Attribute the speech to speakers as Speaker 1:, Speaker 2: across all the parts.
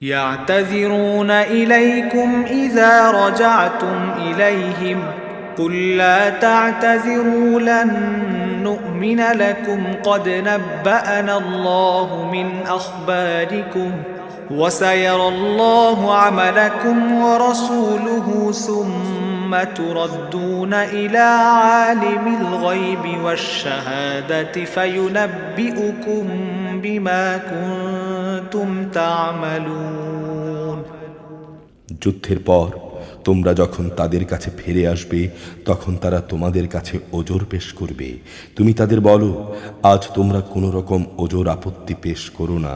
Speaker 1: يعتذرون إليكم إذا رجعتم إليهم قل لا تعتذروا لن نؤمن لكم قد نبأنا الله من أخباركم وسيرى الله عملكم ورسوله ثم تردون إلى عالم الغيب والشهادة فينبئكم بما كنتم تعملون।
Speaker 2: যুদ্ধের পর তোমরা যখন তাদের কাছে ফিরে আসবে তখন তারা তোমাদের কাছে ওজর পেশ করবে। তুমি তাদের বলো, আজ তোমরা কোনো রকম ওজর আপত্তি পেশ করো না,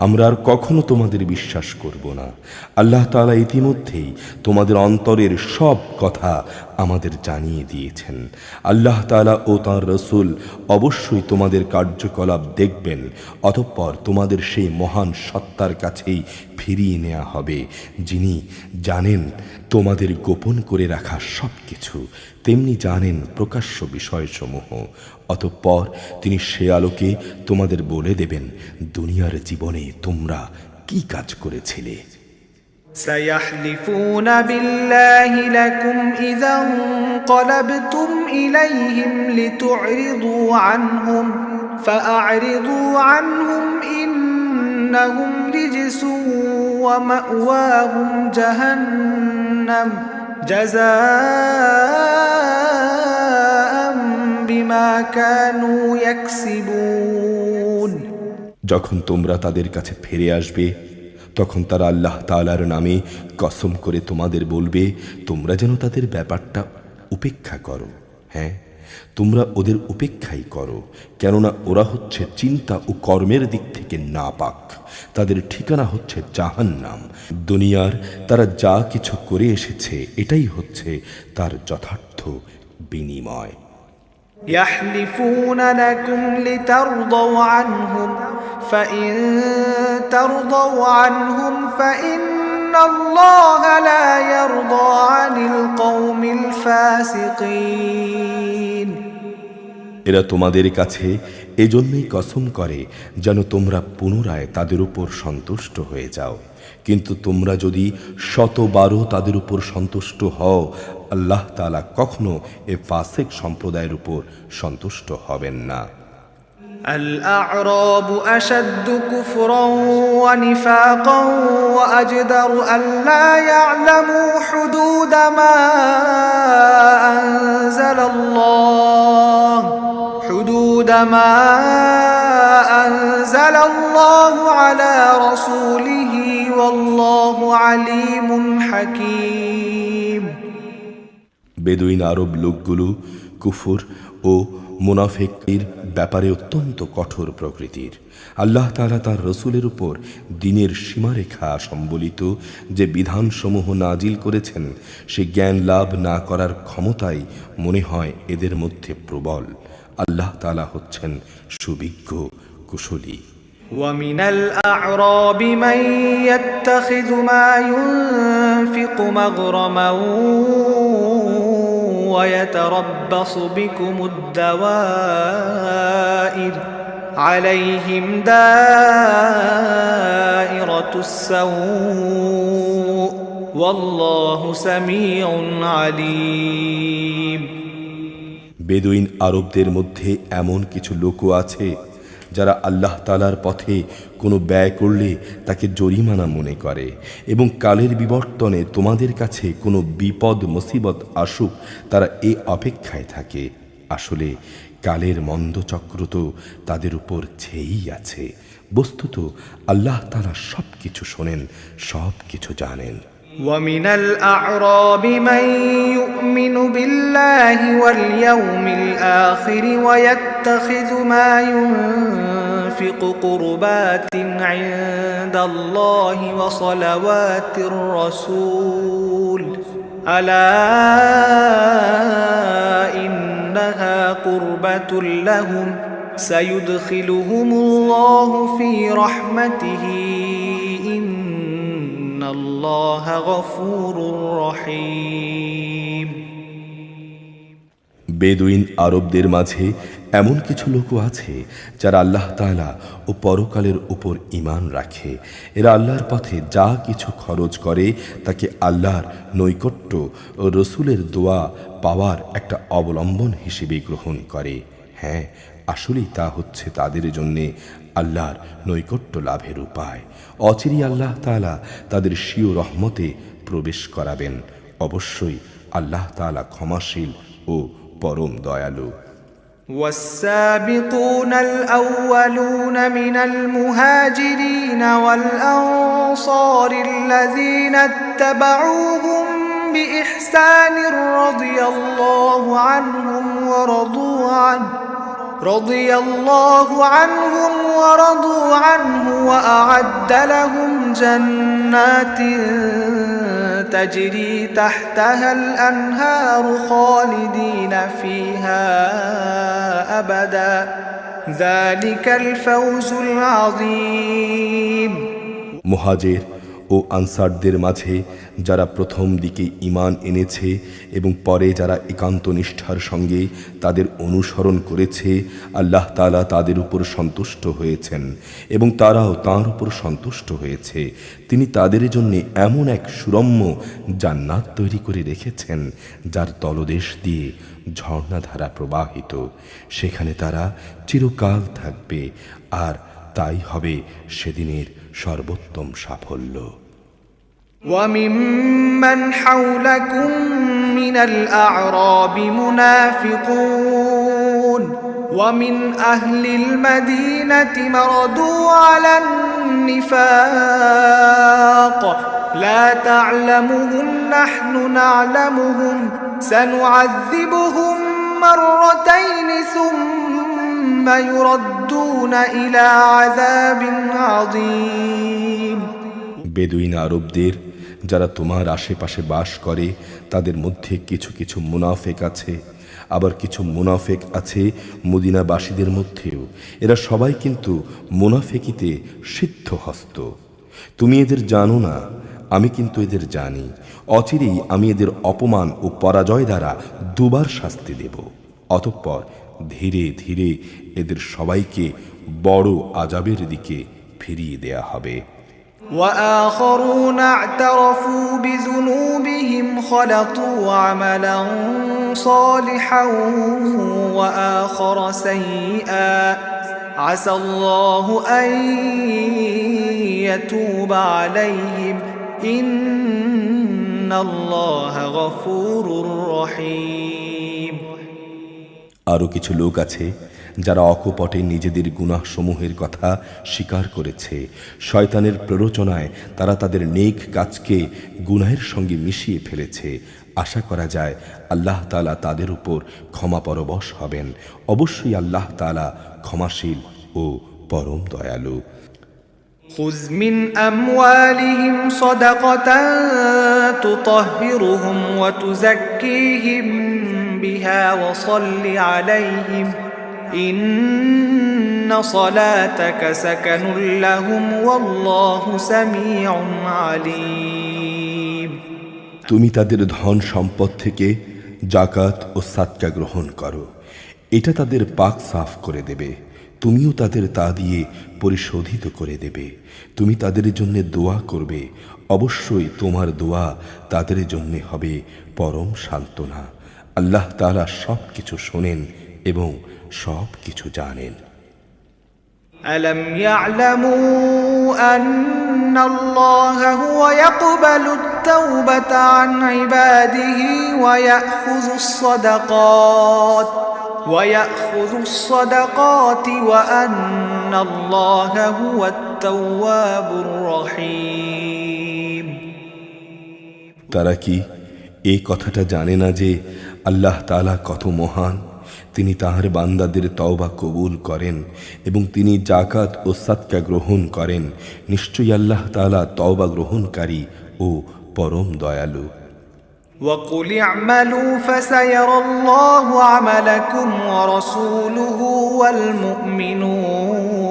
Speaker 2: আমরা আর কখনো তোমাদের বিশ্বাস করব না। আল্লাহ তাআলা ইতিমধ্যেই তোমাদের অন্তরের সব কথা আমাদের জানিয়ে দিয়েছেন। আল্লাহ তাআলা ও তাঁর রাসূল অবশ্যই তোমাদের কার্যকলাপ দেখবেন, অতঃপর তোমাদের সেই মহান সত্তার কাছেই ফিরিয়ে নেওয়া হবে, যিনি জানেন তোমাদের গোপন করে রাখা সব কিছু, তেমনি জানেন প্রকাশ্য বিষয়সমূহ। অতঃপর তিনি সে আলোকে তোমাদের বলে দেবেন দুনিয়ার জীবনে তোমরা কি কাজ করেছিলে।
Speaker 1: سيحلفون بالله لكم إذا انقلبتم إليهم لتعرضوا عنهم فأعرضوا عنهم إنهم رجس ومأواهم جهنم جزاء بما كانوا يكسبون।
Speaker 2: যখন তোমরা তাদের কাছে ফিরে আসবে তখন তারা আল্লাহ তাআলার নামে কসম করে তোমাদের বলবে, তোমরা যেন তাদের ব্যাপারটা উপেক্ষা করো। হ্যাঁ, তোমরা ওদের উপেক্ষাই করো, কেননা ওরা হচ্ছে চিন্তা ও কর্মের দিক থেকে নাপাক, তাদের ঠিকানা হচ্ছে জাহান্নাম। দুনিয়ার তারা যা কিছু করে এসেছে এটাই হচ্ছে তার যথার্থ বিনিময়।
Speaker 1: يحلفون لكم لترضوا عنهم فإن ترضوا عنهم فإن الله لا يرضى عن القوم الفاسقين।
Speaker 2: এরা তোমাদের কাছে এজন্যই কসম করে যেন তোমরা পুনরায় তাদের উপর সন্তুষ্ট হয়ে যাও, কিন্তু তোমরা যদি 100 তাদের উপর সন্তুষ্ট হও, আল্লাহ তাআলা কখনো এ ফাসিক সম্প্রদায়ের উপর সন্তুষ্ট হবেন না।
Speaker 1: الأعراب أشد كفرا ونفاقا وأجدر ألا يعلموا حدود ما أنزل الله على رسوله والله عليم حكيم।
Speaker 2: বেদুইন আরব লোকগুলো কুফর ও মুনাফিকের ব্যাপারে অত্যন্ত কঠোর প্রকৃতির। আল্লাহ তাআলা তাঁর রসুলের উপর দ্বীনের সীমারেখা সম্বলিত যে বিধানসমূহ নাজিল করেছেন, সে জ্ঞান লাভ না করার ক্ষমতাই মনে হয় এদের মধ্যে প্রবল। আল্লাহ তাআলা হচ্ছেন সুবিজ্ঞ কুশলী।
Speaker 1: ومن الأعراب من يتخذ ما ينفق مغرما ويتربص بكم الدوائر عليهم دائرة السوء والله سميع عليم।
Speaker 2: বেদুইন আরবদের মধ্যে এমন কিছু লোকও আছে যারা আল্লাহ তাআলার পথে কোনো ব্যয় করলে তাকে জরিমানা মনে করে এবং কালের বিবর্তনে তোমাদের কাছে কোনো বিপদ মুসিবত আসুক তারা এই অপেক্ষায় থাকে। আসলে কালের মন্দচক্র তো তাদের উপর ছেয়েই আছে। বস্তুত আল্লাহ তাআলা সব কিছু শোনেন, সব কিছু জানেন।
Speaker 1: ومن الأعراب من يؤمن بالله واليوم الآخر ويتخذ ما ينفق قربات عند الله وصلوات الرسول ألا إنها قربة لهم سيدخلهم الله في رحمته إن الله غفور رحيم।
Speaker 2: বেদুইন আরবদের মাঝে এমন কিছু লোকও আছে যারা আল্লাহ তাআলা ও পরকালের উপর ঈমান রাখে। এরা আল্লাহর পথে যা কিছু খরচ করে তাকে আল্লাহর নৈকট্য ও রসূলের দোয়া পাওয়ার একটা অবলম্বন হিসেবে গ্রহণ করে। হ্যাঁ, আসলেই তা হচ্ছে তাদের জন্যে আল্লাহর নৈকট্য লাভের উপায়। অচিরেই আল্লাহ তাআলা তাদের স্বীয় রহমতে প্রবেশ করাবেন। অবশ্যই আল্লাহ তাআলা ক্ষমাশীল ও পরম দয়ালু।
Speaker 1: والسابقون الأولون من المهاجرين والأنصار الذين اتبعوهم بإحسان رضي الله عنهم ورضوا عنه وأعد لهم جنات تجري تحتها الأنهار خالدين فيها أبدا ذلك الفوز العظيم।
Speaker 2: মুহাজির ও আনসারদের মাঝে যারা প্রথম দিকে ঈমান এনেছে এবং পরে যারা একান্ত নিষ্ঠার সঙ্গে তাদের অনুসরণ করেছে, আল্লাহ তাআলা তাদের উপর সন্তুষ্ট হয়েছেন এবং তারাও তাঁর উপর সন্তুষ্ট হয়েছে। তিনি তাদের জন্য এমন এক সুরম্য জান্নাত তৈরি করে রেখেছেন যার তলদেশ দিয়ে ঝর্ণাধারা প্রবাহিত। সেখানে তারা চিরকাল থাকবে, আর তাই হবে সেদিনের সর্বোত্তম সাফল্য।
Speaker 1: وممن حولكم من الأعراب منافقون ومن أهل المدينة مردوا على النفاق لا تعلمهم نحن نعلمهم سنعذبهم مرتين ثم يردون إلى عذاب عظيم।
Speaker 2: বেদুইন আরবদের যারা তোমার আশেপাশে বাস করে তাদের মধ্যে কিছু কিছু মুনাফেক আছে, আবার কিছু মুনাফেক আছে মদিনাবাসীদের মধ্যেও। এরা সবাই কিন্তু মুনাফেকিতে সিদ্ধহস্ত। তুমি এদের জানো না, আমি কিন্তু এদের জানি। অচিরেই আমি এদের অপমান ও পরাজয় দ্বারা দুবার শাস্তি দেব। অতঃপর ধীরে ধীরে এদের সবাইকে বড় আযাবের দিকে ফিরিয়ে দেয়া হবে।
Speaker 1: وآخرون اعترفوا بذنوبهم خلطوا عملا صالحا وآخر سيئا عسى الله أن يتوب عليهم إن الله غفور رحيم।
Speaker 2: আরও কিছু লোক আছে যারা অকপটে নিজেদের গুনাহ সমূহের কথা স্বীকার করেছে। শয়তানের প্ররোচনায় তারা তাদের নেক কাজকে গুনাহের সঙ্গে মিশিয়ে ফেলেছে। আশা করা যায় আল্লাহ তাআলা তাদের উপর ক্ষমা পরবশ হবেন। অবশ্যই আল্লাহ তাআলা ক্ষমাশীল ও পরম দয়ালু।
Speaker 1: خذ من أموالهم صدقة تطهرهم وتزكيهم بها وصل عليهم إن صلاتك سكن لهم والله سميع عليم।
Speaker 2: তুমি তাদের ধন সম্পদ থেকে জাকাত ও সাদকা গ্রহণ করো, এটা তাদের পাক সাফ করে দেবে। তুমিও তাদের তা দিয়ে পরিশোধিত করে দেবে। তুমি তাদের জন্য দোয়া করবে, অবশ্যই তোমার দোয়া তাদের জন্য হবে পরম সান্ত্বনা। আল্লাহ তাআলা সব কিছু শোনেন এবং সব কিছু জানেন।
Speaker 1: ألم يعلموا أن الله هو يقبل التوبة عن عباده ويأخذ الصدقات وأن الله هو التواب الرحيم।
Speaker 2: তারা কি এই কথাটা জানে না যে আল্লাহ তাআলা কত মহান? তিনি তাহার বান্দাদের তওবা কবুল করেন এবং তিনি জাকাত ও সাদকা গ্রহণ করেন। নিশ্চয়ই আল্লাহ তাআলা তওবা গ্রহণকারী ও পরম দয়ালু।
Speaker 1: وقل اعملوا فسيرى الله عملكم ورسوله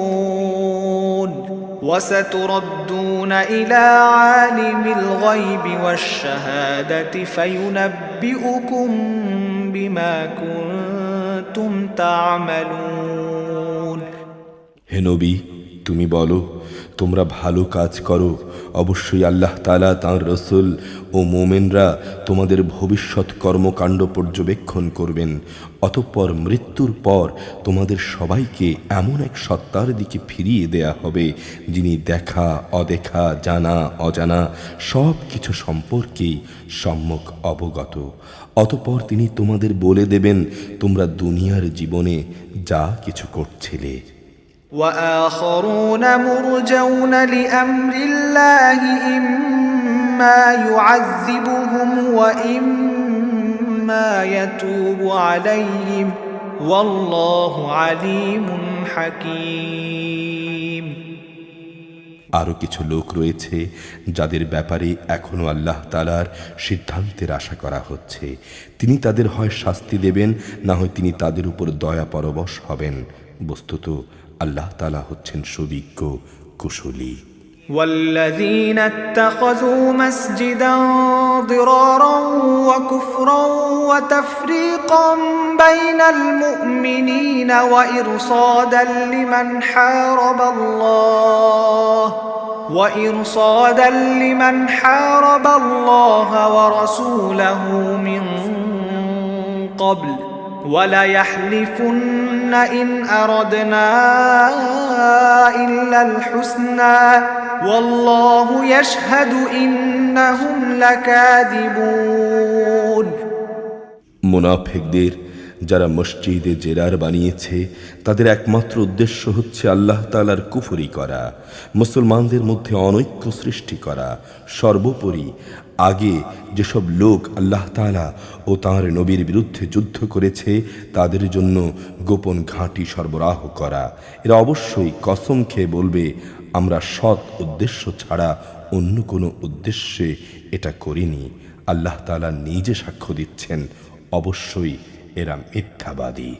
Speaker 1: والمؤمنون وستردون إلى عالم الغيب والشهادة فينبئكم بما كنتم تعملون
Speaker 2: হে নবী, তুমি বলো, তোমরা ভালো কাজ করো, অবশ্যই আল্লাহ তাআলা তাঁর রসূল ও মোমেনরা তোমাদের ভবিষ্যৎ কর্মকাণ্ড পর্যবেক্ষণ করবেন। অতঃপর মৃত্যুর পর তোমাদের সবাইকে এমন এক সত্তার দিকে ফিরিয়ে দেয়া হবে যিনি দেখা, অদেখা, জানা, অজানা সব কিছু সম্পর্কেই সম্যক অবগত। অতঃপর তিনি তোমাদের বলে দেবেন তোমরা দুনিয়ার জীবনে যা কিছু করছিলে।
Speaker 1: وآخرون مرجون لأمر الله إما يعذبهم وإما يتوب عليهم والله عليم حكيم
Speaker 2: আরও কিছু লোক রয়েছে যাদের ব্যাপারে এখনও আল্লাহ তাআলার সিদ্ধান্তের আশা করা হচ্ছে। তিনি তাদের হয় শাস্তি দেবেন, না হয় তিনি তাদের উপর দয়া পরবশ হবেন। বস্তুত আল্লাহ তাআলা হচ্ছেন সুবিজ্ঞ, কুশলী।
Speaker 1: والذين اتخذوا مسجدا ضرارا وكفرا وتفريقا بين المؤمنين وإرصادا لمن حارب الله ورسوله من قبل وليحلفن إن أردنا إلا الحسنى والله يشهد إنهم لكاذبون
Speaker 2: মুনাফিকদের যারা মসজিদে জেরার বানিয়েছে তাদের একমাত্র উদ্দেশ্য হচ্ছে আল্লাহ তাআলার কুফরি করা, মুসলমানদের মধ্যে অনৈক্য সৃষ্টি করা। সর্বোপরি আগে যেসব লোক আল্লাহ তাআলা ও তাঁর নবীর বিরুদ্ধে যুদ্ধ করেছে তাদের জন্য গোপন ঘাঁটি সরবরাহ করা। এরা অবশ্যই কসম খেয়ে বলবে আমরা সৎ উদ্দেশ্য ছাড়া অন্য কোনো উদ্দেশ্যে এটা করিনি। আল্লাহ তাআলা নিজে সাক্ষ্য দিচ্ছেন, অবশ্যই এরা মিথ্যাবাদী।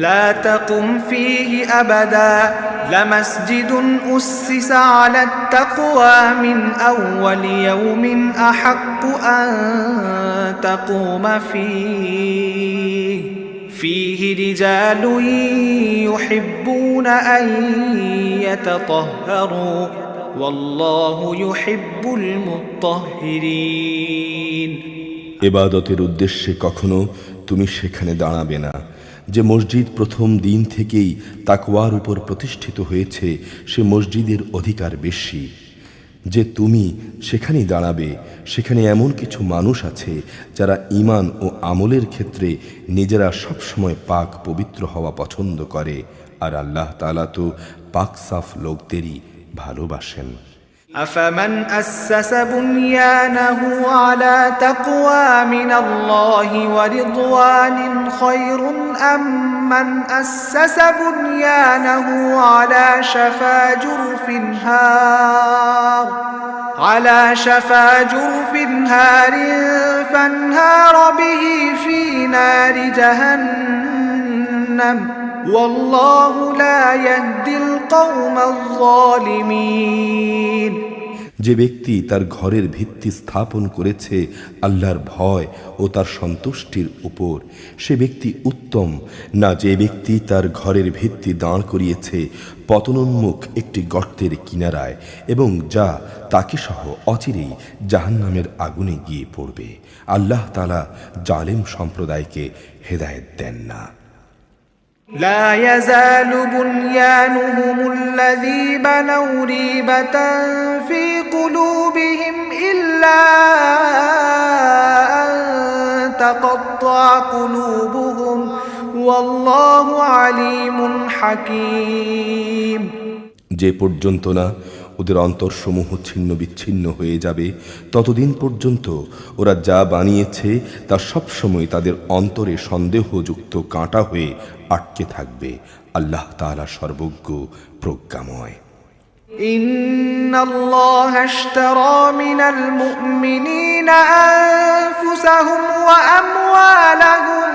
Speaker 1: لا تقم فيه أبدا لمسجد أسس على التقوى من أول يوم أحق أن تقوم فيه رجال يحبون أن يتطهروا والله يحب المطهرين
Speaker 2: ইবাদতের উদ্দেশ্যে কখনো তুমি সেখানে দাঁড়াবে না। যে মসজিদ প্রথম দিন থেকেই তাকওয়ার উপর প্রতিষ্ঠিত হয়েছে সে মসজিদের অধিকার বেশি। যে তুমি সেখানেই দাঁড়াবে, সেখানে এমন কিছু মানুষ আছে যারা ঈমান ও আমলের ক্ষেত্রে নিজেরা সবসময় পাক পবিত্র হওয়া পছন্দ করে, আর আল্লাহ তাআলা তো পাক সাফ লোকদেরই ভালোবাসেন।
Speaker 1: أفمن أسس بنيانه على تقوى من الله ورضوان خير أم من أسس بنيانه على شفا جرف هار فانهار به في نار جهنم والله لا يهدي القوم الظالمين
Speaker 2: যে ব্যক্তি তার ঘরের ভিত্তি স্থাপন করেছে আল্লাহর ভয় ও তার সন্তুষ্টির উপর, সে ব্যক্তি উত্তম না যে ব্যক্তি তার ঘরের ভিত্তি দাঁড় করিয়েছে পতনোন্মুখ একটি গর্তের কিনারায় এবং যা তাকে সহ অচিরেই জাহান্নামের আগুনে গিয়ে পড়বে। আল্লাহ তাআলা জালেম সম্প্রদায়কে হেদায়েত দেন না।
Speaker 1: لا يزال بنيانهم الذي بنوا ريبة في قلوبهم إلا أن تقطع قلوبهم والله عليم حكيم
Speaker 2: যে পর্যন্ত না ওদের অন্তরসমূহ ছিন্ন বিচ্ছিন্ন হয়ে যাবে ততদিন পর্যন্ত ওরা যা বানিয়েছে তা সবসময় তাদের অন্তরে সন্দেহযুক্ত কাঁটা হয়ে আটকে থাকবে। আল্লাহ তাআলা সর্বজ্ঞ, প্রজ্ঞাময়।
Speaker 1: ইন্নাল্লাহা আশতারা মিনাল মুমিনিনা আনফুসাহুম ওয়া আমওয়ালাহুম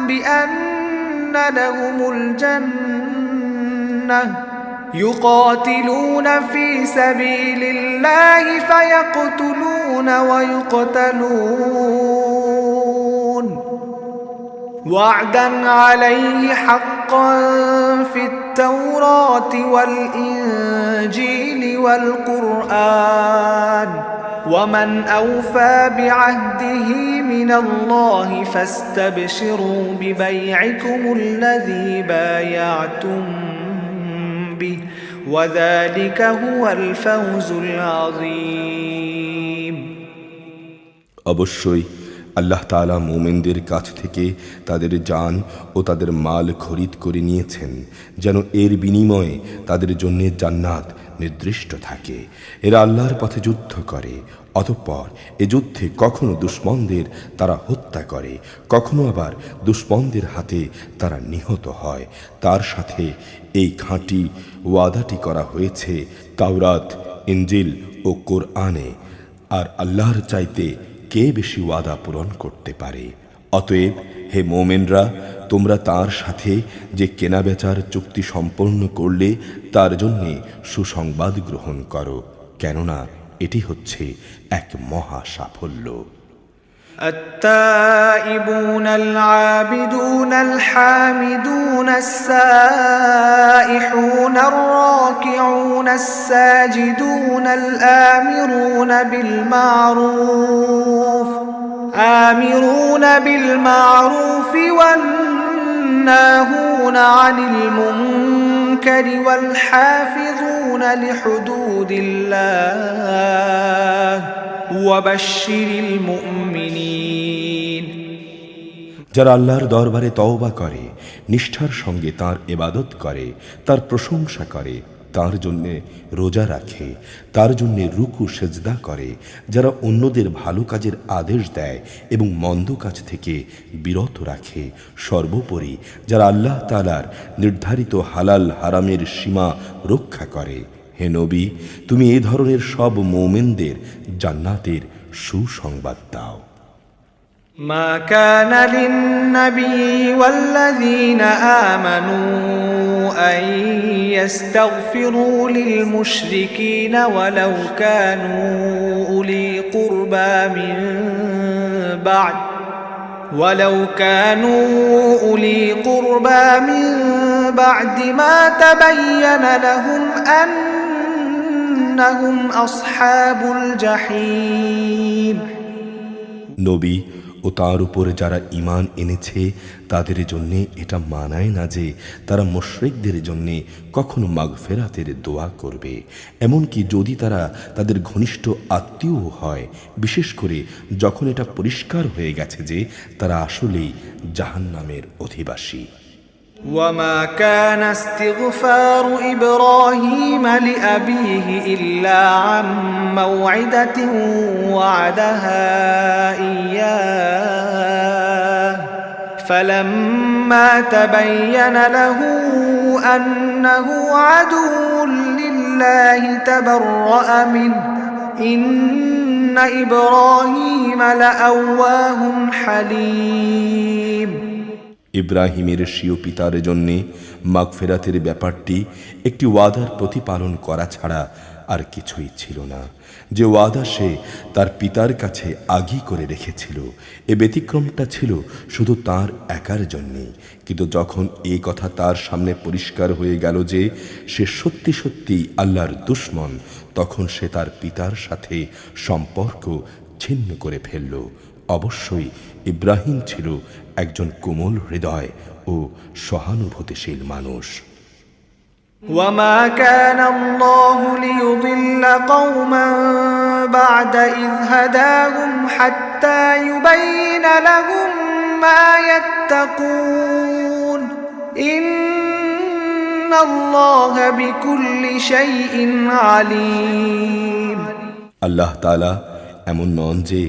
Speaker 1: বিআন্না লাহুমুল জান্নাহ يقاتلون في سبيل الله فيقتلون ويقتلون وعدا عليه حقا في التوراة والإنجيل والقرآن ومن أوفى بعهده من الله فاستبشروا ببيعكم الذي بايعتم به وذلك هو الفوز العظيم
Speaker 2: অবশ্যই আল্লাহ তাআলা মুমিনদের কাছ থেকে তাদের জান ও তাদের মাল খরিদ করে নিয়েছেন যেন এর বিনিময়ে তাদের জন্য জান্নাত নির্দিষ্ট থাকে। এরা আল্লাহর পথে যুদ্ধ করে, অতঃপর এ যুদ্ধে কখনো দুশমনদের তারা হত্যা করে, কখনো আবার দুশমনদের হাতে তারা নিহত হয়। তার সাথে এই খাঁটি ওয়াদাটি করা হয়েছে তাওরাত, ইনজিল ও কোরআনে। আর আল্লাহর চাইতে কে বেশি ওয়াদা পূরণ করতে পারে? অতএব হে মোমেনরা, তোমরা তার সাথে যে কেনাবেচার চুক্তি সম্পন্ন করলে তার জন্যে সুসংবাদ গ্রহণ করো, কেননা এটি হচ্ছে এক মহা সাফল্য।
Speaker 1: التائبون العابدون الحامدون السائحون الراكعون الساجدون الآمرون بالمعروف والناهون عن المنكر والحافظون لحدود الله وبشر المؤمنين
Speaker 2: যারা আল্লাহর দরবারে তওবা করে, নিষ্ঠার সঙ্গে তার ইবাদত করে, তার প্রশংসা করে, তার জন্যে রোজা রাখে, তার জন্যে রুকু সেজদা করে, যারা অন্যদের ভালো কাজের আদেশ দেয় এবং মন্দ কাজ থেকে বিরত রাখে, সর্বোপরি যারা আল্লাহ তাআলার নির্ধারিত হালাল হারামের সীমা রক্ষা করে, হে নবী, তুমি এই ধরনের সব মুমিনদের জান্নাতের সুসংবাদ দাও।
Speaker 1: ما كان للنبي والذين آمنوا أن يستغفروا للمشركين ولو كانوا أولي قربى من بعد ما تبين لهم أنهم أصحاب الجحيم
Speaker 2: নবী ও তার উপরে যারা ঈমান এনেছে তাদের জন্য এটা মানায় না যে তারা মুশরিকদের জন্য কখনো মাগফিরাতের দোয়া করবে, এমনকি যদি তারা তাদের ঘনিষ্ঠ আত্মীয় হয়, বিশেষ করে যখন এটা পরিষ্কার হয়ে গেছে যে তারা আসলেই জাহান্নামের অধিবাসী।
Speaker 1: وما كان استغفار إبراهيم لأبيه إلا عن موعدة وعدها إياه فلما تبين له أنه عدو لله تبرأ منه إن إبراهيم لأواه حليم
Speaker 2: ইব্রাহিমের স্বীয় পিতার জন্যে মাগফিরাতের ব্যাপারটি একটি ওয়াদার প্রতিপালন করা ছাড়া আর কিছুই ছিল না, যে ওয়াদা সে তার পিতার কাছে আগেই করে রেখেছিল। এ ব্যতিক্রমটা ছিল শুধু তার একার জন্যেই, কিন্তু যখন এই কথা তার সামনে পরিষ্কার হয়ে গেল যে সে সত্যি সত্যি আল্লাহর দুশমন, তখন সে তার পিতার সাথে সম্পর্ক ছিন্ন করে ফেলল। অবশ্যই ইব্রাহিম ছিল একজন কোমল হৃদয় ও সহানুভূতিশীল মানুষ।
Speaker 1: وما كان الله ليضل قوما بعد إذ هداهم حتى يبين لهم ما يتقون إن الله بكل شيء عليم
Speaker 2: আল্লাহ তাআলা এমন নন যে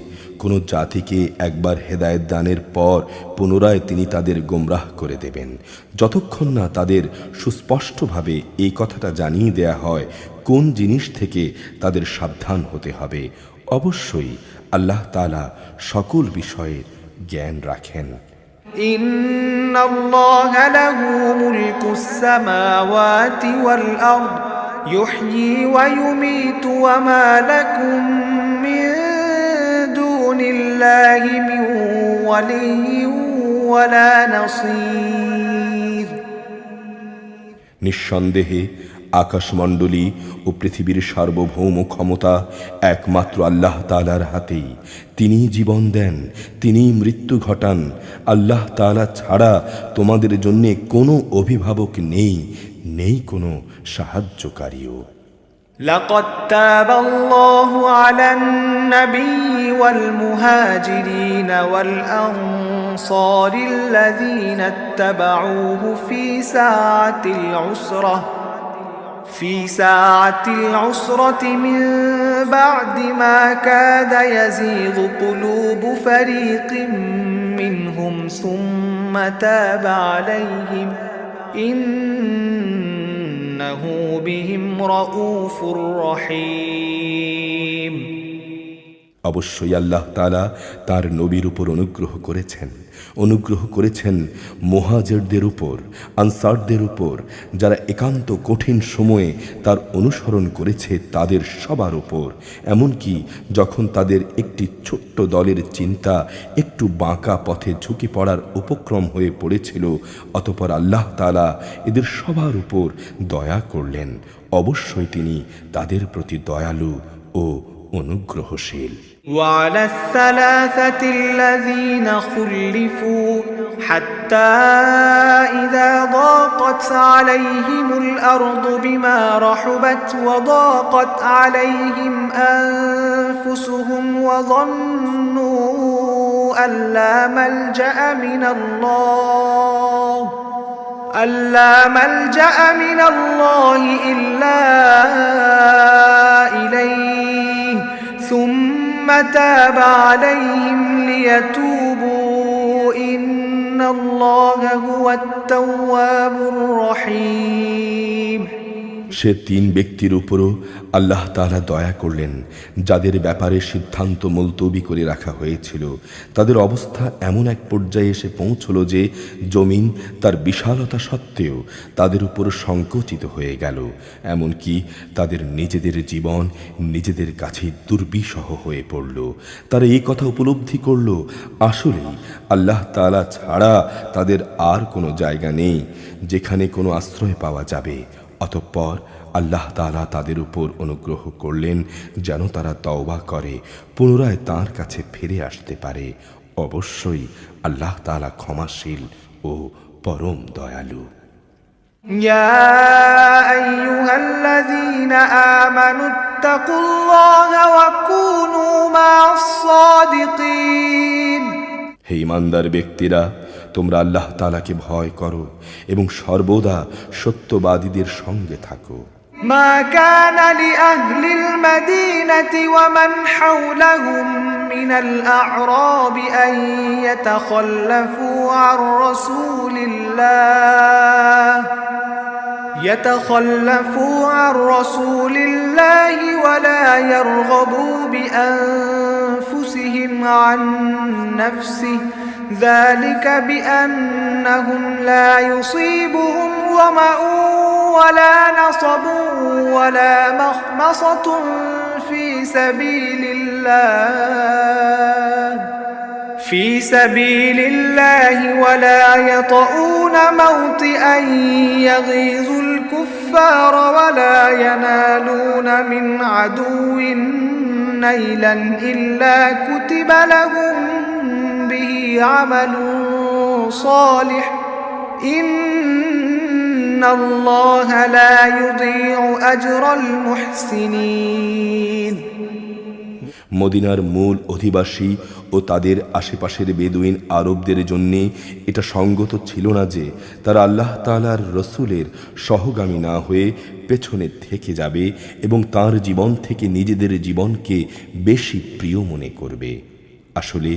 Speaker 2: কোনো জাতিকে একবার হেদায়েত দানের পর পুনরায় তিনি তাদের গোমরাহ করে দেবেন, যতক্ষণ না তাদের সুস্পষ্টভাবে এই কথাটা জানিয়ে দেয়া হয় কোন জিনিস থেকে তাদের সাবধান হতে হবে। অবশ্যই আল্লাহ তাআলা সকল বিষয়ের জ্ঞান রাখেন।
Speaker 1: ইন্নাল্লাহা লাহু মুলকুস সামাওয়াতি ওয়াল আরদ ইউহয়ি ওয়া ইউমীতু ওয়া মা লাকুম মিন دون الله من ولي ولا نصير
Speaker 2: নিঃসন্দেহে আকাশমণ্ডলী ও পৃথিবীর সার্বভৌম ক্ষমতা একমাত্র আল্লাহ তাআলার হাতেই। তিনি জীবন দেন, তিনি মৃত্যু ঘটান। আল্লাহ তাআলা ছাড়া তোমাদের জন্য কোনো অভিভাবক নেই, নেই কোনো সাহায্যকারীও।
Speaker 1: لقد تاب الله على النبي والمهاجرين والأنصار الذين اتبعوه في ساعة العسرة من بعد ما كاد يزيغ قلوب فريق منهم ثم تاب عليهم إنه بهم رؤوف رحيم
Speaker 2: অবশ্যই আল্লাহ তাআলা তার নবীর উপর অনুগ্রহ করেছেন মুহাজিরদের উপর, আনসারদের উপর, যারা একান্ত কঠিন সময়ে তার অনুসরণ করেছে তাদের সবার উপর। এমনকি যখন তাদের একটি ছোট্ট দলের চিন্তা একটু বাঁকা পথে ঝুঁকে পড়ার উপক্রম হয়ে পড়েছিল, অতঃপর আল্লাহ তাআলা এদের সবার উপর দয়া করলেন। অবশ্যই তিনি তাদের প্রতি দয়ালু ও অনুগ্রহশীল।
Speaker 1: وعلى الثلاثة الذين خلفوا حتى إذا ضاقت عليهم الأرض بما رحبت وضاقت عليهم أنفسهم وظنوا أن لا ملجأ من الله إلا إليه ثم تاب عليهم ليتوبوا إن الله هو التواب الرحيم
Speaker 2: সে তিন ব্যক্তির উপরও আল্লাহ তাআলা দয়া করলেন যাদের ব্যাপারে সিদ্ধান্ত মুলতবি করে রাখা হয়েছিল। তাদের অবস্থা এমন এক পর্যায়ে এসে পৌঁছল যে জমিন তার বিশালতা সত্ত্বেও তাদের উপর সংকুচিত হয়ে গেল। এমনকি তাদের নিজেদের জীবন নিজেদের কাছে দুর্বিষহ হয়ে পড়ল। তারা এই কথা উপলব্ধি করল, আসলেই আল্লাহ তাআলা ছাড়া তাদের আর কোনো জায়গা নেই যেখানে কোনো আশ্রয় পাওয়া যাবে। অতঃপর আল্লাহ তাআলা তাদের উপর অনুগ্রহ করলেন যেন তারা তওবা করে পুনরায় তাঁর কাছে ফিরে আসতে পারে। অবশ্যই আল্লাহ তাআলা ক্ষমাশীল ও পরম দয়ালু।
Speaker 1: يا أيها الذين آمنوا اتقوا الله وكونوا مع الصادقين
Speaker 2: হে ঈমানদার ব্যক্তিরা, তোমরা আল্লাহ তাআলাকে ভয় করো এবং সর্বদা সত্যবাদীদের সঙ্গে থাকো।
Speaker 1: ما كان لأهل المدينة ومن حولهم من الأعراب أن يتخلفوا عن رسول الله ولا يرغبوا بأنفسهم عن نفسه ذلك بأنهم لا يصيبهم ظمأ ولا نصب ولا مخمصة في سبيل الله ولا يطؤون موطئا يغيظ الكفار ولا ينالون من عدو نيلا إلا كتب لهم به عمل صالح إن الله لا يضيع أجر المحسنين
Speaker 2: মদিনার মূল অধিবাসী ও তাদের আশেপাশের বেদুইন আরবদের জন্য এটা সঙ্গত ছিল না যে তারা আল্লাহ তাআলার রসূলের সহগামী না হয়ে পেছনে থেকে যাবে এবং তার জীবন থেকে নিজেদের জীবনকে বেশি প্রিয় মনে করবে। আসলে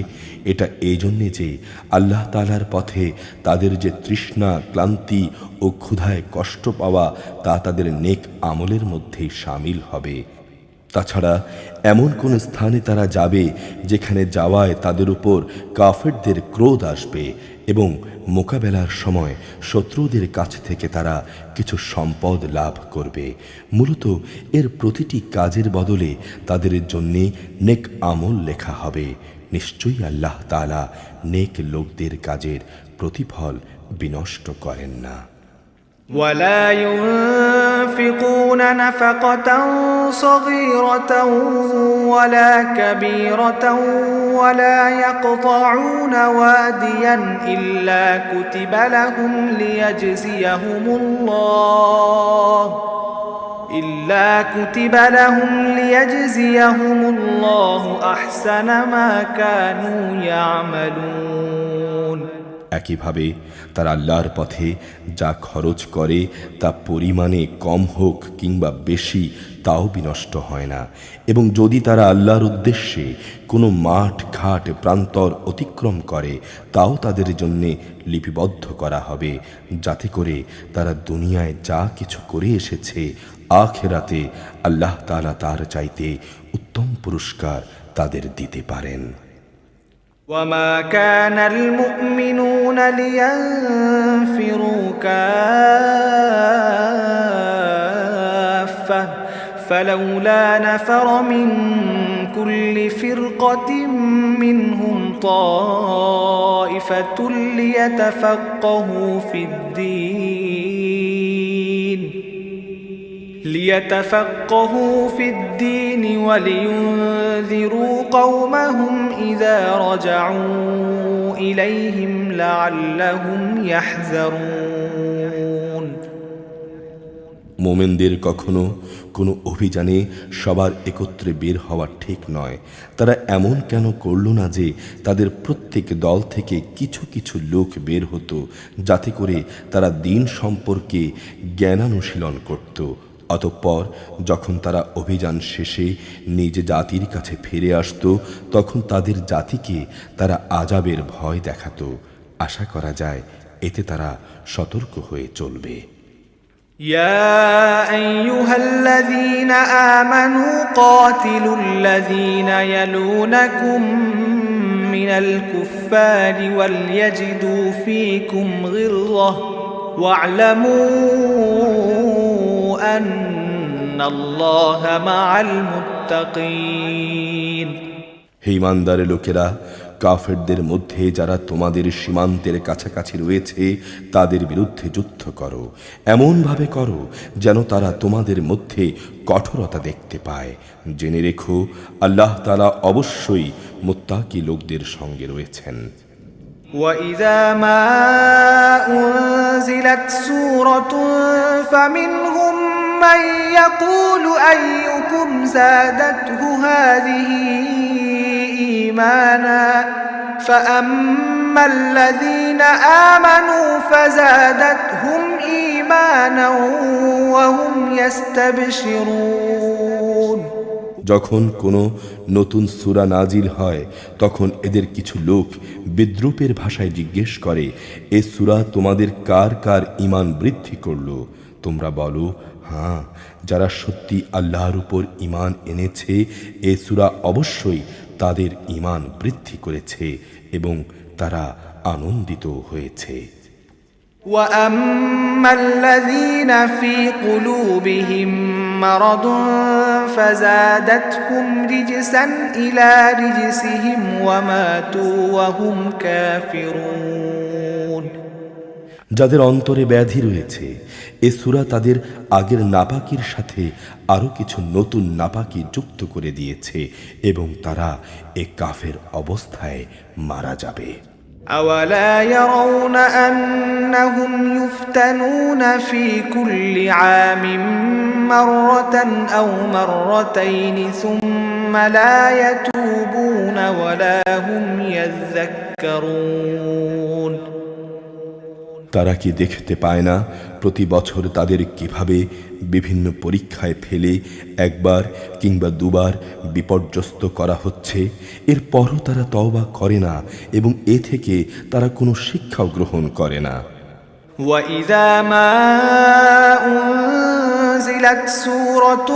Speaker 2: এটা এই জন্যে যে আল্লাহ তাআলার পথে তাদের যে তৃষ্ণা, ক্লান্তি ও ক্ষুধায় কষ্ট পাওয়া তা তাদের নেক আমলের মধ্যেই শামিল হবে। তাছাড়া এমন কোন স্থানে তারা যাবে যেখানে যাওয়ায় তাদের উপর কাফেরদের ক্রোধ আসবে এবং মোকাবেলার সময় শত্রুদের কাছ থেকে তারা কিছু সম্পদ লাভ করবে। মূলত এর প্রতিটি কাজের বদলে তাদের জন্যে নেক আমল লেখা হবে। নিশ্চয়ই আল্লাহ তাআলা নেক লোকদের কাজের প্রতিফল বিনষ্ট করেন না।
Speaker 1: ولا ينفقون نفقة صغيرة ولا كبيرة ولا يقطعون واديا إلا كتب لهم ليجزيهم الله أحسن ما كانوا يعملون।
Speaker 2: একইভাবে তারা আল্লাহর পথে যা খরচ করে তা পরিমাণে কম হোক কিংবা বেশি তাও বিনষ্ট হয় না, এবং যদি তারা আল্লাহর উদ্দেশ্যে কোনো মাঠ ঘাট প্রান্তর অতিক্রম করে তাও তাদের জন্য লিপিবদ্ধ করা হবে, যাতে করে তারা দুনিয়ায় যা কিছু করে এসেছে আখিরাতে আল্লাহ তাআলা তার চাইতে উত্তম পুরস্কার তাদের দিতে পারেন।
Speaker 1: وما كان المؤمنون لينفروا كافة فلولا نفر من كل فرقة منهم طائفة ليتفقهوا في الدين ولينذروا قومهم إذا رجعوا إليهم لعلهم يحذرون।
Speaker 2: মোমেনদের কখনো কোনো অভিযানে সবার একত্রে বের হওয়া ঠিক নয়। তারা এমন কেন করল না যে তাদের প্রত্যেক দল থেকে কিছু কিছু লোক বের হতো, যাতে করে তারা দিন সম্পর্কে জ্ঞানানুশীলন করত। অতঃপর যখন তারা অভিযান শেষে নিজ জাতির কাছে ফিরে আসত, তখন তাদের জাতিকে তারা আযাবের ভয় দেখাতো। আশা করা যায় এতে তারা সতর্ক হয়ে চলবে।
Speaker 1: يا أيها الذين آمنوا قاتلوا الذين يلونكم من الكفار وليجدوا فيكم غلظة واعلموا أن الله مع المتقين।
Speaker 2: হে ঈমানদার লোকেরা, কাফেরদের মধ্যে যারা তোমাদের সীমান্তের কাছাকাছি রয়েছে তাদের বিরুদ্ধে যুদ্ধ করো, এমনভাবে করো যেন তারা তোমাদের মধ্যে কঠোরতা দেখতে পায়। জেনে রেখো আল্লাহ তাআলা অবশ্যই মুত্তাকি লোকদের সঙ্গে রয়েছেন।
Speaker 1: وَإِذَا مَا أُنزِلَتْ سُورَةٌ فَمِنْهُمْ مَنْ يَقُولُ أَيُّكُمْ زَادَتْهُ هَذِهِ إِيمَانًا فَأَمَّا الَّذِينَ آمَنُوا فَزَادَتْهُمْ إِيمَانًا وَهُمْ يَسْتَبْشِرُونَ।
Speaker 2: যখন কোনো নতুন সূরা নাজিল হয় তখন এদের কিছু লোক বিদ্রূপের ভাষায় জিজ্ঞেস করে, এ সূরা তোমাদের কার কার ঈমান বৃদ্ধি করলো? তোমরা বলো, হ্যাঁ, যারা সত্যি আল্লাহর উপর ঈমান এনেছে এ সূরা অবশ্যই তাদের ঈমান বৃদ্ধি করেছে এবং তারা আনন্দিত হয়েছে।
Speaker 1: وَأَمَّا الَّذِينَ فِي قُلُوبِهِم مَّرَضٌ فَزَادَتْهُمْ رِجْسًا إِلَى رِجْسِهِمْ وَمَاتُوا وَهُمْ كَافِرُونَ।
Speaker 2: যাদের অন্তরে ব্যাধি রয়েছে এ সূরা তাদের আগের নাপাকির সাথে আরো কিছু নতুন নাপাকি যুক্ত করে দিয়েছে এবং তারা এ কাফের অবস্থায় মারা যাবে।
Speaker 1: أَوَلَا يَرَوْنَ أَنَّهُمْ يُفْتَنُونَ فِي كُلِّ عَامٍ مَّرَّةً أَوْ مَرَّتَيْنِ ثُمَّ لَا يَتُوبُونَ وَلَا هُمْ يَذَّكَّرُونَ।
Speaker 2: তারা কি দেখতে পায় না প্রতি বছর তাদের কিভাবে বিভিন্ন পরীক্ষায় ফেলে একবার কিংবা দুবার বিপর্যস্ত করা হচ্ছে, এরপরও তারা তওবা করে না এবং এ থেকে তারা কোনো শিক্ষাও গ্রহণ করে না।
Speaker 1: وَإِذَا مَا أُنزِلَتْ سُورَةٌ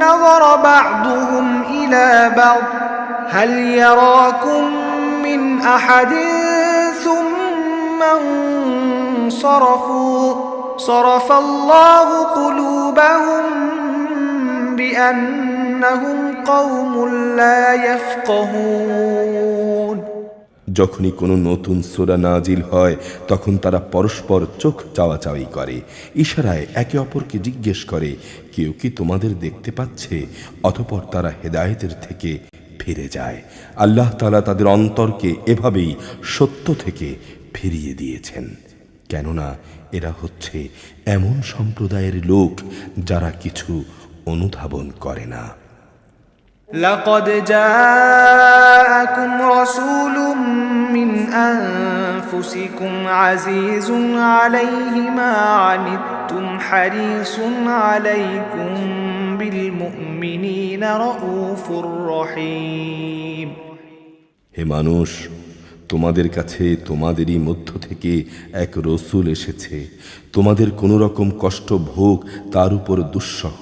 Speaker 1: نَظَرَ بَعْضُهُمْ إِلَى بَعْضٍ هَلْ يَرَاكُمْ مِنْ أَحَدٍ ثُمَّ صَرَفَ اللَّهُ قُلُوبَهُمْ بِأَنَّهُمْ إنهم قوم لا يفقهون
Speaker 2: যখনই কোনো নতুন সূরা নাজিল হয় তখন তারা পরস্পর চোখ চাওয়াচাওয়ি করে, ইশারায় একে অপরকে জিজ্ঞেস করে, কেউ কি তোমাদের দেখতে পাচ্ছে? অতঃপর তারা হেদায়েতের থেকে ফিরে যায়। আল্লাহ তাআলা তাদের অন্তরকে এভাবেই সত্য থেকে ফিরিয়ে দিয়েছেন, কেননা এরা হচ্ছে এমন সম্প্রদায়ের লোক যারা কিছু অনুধাবন করে না।
Speaker 1: لقد جاءكم رسول من أنفسكم عزيز عليه ما عنتم حريص عليكم بالمؤمنين رؤوف رحيم
Speaker 2: হে মানুষ, তোমাদের কাছে তোমাদেরই মধ্য থেকে এক রসূল এসেছে, তোমাদের কোনো রকম কষ্ট ভোগ তার উপর দুঃসহ,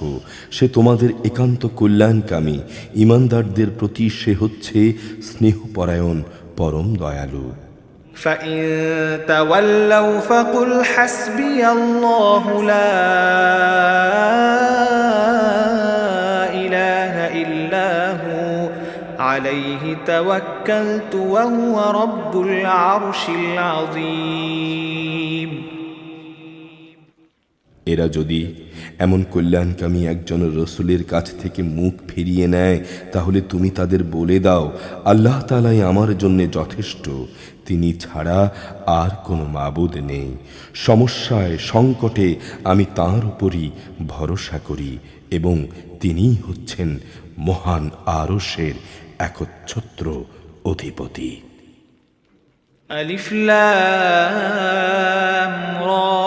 Speaker 2: সে তোমাদের একান্ত কল্যাণকামী, ঈমানদারদের প্রতি সে হচ্ছে স্নেহপরায়ণ পরম দয়ালু।
Speaker 1: فإن تولوا فقل حسبي الله لا إله إلا هو عليه توكلت وهو رب العرش العظيم
Speaker 2: এরা যদি এমন কল্যাণকামী একজন রসূলের কাছ থেকে মুখ ফিরিয়ে নেয়, তাহলে তুমি তাদের বলে দাও, আল্লাহ তাআলাই আমার জন্য যথেষ্ট, তিনি ছাড়া আর কোনো মাবুদ নেই। সমস্যায় সংকটে আমি তাঁর উপরই ভরসা করি এবং তিনিই হচ্ছেন মহান আরশের একচ্ছত্র অধিপতি।
Speaker 1: ألف لام را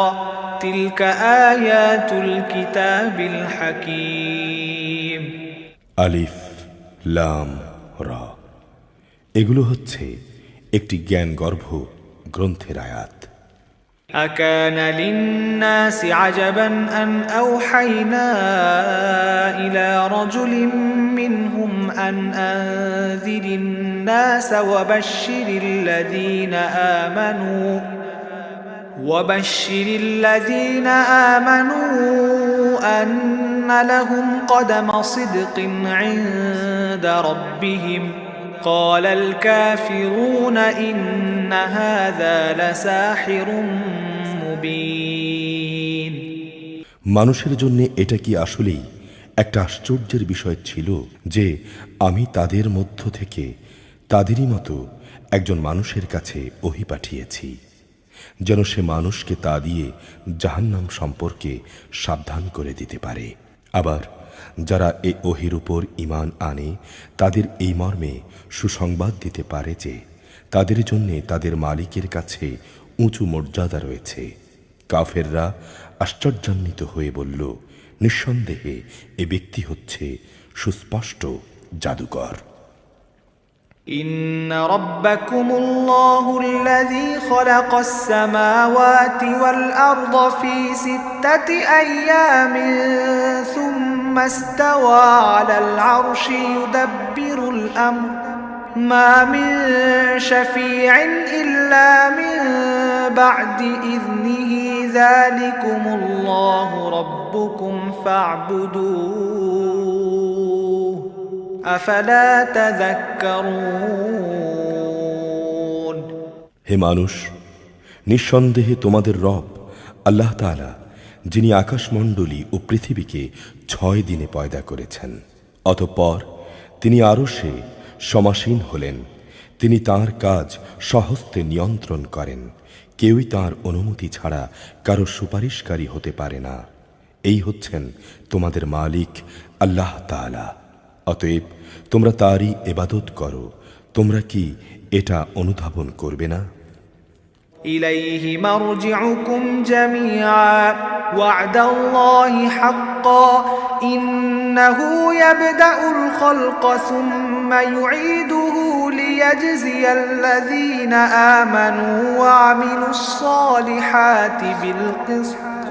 Speaker 1: تلك آيات الكتاب الحكيم
Speaker 2: আলিফ লাম রা, এগুলো হচ্ছে একটি জ্ঞানগর্ভ গ্রন্থের আয়াত।
Speaker 1: أكان للناس عجبا أن أوحينا إلى رجل منهم أن أنذر الناس وبشر الذين آمنوا أن لهم قدم صدق عند ربهم قال الكافرون إن هذا لساحر মুবিন।
Speaker 2: মানুষের জন্য এটা কি আসলেই একটা আশ্চর্যের বিষয় ছিল যে আমি তাদের মধ্য থেকে তাদেরই মতো একজন মানুষের কাছে ওহী পাঠিয়েছি, যেন সে মানুষকে তা দিয়ে জাহান্নাম সম্পর্কে সাবধান করে দিতে পারে। আবার যারা এই ওহীর উপর ঈমান আনে তাদের এই মর্মে সুসংবাদ দিতে পারে যে তাদের জন্য তাদের মালিকের কাছে উঁচু মর্যাদা রয়েছে। কাফেররা আশ্চর্যান্বিত হয়ে বলল, নিঃসন্দেহে এ ব্যক্তি হচ্ছে সুস্পষ্ট জাদুকর।
Speaker 1: إن ربكم الله الذي خلق السماوات والأرض في 6 أيام ثم استوى على العرش يدبر الأمر ما من شفيع إلا من بعد إذنه ذلكم الله ربكم فاعبدوه أفلا تذكرون।
Speaker 2: হে মানুষ, নিঃসন্দেহে তোমাদের রব আল্লাহ তাআলা, যিনি আকাশমণ্ডলী ও পৃথিবীকে 6 দিনে পয়দা করেছেন, অতঃপর তিনি আরশে সমাসীন হলেন। তিনি তাঁর কাজ স্বহস্তে নিয়ন্ত্রণ করেন, কেউই তাঁর অনুমতি ছাড়া কারো সুপারিশকারী হতে পারে না। এই হচ্ছেন তোমাদের মালিক আল্লাহ তাআলা, অতএব তোমরা তারই ইবাদত করো। তোমরা কি এটা অনুধাবন করবে না?
Speaker 1: إليه مرجعكم جميعا وعد الله حقا إنه يبدأ الخلق ثم يعيده ليجزي الذين آمنوا وعملوا الصالحات بالقسط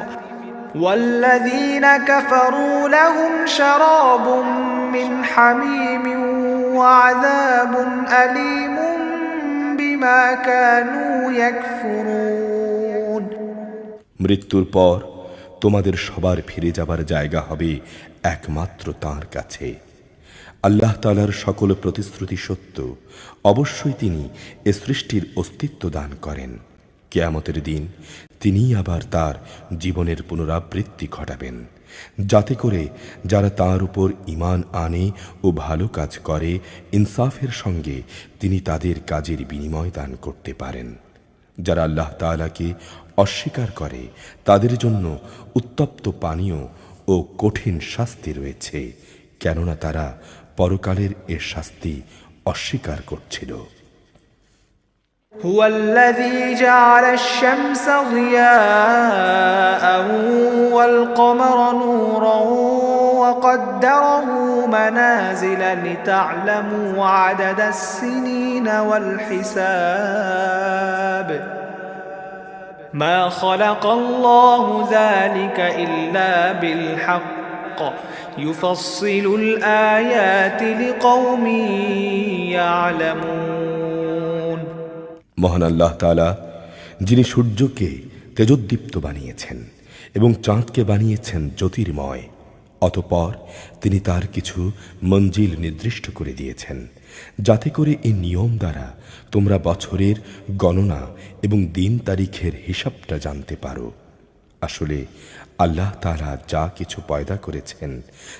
Speaker 1: والذين كفروا لهم شراب من حميم وعذاب أليم بما كانوا يكفرون।
Speaker 2: মৃত্যুর পর তোমাদের সবার ফিরে যাবার জায়গা হবে একমাত্র তাঁর কাছে। আল্লাহ তাআলার সকল প্রতিশ্রুতি সত্য। অবশ্যই তিনি এ সৃষ্টির অস্তিত্ব দান করেন। কিয়ামতের দিন তিনিই আবার তার জীবনের পুনরাবৃত্তি ঘটাবেন, যাতে করে যারা তার উপর ঈমান আনে ও ভালো কাজ করে ইনসাফের সঙ্গে তিনি তাদের কাজের বিনিময় দান করতে পারেন। যারা আল্লাহ তাআলাকে অস্বীকার করে তাদের জন্য উত্তপ্ত পানীয় ও কঠিন শাস্তি রয়েছে, কেননা তারা পরকালের এ শাস্তি অস্বীকার করছিল।
Speaker 1: هو الذي جعل الشمس ضياء والقمر نورا وقدره منازل لتعلموا عدد السنين والحساب ما خلق الله ذلك إلا بالحق يفصل الآيات لقوم يعلمون
Speaker 2: মহান আল্লাহ তাআলা যিনি সূর্যকে তেজোদ্দীপ্ত বানিয়েছেন এবং চাঁদকে বানিয়েছেন জ্যোতির্ময়, অতঃপর তিনি তার কিছু মঞ্জিল নির্দিষ্ট করে দিয়েছেন, যাতে করে এই নিয়ম দ্বারা তোমরা বছরের গণনা এবং দিন তারিখের হিসাবটা জানতে পারো। আসলে আল্লাহ তাআলা যা কিছু পয়দা করেছেন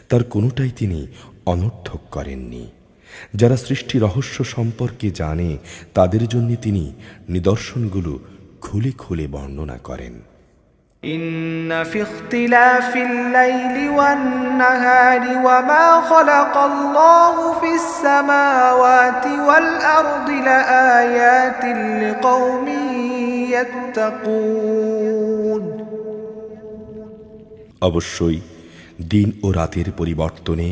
Speaker 2: তার কোনোটাই তিনি অনর্থক করেননি। যারা সৃষ্টি রহস্য সম্পর্কে জানে তাদের জন্য তিনি নিদর্শনগুলো খুলে খুলে বর্ণনা করেন।
Speaker 1: إن في اختلاف الليل والنهار وما خلق الله في السماوات والأرض لآيات لقوم يتقون
Speaker 2: অবশ্যই দিন ও রাতের পরিবর্তনে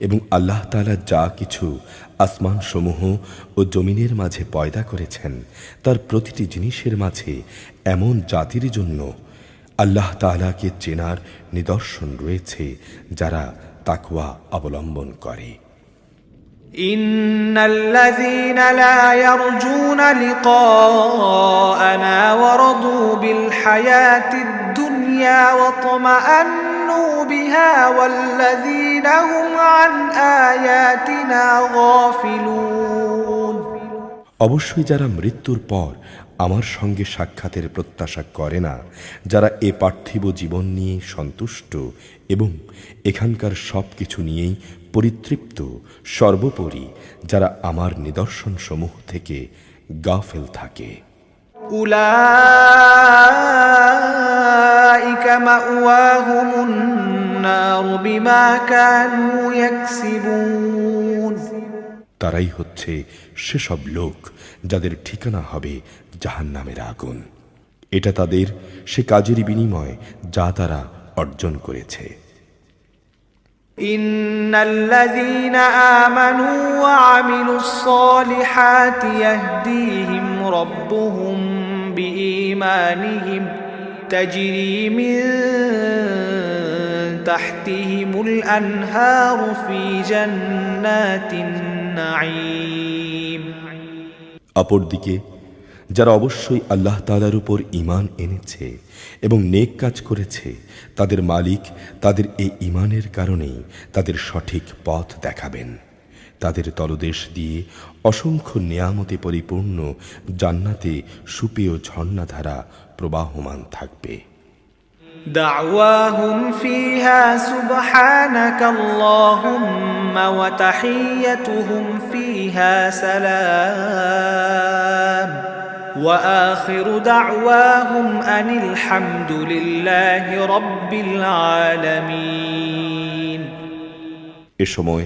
Speaker 2: এবং আল্লাহ তাআলা যা কিছু আসমান সমূহ ও জমিনের মাঝে পয়দা করেছেন তার প্রতিটি জিনিসের মাঝে এমন জাতির জন্য আল্লাহ তাআলাকে চেনার নিদর্শন রয়েছে যারা তাকওয়া অবলম্বন করে।
Speaker 1: إن الذين لا يرجون لقاءنا ورضوا بالحياة الدنيا واطمأنوا بها والذين هم عن آياتنا غافلون
Speaker 2: অবশ্যই যারা মৃত্যুর পর আমার সঙ্গে সাক্ষাতের প্রত্যাশা করে না, যারা এ পার্থিব জীবন নিয়ে সন্তুষ্ট এবং এখানকার সব কিছু নিয়েই পরিতৃপ্ত, সর্বোপরি যারা আমার নিদর্শন সমূহ থেকে গাফেল থাকে,
Speaker 1: উলাইকা মাওয়াহুমুন নার বিমা কানু ইয়াকসিবুন
Speaker 2: তারাই হচ্ছে সেসব লোক যাদের ঠিকানা হবে জাহান্নামের আগুন। এটা তাদের সে কাজের বিনিময় যা তারা অর্জন করেছে।
Speaker 1: ইন্নাল্লাযীনা আমানু ওয়া আমিলুস সালিহাতি ইয়াহদীহিম রাব্বুহুম বিঈমানিহিম তাজরি মিন তাহতিহিমুল আনহারু ফি জান্নাতিন নাঈম।
Speaker 2: অপরদিকে যারা অবশ্যই আল্লাহ তাআলার উপর ঈমান এনেছে এবং নেক কাজ করেছে, তাদের মালিক তাদের এই ঈমানের কারণেই তাদের সঠিক পথ দেখাবেন। তাদের তলদেশ দিয়ে অসংখ্য নিয়ামতে পরিপূর্ণ জান্নাতে সুপেয় ঝর্ণাধারা প্রবাহমান থাকবে।
Speaker 1: দাওয়াহুম ফিহা সুবহানাকাল্লাহুম্মা ওয়া তাহিয়্যাতুহুম ফিহা সালাম ওয়া আখিরু দাওয়াহুম আনিল হামদুলিল্লাহি রাব্বিল আলামিন।
Speaker 2: এ সময়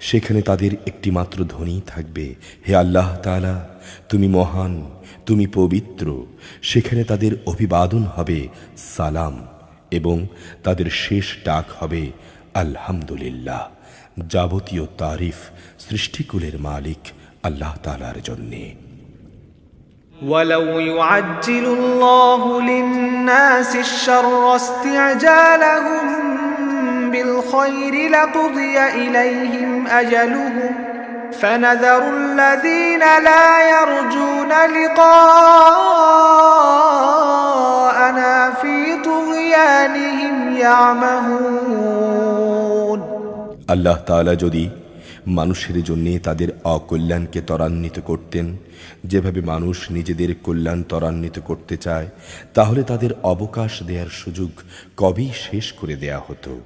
Speaker 2: সেখানে তাদের একটি মাত্র ধ্বনি থাকবে, হে আল্লাহ তাআলা, তুমি মহান, তুমি পবিত্র। সেখানে তাদের অভিবাদন হবে সালাম এবং তাদের শেষ ডাক হবে আলহামদুলিল্লাহ। যাবতীয় তারিফ সৃষ্টিকুলের মালিক আল্লাহ তাআলার জন্যে।
Speaker 1: ولو يعجل الله للناس الشر استعجالهم بالخير لقضي إليهم أجلهم فنذر الذين لا يرجون لقاءنا في طغيانهم يعمهون।
Speaker 2: আল্লাহ তাআলা যদি মানুষের জন্য তাদের অকল্যাণকে ত্বরান্বিত করতেন, যেভাবে মানুষ নিজেদের কল্যাণ ত্বরান্বিত করতে চায়, তাহলে তাদের অবকাশ দেওয়ার সুযোগ কবেই শেষ করে দেয়া হতো।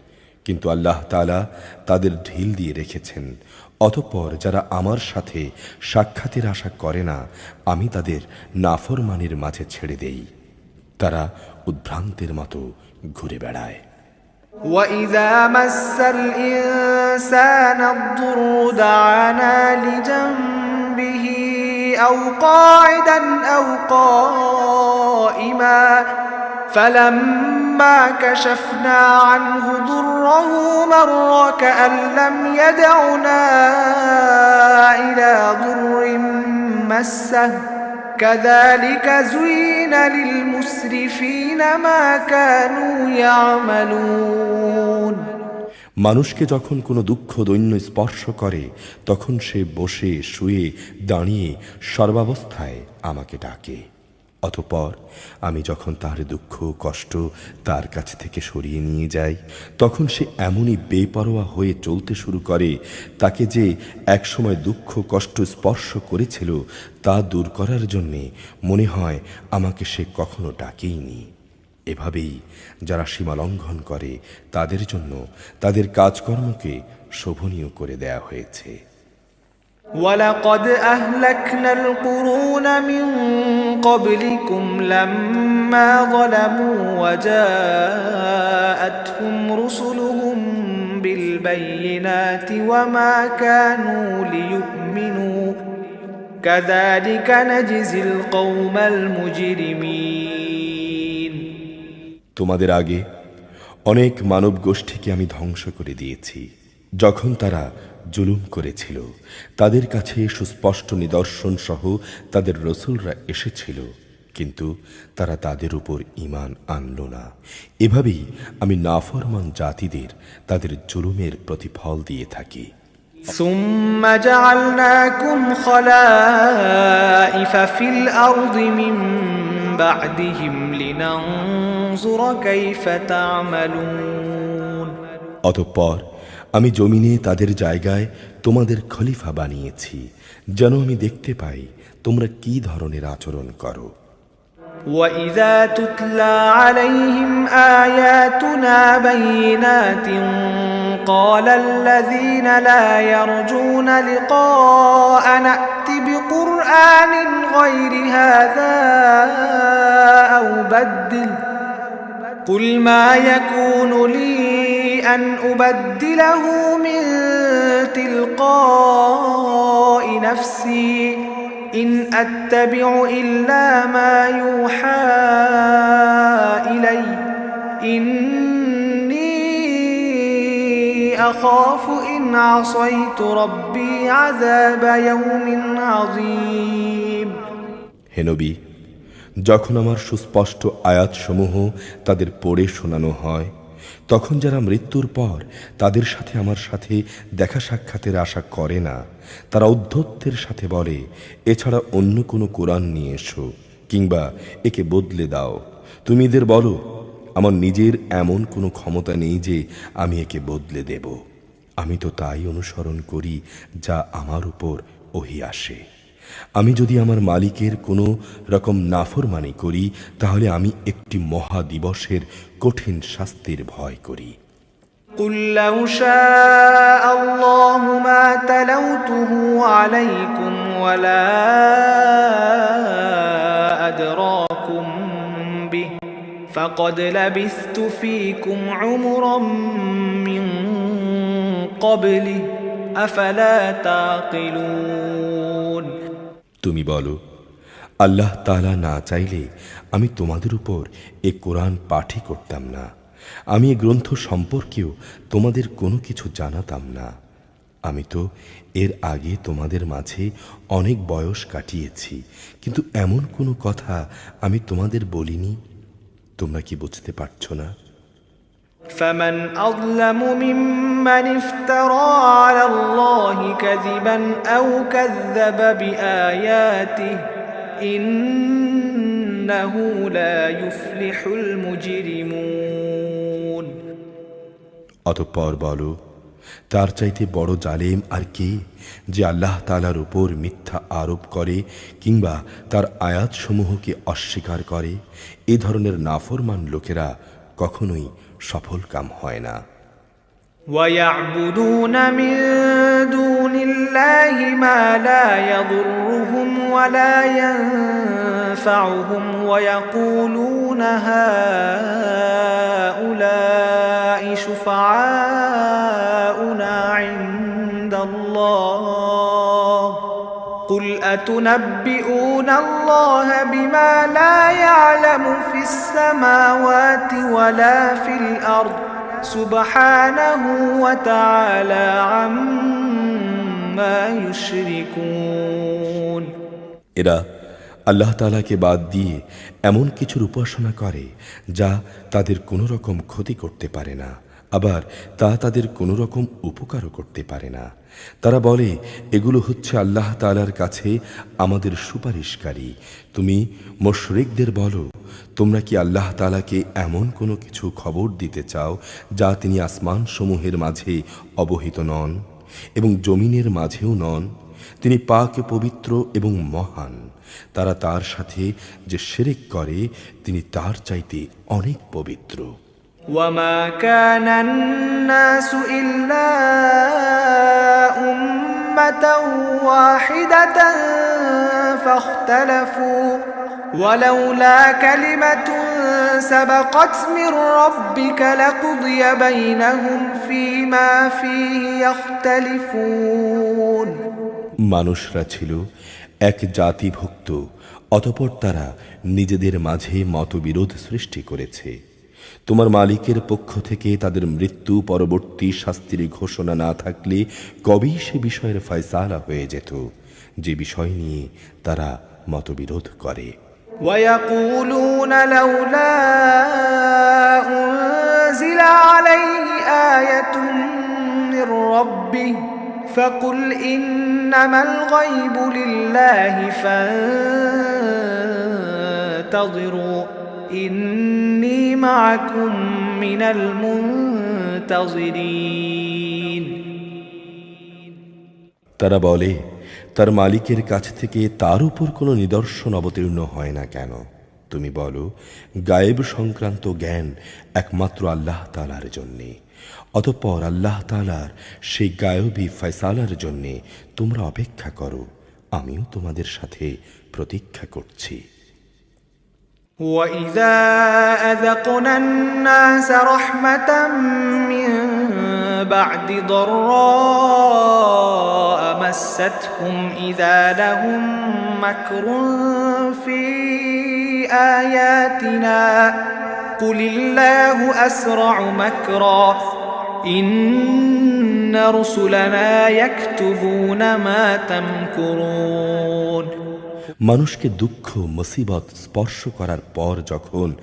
Speaker 2: কিন্তু আল্লাহ তাআলা তাদের ঢিল দিয়ে রেখেছেন। অতঃপর যারা আমার সাথে সাক্ষাতের আশা করে না, আমি তাদের নাফরমানের মাঝে ছেড়ে দেই। তারা উদ্ভ্রান্তের মতো ঘুরে বেড়ায়।
Speaker 1: وَإِذَا مَسَّ الْإِنسَانَ الضُّرُّ دَعَانَا لِجَنبِهِ أَوْ قَاعِدًا أَوْ قَائِمًا فَلَمَّا كَشَفْنَا عَنْهُ ضُرَّهُ مَرَّ كَأَن لَّمْ يَدْعُنَا إِلَى ضُرٍّ مَّسَّهُ كَذَلِكَ زُيِّنَ لِلْمُسْرِفِينَ مَا كَانُوا يَعْمَلُونَ।
Speaker 2: মানুষকে যখন কোনো দুঃখ দৈন্য স্পর্শ করে, তখন সে বসে শুয়ে দাঁড়িয়ে সর্বাবস্থায় আমাকে ডাকে। অতঃপর আমি যখন তার দুঃখ কষ্ট তার কাছ থেকে সরিয়ে নিয়ে যাই, তখন সে এমনই বেপরোয়া হয়ে চলতে শুরু করে, তাকে যে একসময় দুঃখ কষ্ট স্পর্শ করেছিল তা দূর করার জন্যে মনে হয় আমাকে সে কখনো ডাকেইনি। এভাবেই যারা সীমালঙ্ঘন করে তাদের জন্য তাদের কাজকর্মকে শোভনীয় করে দেয়া হয়েছে।
Speaker 1: وَلَقَدْ أَهْلَكْنَا الْقُرُونَ مِنْ قَبْلِكُمْ لَمَّا ظَلَمُوا وَجَاءَتْهُمْ رُسُلُهُم بِالْبَيِّنَاتِ وَمَا كَانُوا لِيُؤْمِنُوا كَذَلِكَ نَجْزِي الْقَوْمَ الْمُجْرِمِينَ।
Speaker 2: তোমাদের আগে অনেক মানব গোষ্ঠীকে আমি ধ্বংস করে দিয়েছি। যখন তারা জুলুম করেছিল, তাদের কাছে সুস্পষ্ট নিদর্শন সহ তাদের রসুলরা এসেছিল, কিন্তু তারা তাদের উপর ঈমান আনল না। এভাবেই আমি নাফরমান জাতিদের তাদের জুলুমের প্রতিফল দিয়ে থাকি।
Speaker 1: ثُمَّ جَعَلْنَاكُمْ خَلَائِفَ فِي الْأَرْضِ مِنْ بَعْدِهِمْ لِنَنْظُرَ كَيْفَ تَعْمَلُونَ।
Speaker 2: অতঃপর আমি জমিনে তাদের জায়গায় তোমাদের খলিফা বানিয়েছি, যেন আমি দেখতে পাই তোমরা কি ধরনের আচরণ করো।
Speaker 1: وَإِذَا تُتْلَى عَلَيْهِمْ آيَاتُنَا بَيِّنَاتٍ قَالَ الَّذِينَ لَا يَرْجُونَ لِقَاءَنَا ائْتِ بِقُرْآنٍ غَيْرِ هَذَا أَوْ بَدِّلْهُ قُلْ مَا يَكُونُ لِي أَنْ أُبَدِّلَهُ مِنْ تِلْقَاءِ نَفْسِي إِنْ أَتَّبِعُ إِلَّا مَا يُوحَى إِلَيَّ إِنِّي أَخَافُ إِنْ عَصَيْتُ رَبِّي عَذَابَ يَوْمٍ عَظِيمٍ।
Speaker 2: হে নবী, যখন আমার সুস্পষ্ট আয়াতসমূহ তাদের পড়ে শোনানো হয়, তখন যারা মৃত্যুর পর তাদের সাথে আমার সাথে দেখা সাক্ষাতের আশা করে না, তারা ঔদ্ধত্যের সাথে বলে, এছাড়া অন্য কোনো কোরআন নিয়ে এসো, কিংবা একে বদলে দাও। তুমি এদের বলো, আমার নিজের এমন কোনো ক্ষমতা নেই যে আমি একে বদলে দেব। আমি তো তাই অনুসরণ করি যা আমার উপর ওহী আসে। আমি যদি আমার মালিকের কোনো রকম নাফরমানি করি, তাহলে আমি একটি মহা দিবসের কঠিন শাস্তির ভয় করি।
Speaker 1: قُلْ لَوْ شَاءَ اللَّهُ مَا تَلَوْتُهُ عَلَيْكُمْ وَلَا أَدْرَاكُمْ بِهِ فَقَدْ لَبِثْتُ فِيكُمْ عُمُرًا مِّن قَبْلِهِ أَفَلَا تَعْقِلُونَ।
Speaker 2: তুমি বলো, আল্লাহ তাআলা না চাইলে আমি তোমাদের উপর এ কোরআন পাঠই করতাম না, আমি এ গ্রন্থ সম্পর্কেও তোমাদের কোনো কিছু জানাতাম না। আমি তো এর আগে তোমাদের মাঝে অনেক বয়স কাটিয়েছি, কিন্তু এমন কোনো কথা আমি তোমাদের বলিনি। তোমরা কি বুঝতে পারছো না?
Speaker 1: فمن أظلم ممن افترى على الله كذبا أو كذب بآياته إنه لا يفلح المجرمون।
Speaker 2: অতঃপর বলো, তার চাইতে বড় জালেম আর কে, যে আল্লাহ তাআলার উপর মিথ্যা আরোপ করে কিংবা তার আয়াতসমূহকে অস্বীকার করে? এ ধরনের নাফরমান লোকেরা কখনোই সফলকাম হয় না।
Speaker 1: وَيَعْبُدُونَ مِن دُونِ اللَّهِ مَا لَا يَضُرُّهُمْ وَلَا يَنفَعُهُمْ وَيَقُولُونَ هَؤُلَاءِ شُفَعَاؤُنَا عِندَ اللَّهِ قُلْ أَتُنَبِّئُونَ اللَّهَ بِمَا لَا يَعْلَمُ فِي السَّمَاوَاتِ وَلَا فِي الْأَرْضِ সুবহানাহু ওয়া তাআলা আম্মা ইউশরিকুন।
Speaker 2: এরা আল্লাহ তাআলাকে বাদ দিয়ে এমন কিছুর উপাসনা করে যা তাদের কোনো রকম ক্ষতি করতে পারে না, আবার তা তাদের কোনো রকম উপকারও করতে পারে না। তারা বলে, এগুলো হচ্ছে আল্লাহ তাআলার কাছে আমাদের সুপারিশকারী। তুমি মুশরিকদের বলো, তোমরা কি আল্লাহ তাআলাকে এমন কোনো কিছু খবর দিতে চাও যা তিনি আসমান সমূহের মাঝে অবহিত নন এবং জমিনের মাঝেও নন? তিনি পাক পবিত্র এবং মহান। তারা তার সাথে যে শিরক করে তিনি তার চাইতে অনেক পবিত্র।
Speaker 1: وَمَا كَانَ النَّاسُ إِلَّا أُمَّةً وَاحِدَةً فَاخْتَلَفُوا وَلَوْلَا كَلِمَةٌ سَبَقَتْ مِنْ رَبِّكَ لَقُضِيَ بَيْنَهُمْ فِيمَا فِيهِ يَخْتَلِفُونَ।
Speaker 2: মানুষরা ছিল এক জাতিভুক্ত, অতঃপর তারা নিজেদের মাঝে মতবিরোধ সৃষ্টি করেছে। তোমার মালিকের পক্ষ থেকে তাদের মৃত্যু পরবর্তী শাস্তির ঘোষণা না থাকলে কবেই সে বিষয়ের ফয়সালা হয়ে যেত, যে বিষয় নিয়ে তারা মতবিরোধ করে।
Speaker 1: وَيَقُولُونَ لَوْلَا أُنزِلَ عَلَيْهِ آيَةٌ مِّن رَّبِّهِ فَقُلْ إِنَّمَا الْغَيْبُ لِلَّهِ فَانتَظِرُوا إِنِّي مَعَكُم مِّنَ الْمُنتَظِرِينَ।
Speaker 2: তারা বলে, তার মালিকের কাছ থেকে তার উপর কোনো নিদর্শন অবতীর্ণ হয় না কেন? তুমি বলো, গায়েব সংক্রান্ত জ্ঞান একমাত্র আল্লাহ তাআলার জন্যে। অতঃপর আল্লাহ তাআলার সেই গায়েবী ফয়সালার জন্যে তোমরা অপেক্ষা করো, আমিও তোমাদের সাথে প্রতীক্ষা করছি।
Speaker 1: وَإِذَا أَذَقْنَا النَّاسَ رَحْمَةً مِّن بَعْدِ ضَرَّاءَ مَسَّتْهُمْ إِذَا لَهُم مَّكْرٌ فِي آيَاتِنَا قُلِ اللَّهُ أَسْرَعُ مَكْرًا إِنَّ رُسُلَنَا يَكْتُبُونَ مَا تَمْكُرُونَ।
Speaker 2: মানুষকে দুঃখ মুসিবত স্পর্শ করার পর যখন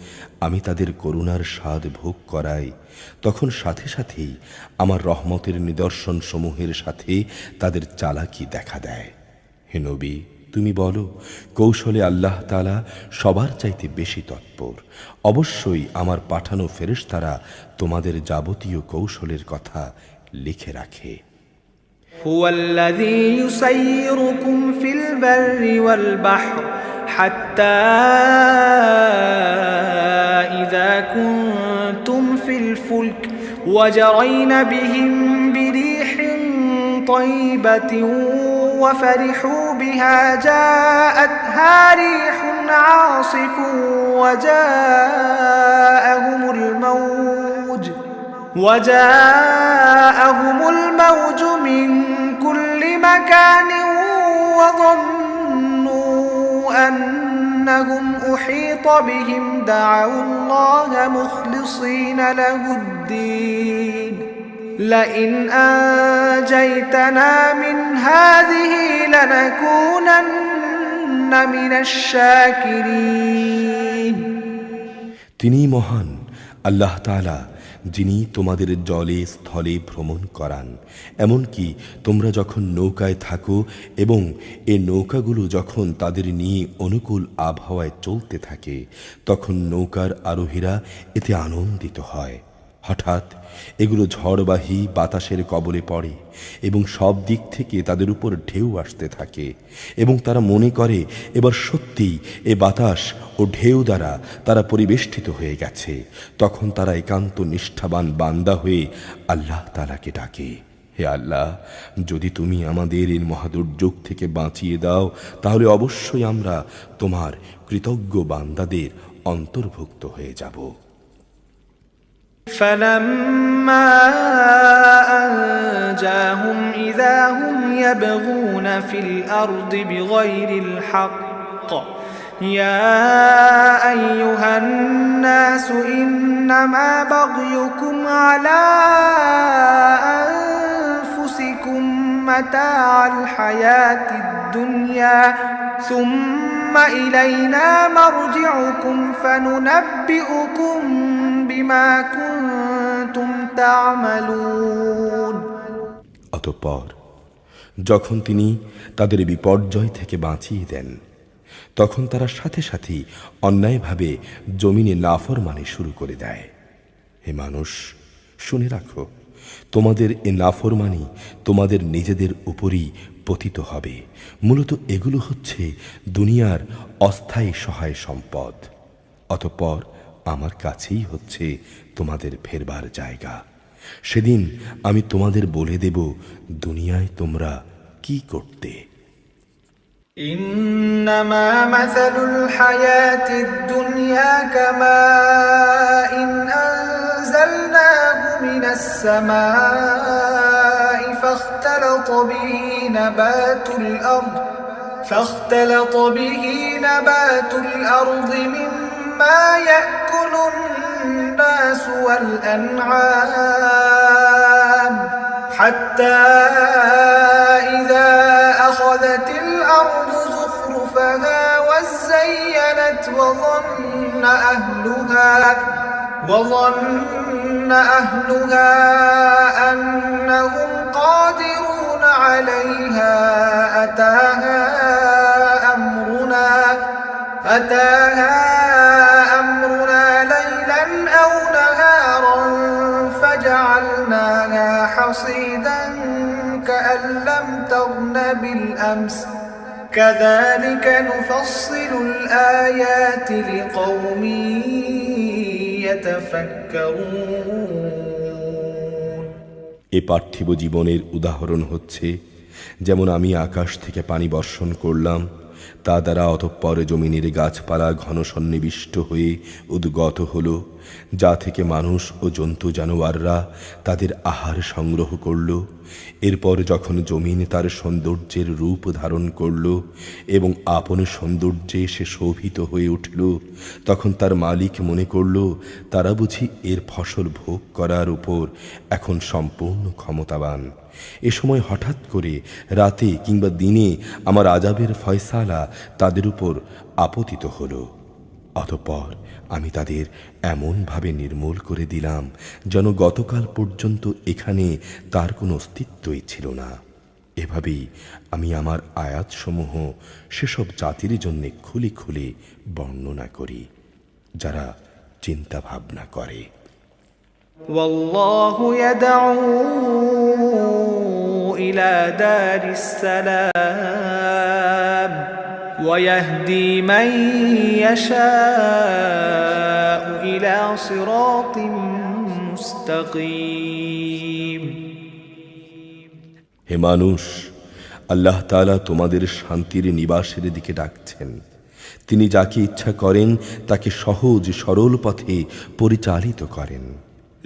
Speaker 2: আমি তাদের করুণার স্বাদ ভোগ করাই, তখন সাথে সাথেই আমার রহমতের নিদর্শন সমূহের সাথে তাদের চালাকি দেখা দেয়। হে নবী, তুমি বলো, কৌশলে আল্লাহ তাআলা সবার চাইতে বেশি তৎপর। অবশ্যই আমার পাঠানো ফেরেশতারা তোমাদের যাবতীয় কৌশলের কথা লিখে রাখে।
Speaker 1: هو الذي يسيركم في البر والبحر حتى إذا كنتم في الفلك وجرين بهم بريح طيبة وفرحوا بها جاءتها ريح عاصف وجاءهم الموج من كل مكان وظنوا أنهم أحيط بهم دعوا الله مخلصين له الدين لئن أنجيتنا من هذه لنكونن من الشاكرين।
Speaker 2: তিনি মহান আল্লাহ তাআলা, যিনি তোমাদের জলে স্থলে ভ্রমণ করান। এমনকি তোমরা যখন নৌকায় থাকো এবং এ নৌকাগুলো যখন তাদের নিয়ে অনুকূল আবহাওয়ায় চলতে থাকে, তখন নৌকার আরোহীরা এতে আনন্দিত হয়। হঠাৎ এগুলো ঝড়বাহী বাতাসের কবলে পড়ে এবং সব দিক থেকে তাদের উপর ঢেউ আসতে থাকে এবং তারা মনে করে এবার সত্যিই এ বাতাস ও ঢেউ দ্বারা তারা পরিবেষ্টিত হয়ে গেছে। তখন তারা একান্ত নিষ্ঠাবান বান্দা হয়ে আল্লাহ তাআলাকে ডাকে, হে আল্লাহ, যদি তুমি আমাদের এই মহাদুর্যোগ থেকে বাঁচিয়ে দাও তাহলে অবশ্যই আমরা তোমার কৃতজ্ঞ বান্দাদের অন্তর্ভুক্ত হয়ে যাব।
Speaker 1: فلما أنجاهم إذا هم يبغون في الأرض بغير الحق يا أيها الناس إنما بغيكم على أنفسكم متاع الحياة الدنيا ثم إلينا مرجعكم فننبئكم بما كنتم تعملون।
Speaker 2: অতঃপর যখন তিনি তাদের বিপর্যয় থেকে বাঁচিয়ে দেন তখন তারা সাথে সাথেই অন্যায়ভাবে জমিনে নাফরমানি শুরু করে দেয়। হে মানুষ, শুনে রাখো, তোমাদের এ নাফরমানি তোমাদের নিজেদের উপরই পতিত হবে। মূলত এগুলো হচ্ছে দুনিয়ার অস্থায়ী সহায় সম্পদ। অতঃপর আমার কাছেই হচ্ছে তোমাদের ফেরবার জায়গা। সেদিন আমি তোমাদের বলে দেব দুনিয়ায় তোমরা কি করতে।
Speaker 1: إنما مثل الحياة الدنيا كماء أنزلناه من السماء فاختلط به نبات الأرض مما يأكل الناس والأنعام حتى إذا أخذت الأرض زخرفها وزينت وظن أهلها أنهم قادرون عليها أتاها أمرنا ليلا أو نهارا فجعلناها حصيدا كأن لم تغن بالأمس كذلك نفصل الآيات لقوم يتفكرون।
Speaker 2: এ পার্থিব জীবনের উদাহরণ হচ্ছে যেমন আমি আকাশ থেকে পানি বর্ষণ করলাম, তা দ্বারা অতঃপর জমিনের গাছপালা ঘন সন্নিবিষ্ট হয়ে উদ্গত হল, যা থেকে মানুষ ও জন্তু জানোয়াররা তাদের আহার সংগ্রহ করল। এরপর যখন জমিন তার সৌন্দর্যের রূপ ধারণ করল এবং আপন সৌন্দর্যে সে শোভিত হয়ে উঠল, তখন তার মালিক মনে করল তারা বুঝি এর ফসল ভোগ করার উপর এখন সম্পূর্ণ ক্ষমতাবান। এ সময় হঠাৎ করে রাতে কিংবা দিনে আমার আযাবের ফয়সালা তাদের উপর আপতিত হল। অতঃপর আমি তাদের এমনভাবে নির্মূল করে দিলাম যেন গতকাল পর্যন্ত এখানে তার কোনো অস্তিত্বই ছিল না। এভাবেই আমি আমার আয়াতসমূহ সেসব জাতির জন্য খুলে খুলে বর্ণনা করি যারা চিন্তা ভাবনা করে।
Speaker 1: والله يدعو إلى دار السلام ويهدي من يشاء إلى صراط مستقيم।
Speaker 2: হে মানুষ, আল্লাহ তাআলা তোমাদের শান্তির নিবাসের দিকে ডাকছেন। তিনি যাকে ইচ্ছা করেন তাকে সহজ সরল পথে পরিচালিত করেন।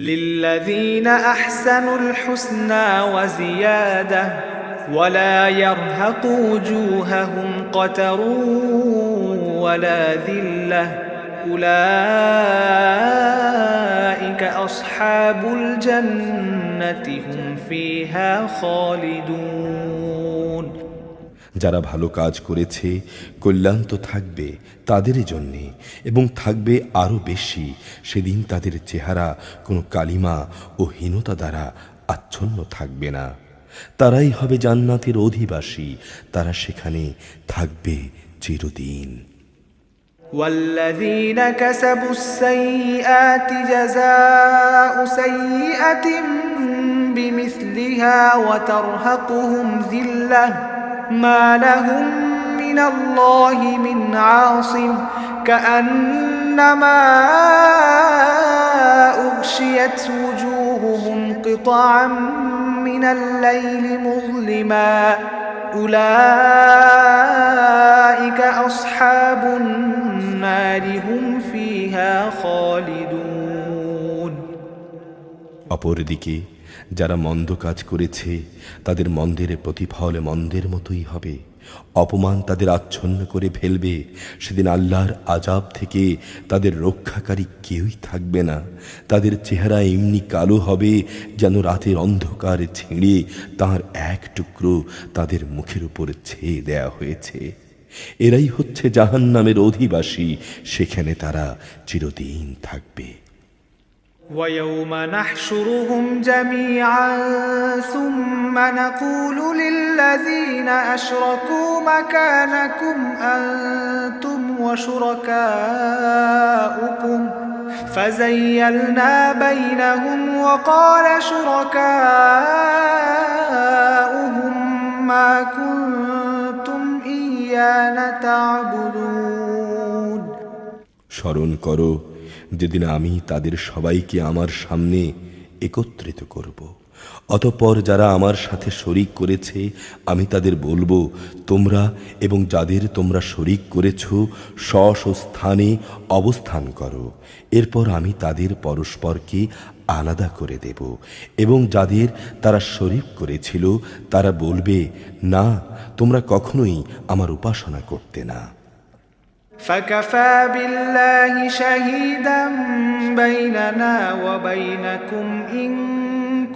Speaker 1: للذين أحسنوا الحسنى وزيادة ولا يرهق وجوههم قتر ولا ذلة أولئك أصحاب الجنة هم فيها خالدون।
Speaker 2: যারা ভালো কাজ করেছে কল্যাণ তো থাকবে তাদেরই জন্যে এবং থাকবে আরও বেশি। সেদিন তাদের চেহারা কোনো কালিমা ও হীনতা দ্বারা আচ্ছন্ন থাকবে না। তারাই হবে জান্নাতের অধিবাসী, তারা সেখানে থাকবে চিরদিন।
Speaker 1: والذين كسبوا السيئات جزاء سيئة بمثلها وترهقهم ذلة ما لهم من الله من عاصم كأنما أغشيت وجوههم قطعا من الليل مظلما أولئك أصحاب النار هم فيها خالدون
Speaker 2: অপরদিকে যারা মন্দ কাজ করেছে তাদের মন্দের প্রতিফল মন্দের মতোই হবে। অপমান তাদের আচ্ছন্ন করে ফেলবে। সেদিন আল্লাহর আযাব থেকে তাদের রক্ষাকারী কেউই থাকবে না। তাদের চেহারা এমনি কালো হবে যেন রাতের অন্ধকারে ছিঁড়ে তার এক টুকরো তাদের মুখের উপর ছেয়ে দেয়া হয়েছে। এরাই হচ্ছে জাহান্নামের অধিবাসী, সেখানে তারা চিরদিন থাকবে।
Speaker 1: ويوم نحشرهم جميعا ثم نقول للذين أشركوا مكانكم أنتم وشركاؤكم فزيلنا بينهم وقال شركاؤهم ما كنتم إيانا تعبدون
Speaker 2: স্মরণ করো যেদিন আমি তাদের সবাইকে আমার সামনে একত্রিত করব। অতঃপর যারা আমার সাথে শরিক করেছে আমি তাদের বলবো, তোমরা এবং যাদের তোমরা শরিক করেছ স্ব স্থানে অবস্থান করো। এরপর আমি তাদের পরস্পরকে আলাদা করে দেব এবং যাদের তারা শরিক করেছিল তারা বলবে, না, তোমরা কখনোই আমার উপাসনা করতে না।
Speaker 1: فكفى بالله شهيدا بيننا وبينكم إن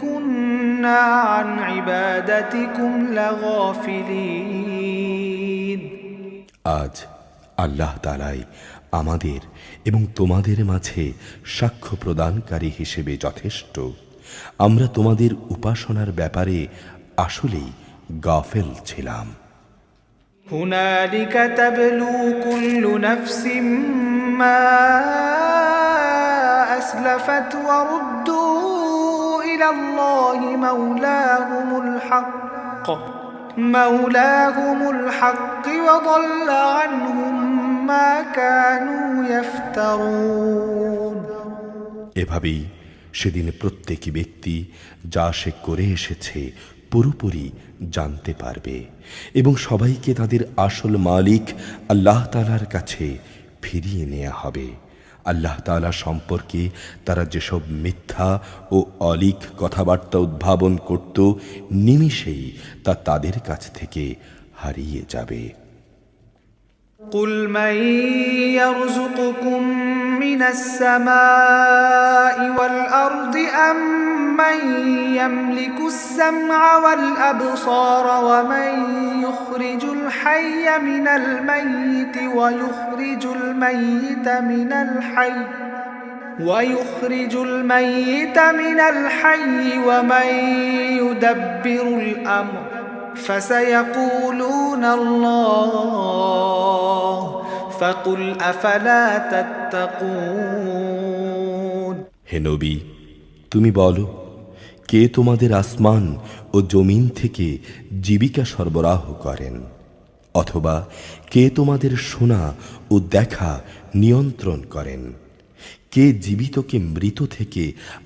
Speaker 1: كنا عن عبادتكم لغافلين
Speaker 2: আজ আল্লাহ তাআলাই আমাদের এবং তোমাদের মাঝে সাক্ষ্য প্রদানকারী হিসেবে যথেষ্ট। আমরা তোমাদের উপাসনার ব্যাপারে আসলেই গাফেল ছিলাম।
Speaker 1: هنالك تبلو كل نفس ما أسلفت وردوا إلى الله مولاهم الحق وضل عنهم ما كانوا يفترون
Speaker 2: এভাবেই সেদিন প্রত্যেক ব্যক্তি যা সে করে এসেছে পুরোপুরি জানতে পারবে এবং সবাইকে তাদের আসল মালিক আল্লাহ তাআলার কাছে ফিরিয়ে নেওয়া হবে। আল্লাহ তাআলা সম্পর্কে তারা যেসব মিথ্যা ও অলিক কথাবার্তা উদ্ভাবন করত, নিমিষেই তা তাদের কাছ থেকে হারিয়ে যাবে।
Speaker 1: قل من يرزقكم من السماء والأرض أم من يملك السمع والأبصار ومن يخرج الحي من الميت ويخرج الميت من الحي ومن يدبر الأمر فسيقولون الله فقل أفلا تتقون
Speaker 2: হে নবী, তুমি বলো, কে তোমাদের আসমান ও জমিন থেকে জীবিকা সরবরাহ করেন, অথবা কে তোমাদের শোনা ও দেখা নিয়ন্ত্রণ করেন, কে জীবিতকে মৃত থেকে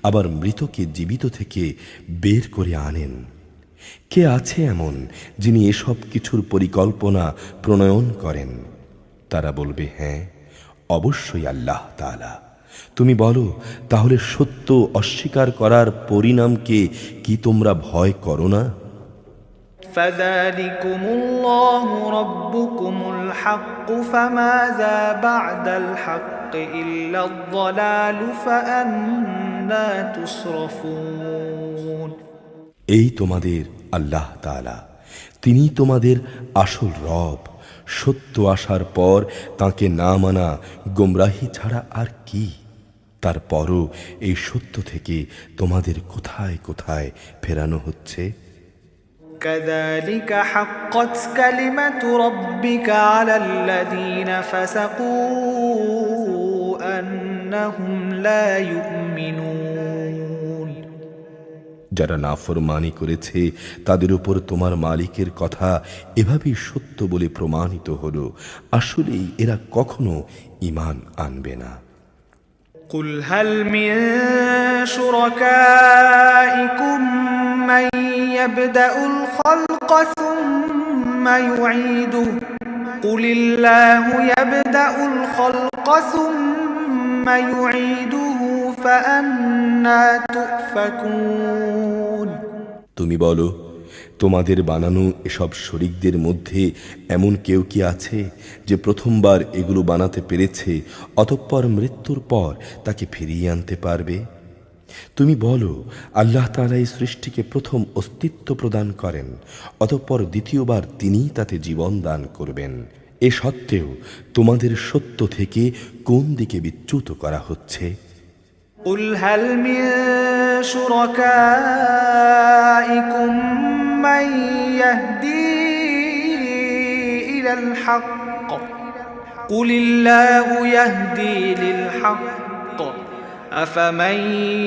Speaker 2: আবার মৃতকে জীবিত থেকে বের করে আনেন, কে আছে এমন যিনি এসব কিছুর পরিকল্পনা প্রণয়ন করেন? তারা বলবে, হ্যাঁ, অবশ্যই আল্লাহ তাআলা। তুমি বলো, তাহলে সত্য অস্বীকার করার পরিণামকে কি তোমরা ভয় করো না?
Speaker 1: فذلكم الله ربكم الحق فماذا بعد الحق إلا الضلال فأنى تصرفون
Speaker 2: এই তোমাদের আল্লাহ তাআলা, তিনি তোমাদের আসল রব। সত্য আসার পর তাকে না মানা গোমরাহি ছাড়া আর কি? তারপরও এই সত্য থেকে তোমাদের কোথায় কোথায় ফেরানো হচ্ছে।
Speaker 1: كذلك حقت كلمة ربك على الذين فسقوا أنهم لا يؤمنون
Speaker 2: যারা নাফরমানি করেছে তাদের উপর তোমার মালিকের কথা এভাবেই সত্য বলে প্রমাণিত হলো, আসলেই এরা কখনো ঈমান আনবে না।
Speaker 1: قل هل من شركائكم من يبدأ الخلق ثم يعيده قل الله يبدأ الخلق ثم يعيده فأنى تؤفكون
Speaker 2: তুমি বলো, তোমাদের বানানো এসব শরীকদের মধ্যে এমন কেউ কি আছে যে প্রথমবার এগুলো বানাতে পেরেছে অতঃপর মৃত্যুর পর তাকে ফিরিয়ে আনতে পারবে? তুমি বলো, আল্লাহ তাআলা এই সৃষ্টিকে প্রথম অস্তিত্ব প্রদান করেন, অতঃপর দ্বিতীয়বার তিনিই তাতে জীবন দান করবেন। এ সত্ত্বেও তোমাদের সত্য থেকে কোন দিকে বিচ্যুত করা হচ্ছে?
Speaker 1: قل هل من شركائكم من يهدي إلى الحق قل الله يهدي للحق أفمن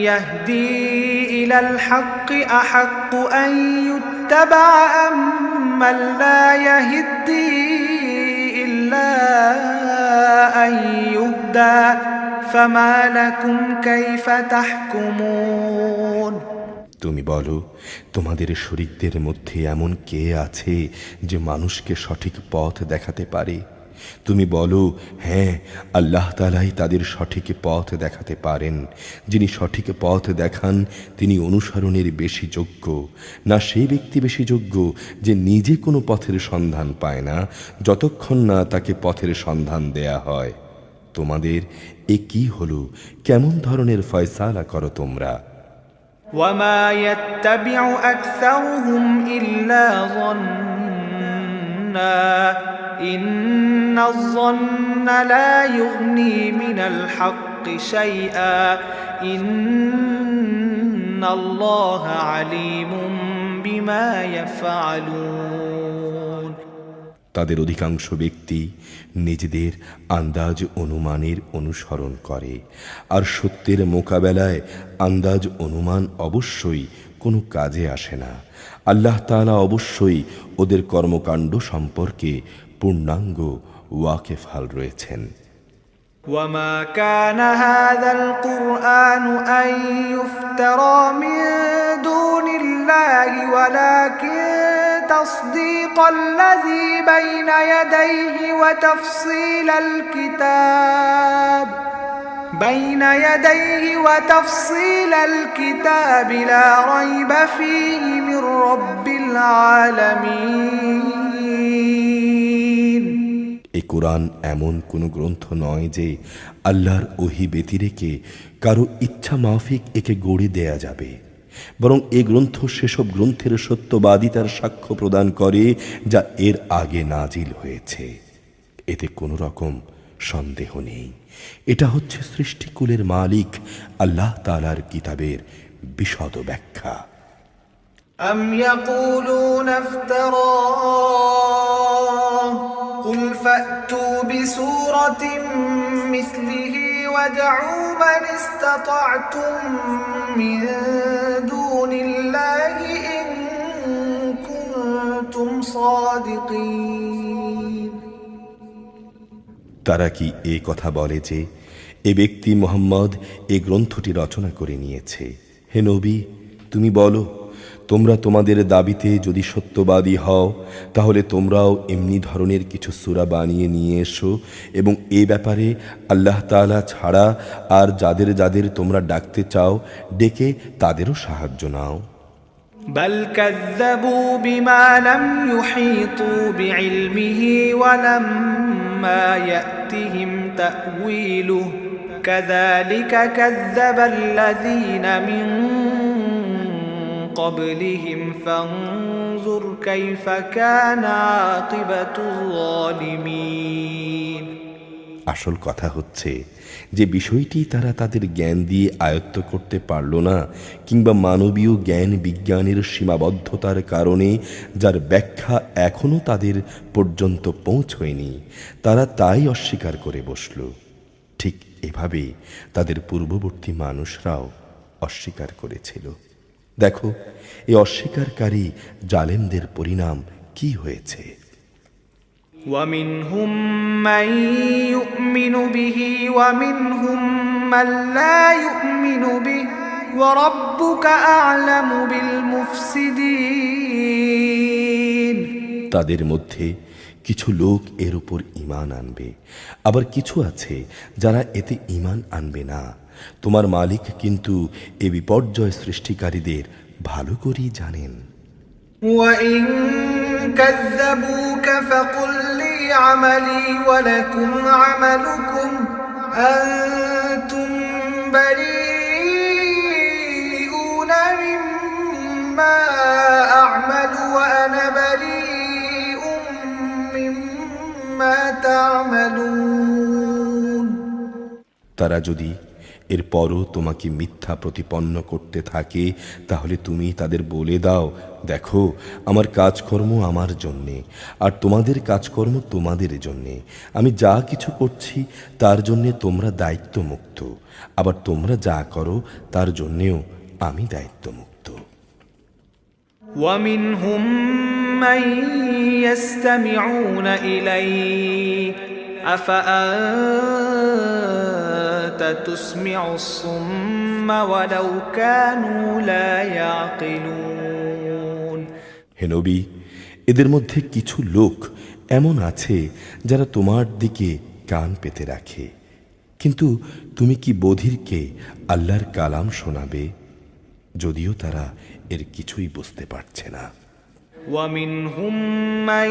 Speaker 1: يهدي إلى الحق أحق أن يتبع أم من لا يهدي إلا أن يهدى فما لكم كيف تحكمون
Speaker 2: তুমি বলো, তোমাদের শরীকদের মধ্যে এমন কে আছে যে মানুষকে সঠিক পথ দেখাতে পারে? তুমি বলো, হ্যাঁ, আল্লাহ তাআলাই তাদের সঠিক পথ দেখাতে পারেন। যিনি সঠিক পথ দেখান তিনি অনুসরণের বেশি যোগ্য, না সেই ব্যক্তি বেশি যোগ্য যে নিজে কোনো পথের সন্ধান পায় না যতক্ষণ না তাকে পথের সন্ধান দেয়া হয়। তোমাদের এ কি হলো? কেমন ধরনের ফয়সালা করো তোমরা?
Speaker 1: وما يتبع أكثرهم إلا ظنا إن الظن لا يغني من الحق شيئا إن الله عليم بما يفعلون
Speaker 2: তাদের অধিকাংশ ব্যক্তি নিজেদের আন্দাজ অনুমানের অনুসরণ করে, আর সত্যের মোকাবেলায় আন্দাজ অনুমান অবশ্যই কোনো কাজে আসে না। আল্লাহ তাআলা অবশ্যই ওদের কর্মকাণ্ড সম্পর্কে পূর্ণাঙ্গ ওয়াকিফহাল রয়েছেন।
Speaker 1: وما كان هذا القرآن أن يفترى من دون الله ولكن تصديق الذي بين يديه وتفصيل الكتاب لا ريب فيه من رب العالمين
Speaker 2: এই কোরআন এমন কোনো গ্রন্থ নয় যে আল্লাহর ওহী ব্যতিরেকে কারো ইচ্ছা মাফিক একে গড়ে দেয়া যাবে, বরং এই গ্রন্থ সেসব গ্রন্থের সত্যবাদিতার সাক্ষ্য প্রদান করে যা এর আগে নাজিল হয়েছে। এতে কোনো রকম সন্দেহ নেই। এটা হচ্ছে সৃষ্টিকুলের মালিক আল্লাহ তাআলার কিতাবের বিশদ ব্যাখ্যা।
Speaker 1: أم يقولون افتراه قل فأتوا بسورة مثله وادعوا من استطعتم من دون الله إن كنتم صادقين
Speaker 2: তারা কি এই কথা বলে যে এ ব্যক্তি মুহাম্মদ এই গ্রন্থটি রচনা করে নিয়েছে? হে নবী, তুমি বলো, তোমরা তোমাদের দাবিতে যদি সত্যবাদী হও তাহলে তোমরাও এমনি ধরনের কিছু সূরা বানিয়ে নিয়ে এসো এবং এ ব্যাপারে আল্লাহ তাআলা ছাড়া আর যাদের যাদের তোমরা ডাকতে চাও ডেকে তাদেরও সাহায্য নাও।
Speaker 1: بل كذبوا بما لم يحيطوا بعلمه ولما يأتهم تأويله كذلك كذب الذين من قبلهم فانظر كيف كان عاقبة الظالمين
Speaker 2: আসল কথা হচ্ছে যে বিষয়টি তারা তাদের জ্ঞান দিয়ে আয়ত্ত করতে পারল না, কিংবা মানবীয় জ্ঞান বিজ্ঞানের সীমাবদ্ধতার কারণে যার ব্যাখ্যা এখনো তাদের পর্যন্ত পৌঁছয়নি, তারা তাই অস্বীকার করে বসল। ঠিক এভাবে তাদের পূর্ববর্তী মানুষরাও অস্বীকার করেছিল। দেখো এই অস্বীকারী জালেমদের পরিণাম কি হয়েছে।
Speaker 1: ومنهم من يؤمن به ومنهم من لا يؤمن به وربك أعلم بالمفسدين।
Speaker 2: তাদের মধ্যে কিছু লোক এর উপর ঈমান আনবে, আবার কিছু আছে যারা এতে ঈমান আনবে না। তোমার মালিক কিন্তু এ বিপর্যয় সৃষ্টিকারীদের ভালো করেই জানেন।
Speaker 1: وإن كذبوك فقل لي عملي ولكم عملكم أنتم بريئون مما أعمل وأنا بريء مما تعملون।
Speaker 2: তারা যদি এরপরও তোমাকে মিথ্যা প্রতিপন্ন করতে থাকে তাহলে তুমি তাদের বলে দাও, দেখো আমার কাজকর্ম আমার জন্যে আর তোমাদের কাজকর্ম তোমাদের জন্যে। আমি যা কিছু করছি তার জন্যে তোমরা দায়িত্বমুক্ত, আবার তোমরা যা করো তার জন্যেও আমি দায়িত্বমুক্ত।
Speaker 1: ومنهم من يستمعون إليك أفأنت تسمع الصم ولو كانوا لا يعقلون।
Speaker 2: হে নবী, এদের মধ্যে কিছু লোক এমন আছে যারা তোমার দিকে কান পেতে রাখে, কিন্তু তুমি কি বধিরকে আল্লাহর কালাম শোনাবে, যদিও তারা এর কিছুই বুঝতে পারছে না।
Speaker 1: ومنهم من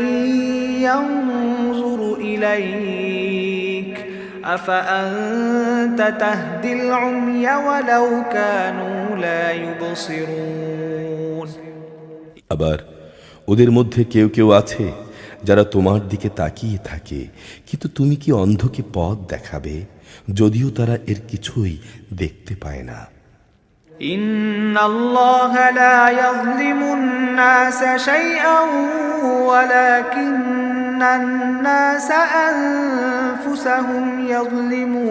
Speaker 1: ينظر إليك أفأنت تهدي العمي ولو كانوا لا يبصرون।
Speaker 2: আবার ওদের মধ্যে কেউ কেউ আছে যারা তোমার দিকে তাকিয়ে থাকে, কিন্তু তুমি কি অন্ধকে পথ দেখাবে, যদিও তারা এর কিছুই দেখতে পায় না।
Speaker 1: إن الله لا يظلم الناس شيئا ولكن الناس أنفسهم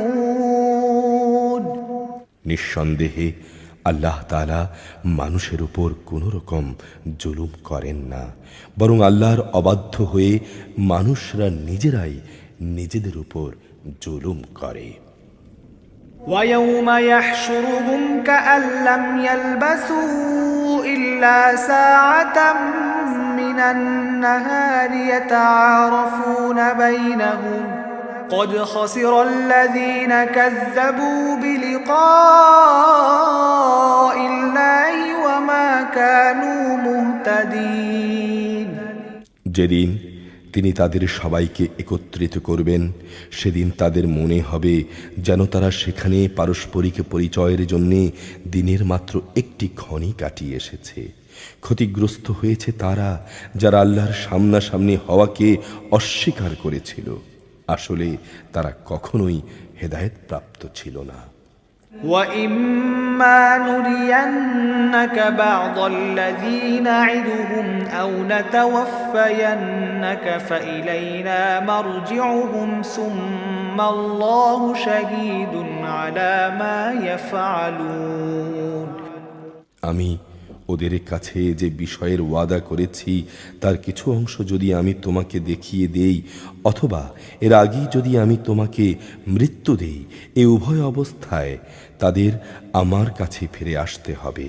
Speaker 1: يظلمون।
Speaker 2: নিঃসন্দেহে আল্লাহ তাআলা মানুষের উপর কোনো রকম জুলুম করেন না, বরং আল্লাহর অবাধ্য হয়ে মানুষরা নিজেরাই নিজেদের উপর জুলুম করে।
Speaker 1: ويوم يحشرهم كأن لم يلبثوا إلا ساعة من النهار يتعارفون بينهم قد خسر الذين كذبوا بلقاء الله وما كانوا مهتدين।
Speaker 2: যেদিন তিনি তাদের সবাইকে একত্রিত করবেন, সেদিন তাদের মনে হবে যেন তারা সেখানে পারস্পরিক পরিচয়ের জন্য দিনের মাত্র একটি ক্ষণই কাটিয়ে এসেছে। ক্ষতিগ্রস্ত হয়েছে তারা যারা আল্লাহর সামনাসামনি হওয়াকে অস্বীকার করেছিল। আসলে তারা কখনোই হেদায়েত প্রাপ্ত ছিল না।
Speaker 1: وَإِمَّا نُرِيَنَّكَ بَعْضَ الَّذِي نَعِدُهُمْ أَوْ نَتَوَفَّيَنَّكَ فَإِلَيْنَا مَرْجِعُهُمْ ثُمَّ اللَّهُ شَهِيدٌ عَلَى مَا يَفْعَلُونَ।
Speaker 2: আমি ওদের কাছে যে বিষয়ের ওয়াদা করেছি তার কিছু অংশ যদি আমি তোমাকে দেখিয়ে দেই, অথবা এর আগেই যদি আমি তোমাকে মৃত্যু দেই, এ উভয় অবস্থায় তাদের আমার কাছে ফিরে আসতে হবে।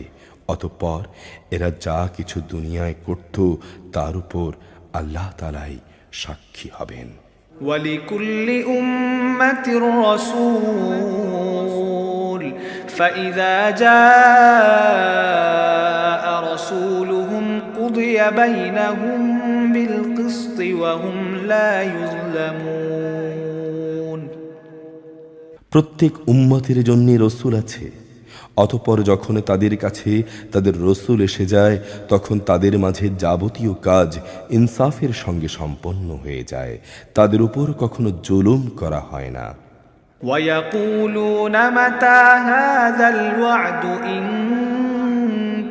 Speaker 2: অতঃপর এরা যা কিছু দুনিয়ায় করত তার উপর আল্লাহ তাআলাই সাক্ষী হবেন।
Speaker 1: وَلِكُلِّ أُمَّةٍ رَسُولٌ فَإِذَا جَاءَ رَسُولُهُمْ قُضِيَ بَيْنَهُم بِالْقِسْطِ وَهُمْ لَا يُظْلَمُونَ।
Speaker 2: প্রত্যেক উম্মতের জন্য রসূল আছে, অতঃপর যখন তাদের কাছে তাদের রসূল এসে যায় তখন তাদের মাঝে যাবতীয় কাজ ইনসাফের সঙ্গে সম্পন্ন হয়ে যায়, তাদের উপর কখনো জুলুম করা হয় না।
Speaker 1: وَيَقُولُونَ مَتَى هَذَا الْوَعْدُ إِن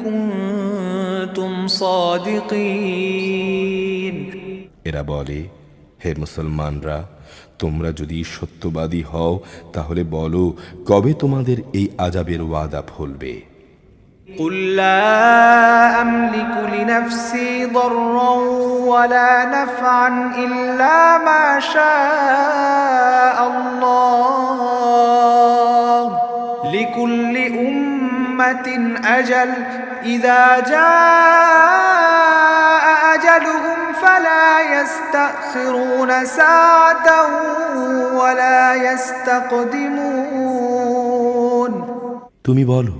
Speaker 1: كُنتُمْ صَادِقِينَ।
Speaker 2: এরা বলে, হে মুসলমানরা, তোমরা যদি সত্যবাদী হও তাহলে বলো, কবে তোমাদের এই আযাবের ওয়াদা ফলবে?
Speaker 1: قل لا أملك لنفسي ضرا ولا نفعا إلا ما شاء الله لكل أمة أجل إذا جاء أجلهم فلا يستأخرون ساعة ولا يستقدمون
Speaker 2: তুমি বলো,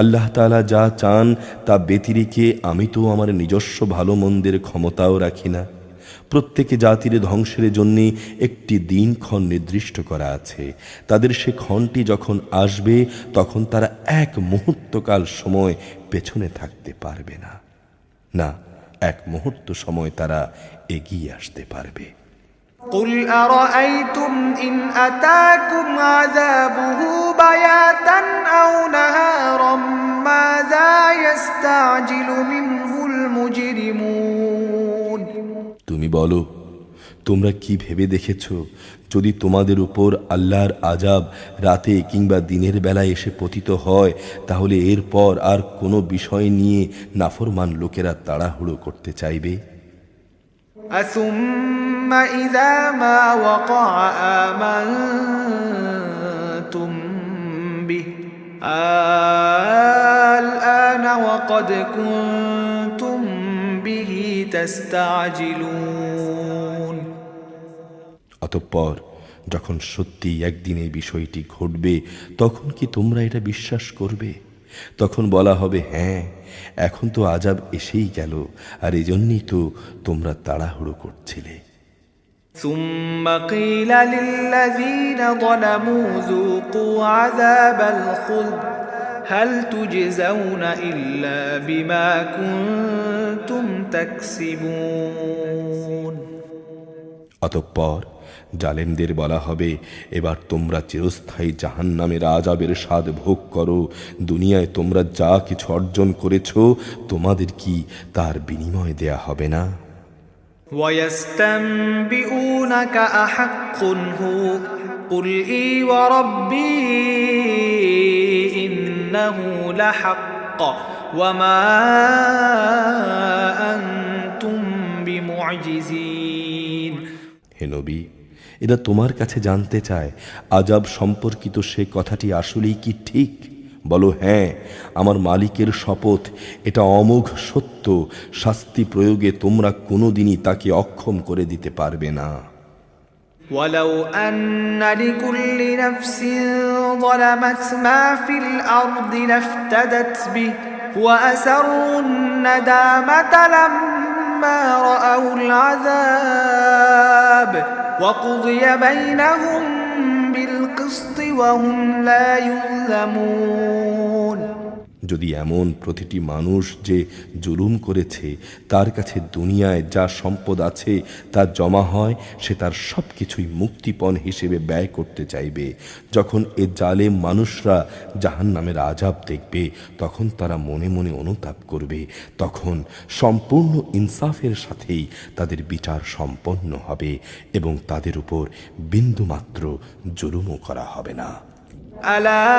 Speaker 2: আল্লাহ তাআলা যা চান তা ব্যতিরেকে আমি তো আমার নিজস্ব ভালো মন্দের ক্ষমতাও রাখি না। প্রত্যেকে জাতির ধ্বংসের জন্য একটি দিনক্ষণ নির্দিষ্ট করা আছে। তাদের সে ক্ষণটি যখন আসবে তখন তারা এক মুহূর্তকাল সময় পেছনে থাকতে পারবে না, না এক মুহূর্ত সময় তারা এগিয়ে আসতে পারবে।
Speaker 1: قل أرأيتم إن أتاكم عذابه بياتا أو نهارا ماذا يستعجل منه المجرمون
Speaker 2: তুমি বলো, তোমরা কি ভেবে দেখেছ, যদি তোমাদের উপর আল্লাহর আযাব রাতে কিংবা দিনের বেলায় এসে পতিত হয়, তাহলে এরপর আর কোনো বিষয় নিয়ে নাফরমান লোকেরা তাড়াহুড়ো করতে চাইবে?
Speaker 1: أثم إذا ما وقع آمنتم به الآن وقد كنتم به تستعجلون
Speaker 2: অতঃপর যখন সত্যি একদিন এই বিষয়টি ঘটবে, তখন কি তোমরা এটা বিশ্বাস করবে? তখন বলা হবে, হ্যাঁ, এখন তো আযাব এসেই গেল, আর এজন্যই তো তোমরা তাড়াহুড়ো করছিলে।
Speaker 1: ثم قيل للذين ظلموا ذوقوا عذاب الخلد هل تجزون إلا بما كنتم تكسبون
Speaker 2: অতঃপর জালেমদের বলা হবে, এবার তোমরা চিরস্থায়ী জাহান্নামের আযাবের স্বাদ ভোগ করো। দুনিয়ায় তোমরা যা কিছু অর্জন করেছ, তোমাদের কি তার বিনিময় দেয়া হবে না?
Speaker 1: ويستنبئونك أحق هو قل إي وربي إنه لحق وما أنتم بمعجزين
Speaker 2: হে নবী, এরা তোমার কাছে জানতে চায় আযাব সম্পর্কিত সে কথাটি আসলেই কি ঠিক? বলো, হ্যাঁ, আমার মালিকের শপথ, এটা অমোঘ সত্য। শাস্তি প্রয়োগে তোমরা কোনোদিনই তাকে অক্ষম করে দিতে পারবে না।
Speaker 1: ولو أن لكل نفس ظلمت ما في الأرض لافتدت به وأسروا الندامة لما رأوا العذاب وقضي بينهم بالقسط وهم لا يظلمون
Speaker 2: যদি এমন প্রতিটি মানুষ যে জুলুম করেছে তার কাছে দুনিয়ায় যা সম্পদ আছে তা জমা হয়, সে তার সব কিছুই মুক্তিপণ হিসেবে ব্যয় করতে চাইবে। যখন এ জালেম মানুষরা জাহান্নামের আযাব দেখবে, তখন তারা মনে মনে অনুতাপ করবে। তখন সম্পূর্ণ ইনসাফের সাথেই তাদের বিচার সম্পন্ন হবে এবং তাদের উপর বিন্দুমাত্র জুলুমও করা হবে না।
Speaker 1: ألا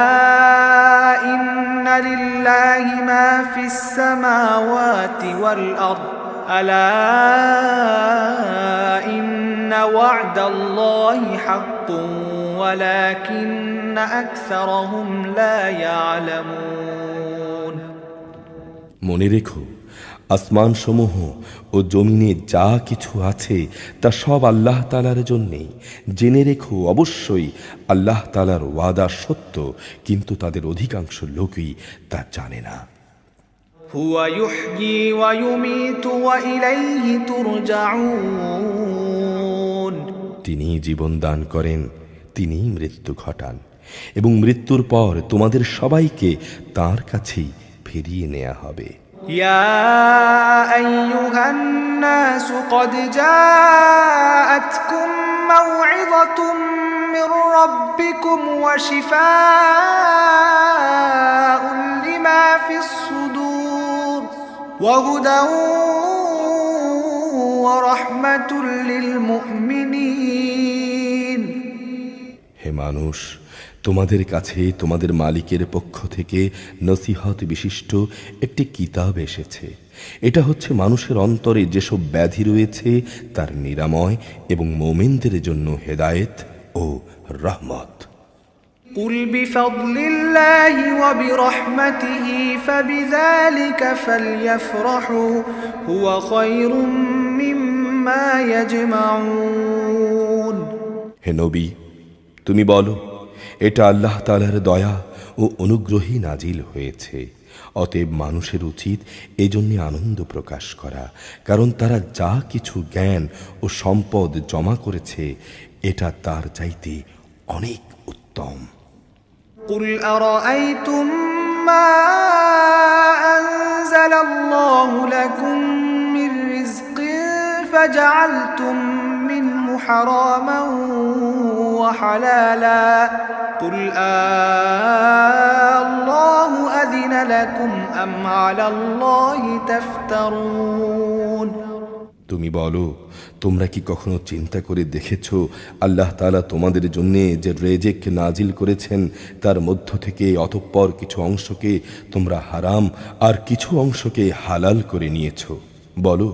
Speaker 1: إن لله ما في السماوات والأرض ألا إن وعد الله حق ولكن أكثرهم لا يعلمون
Speaker 2: মনে রেখো, আসমান সমূহ ও জমিনে যা কিছু আছে তা সব আল্লাহ তাআলার জন্যেই। জেনে রেখো, অবশ্যই আল্লাহ তাআলার ওয়াদা সত্য, কিন্তু তাদের অধিকাংশ লোকই তা জানে না।
Speaker 1: هو يحيي ويميت وإليه ترجعون
Speaker 2: তিনি জীবন দান করেন, তিনি মৃত্যু ঘটান, এবং মৃত্যুর পর তোমাদের সবাইকে তাঁর কাছেই ফিরিয়ে নেওয়া হবে।
Speaker 1: يا أيها الناس قد جاءتكم موعظة من ربكم وشفاء لما في الصدور وهدى ورحمة للمؤمنين
Speaker 2: হে মানুষ, তোমাদের কাছে তোমাদের মালিকের পক্ষ থেকে নসিহত বিশিষ্ট একটি কিতাব এসেছে। এটা হচ্ছে মানুষের অন্তরে যেসব ব্যাধি রয়েছে তার নিরাময় এবং মুমিনদের জন্য হেদায়েত ও রহমত।
Speaker 1: قل بفضل الله وبرحمته فبذلك فليفرحوا هو خير مما يجمعون
Speaker 2: হে নবী, তুমি বলো, এটা আল্লাহ তাআলার দয়া ও অনুগ্রহী নাজিল হয়েছে। অতএব মানুষের উচিত এজন্য আনন্দ প্রকাশ করা, কারণ তারা যা কিছু জ্ঞান ও সম্পদ জমা করেছে এটা তার চাইতে অনেক উত্তম।
Speaker 1: قل أرأيتم ما أنزل الله لكم من رزق فجعلتم منه حراما وحلالا قل الله أذن لكم أم على الله تفترون
Speaker 2: তুমি বলো, তোমরা কি কখনো চিন্তা করে দেখেছ আল্লাহ তাআলা তোমাদের জন্য যে রেজেক নাজিল করেছেন তার মধ্য থেকে অতঃপর কিছু অংশকে তোমরা হারাম আর কিছু অংশকে হালাল করে নিয়েছ? বলো,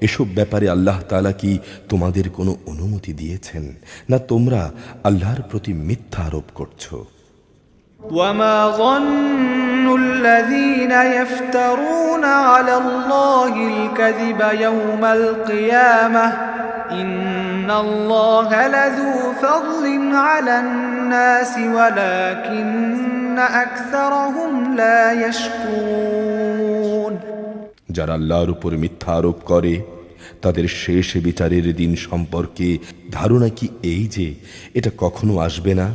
Speaker 2: এসব ব্যাপারে আল্লাহ তাআলা কি তোমাদের কোনো অনুমতি দিয়েছেন, না তোমরা আল্লাহর প্রতি মিথ্যা আরোপ করছো?
Speaker 1: وما ظن الذين يفترون على الله الكذب يوم القيامة إن الله لذو فضل على الناس ولكن أكثرهم لا يشكرون
Speaker 2: যারা আল্লাহর উপর মিথ্যা আরোপ করে তাদের শেষ বিচারের দিন সম্পর্কে ধারণা কি এই যে এটা কখনো আসবে না?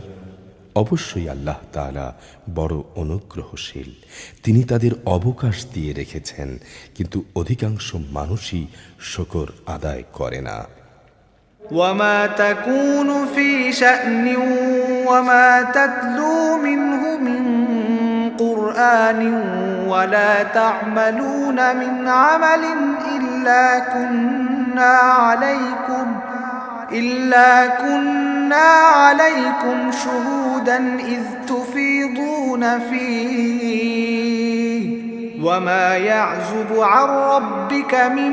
Speaker 2: অবশ্যই আল্লাহ তাআলা বড় অনুগ্রহশীল, তিনি তাদের অবকাশ দিয়ে রেখেছেন, কিন্তু অধিকাংশ মানুষই শুকর আদায় করে না।
Speaker 1: وما تكون في شأن وما تتلو منه من قرآن ولا تعملون من عمل إلا كنا عليكم شهودا إذ تفيضون فيه وما يعزب عن ربك من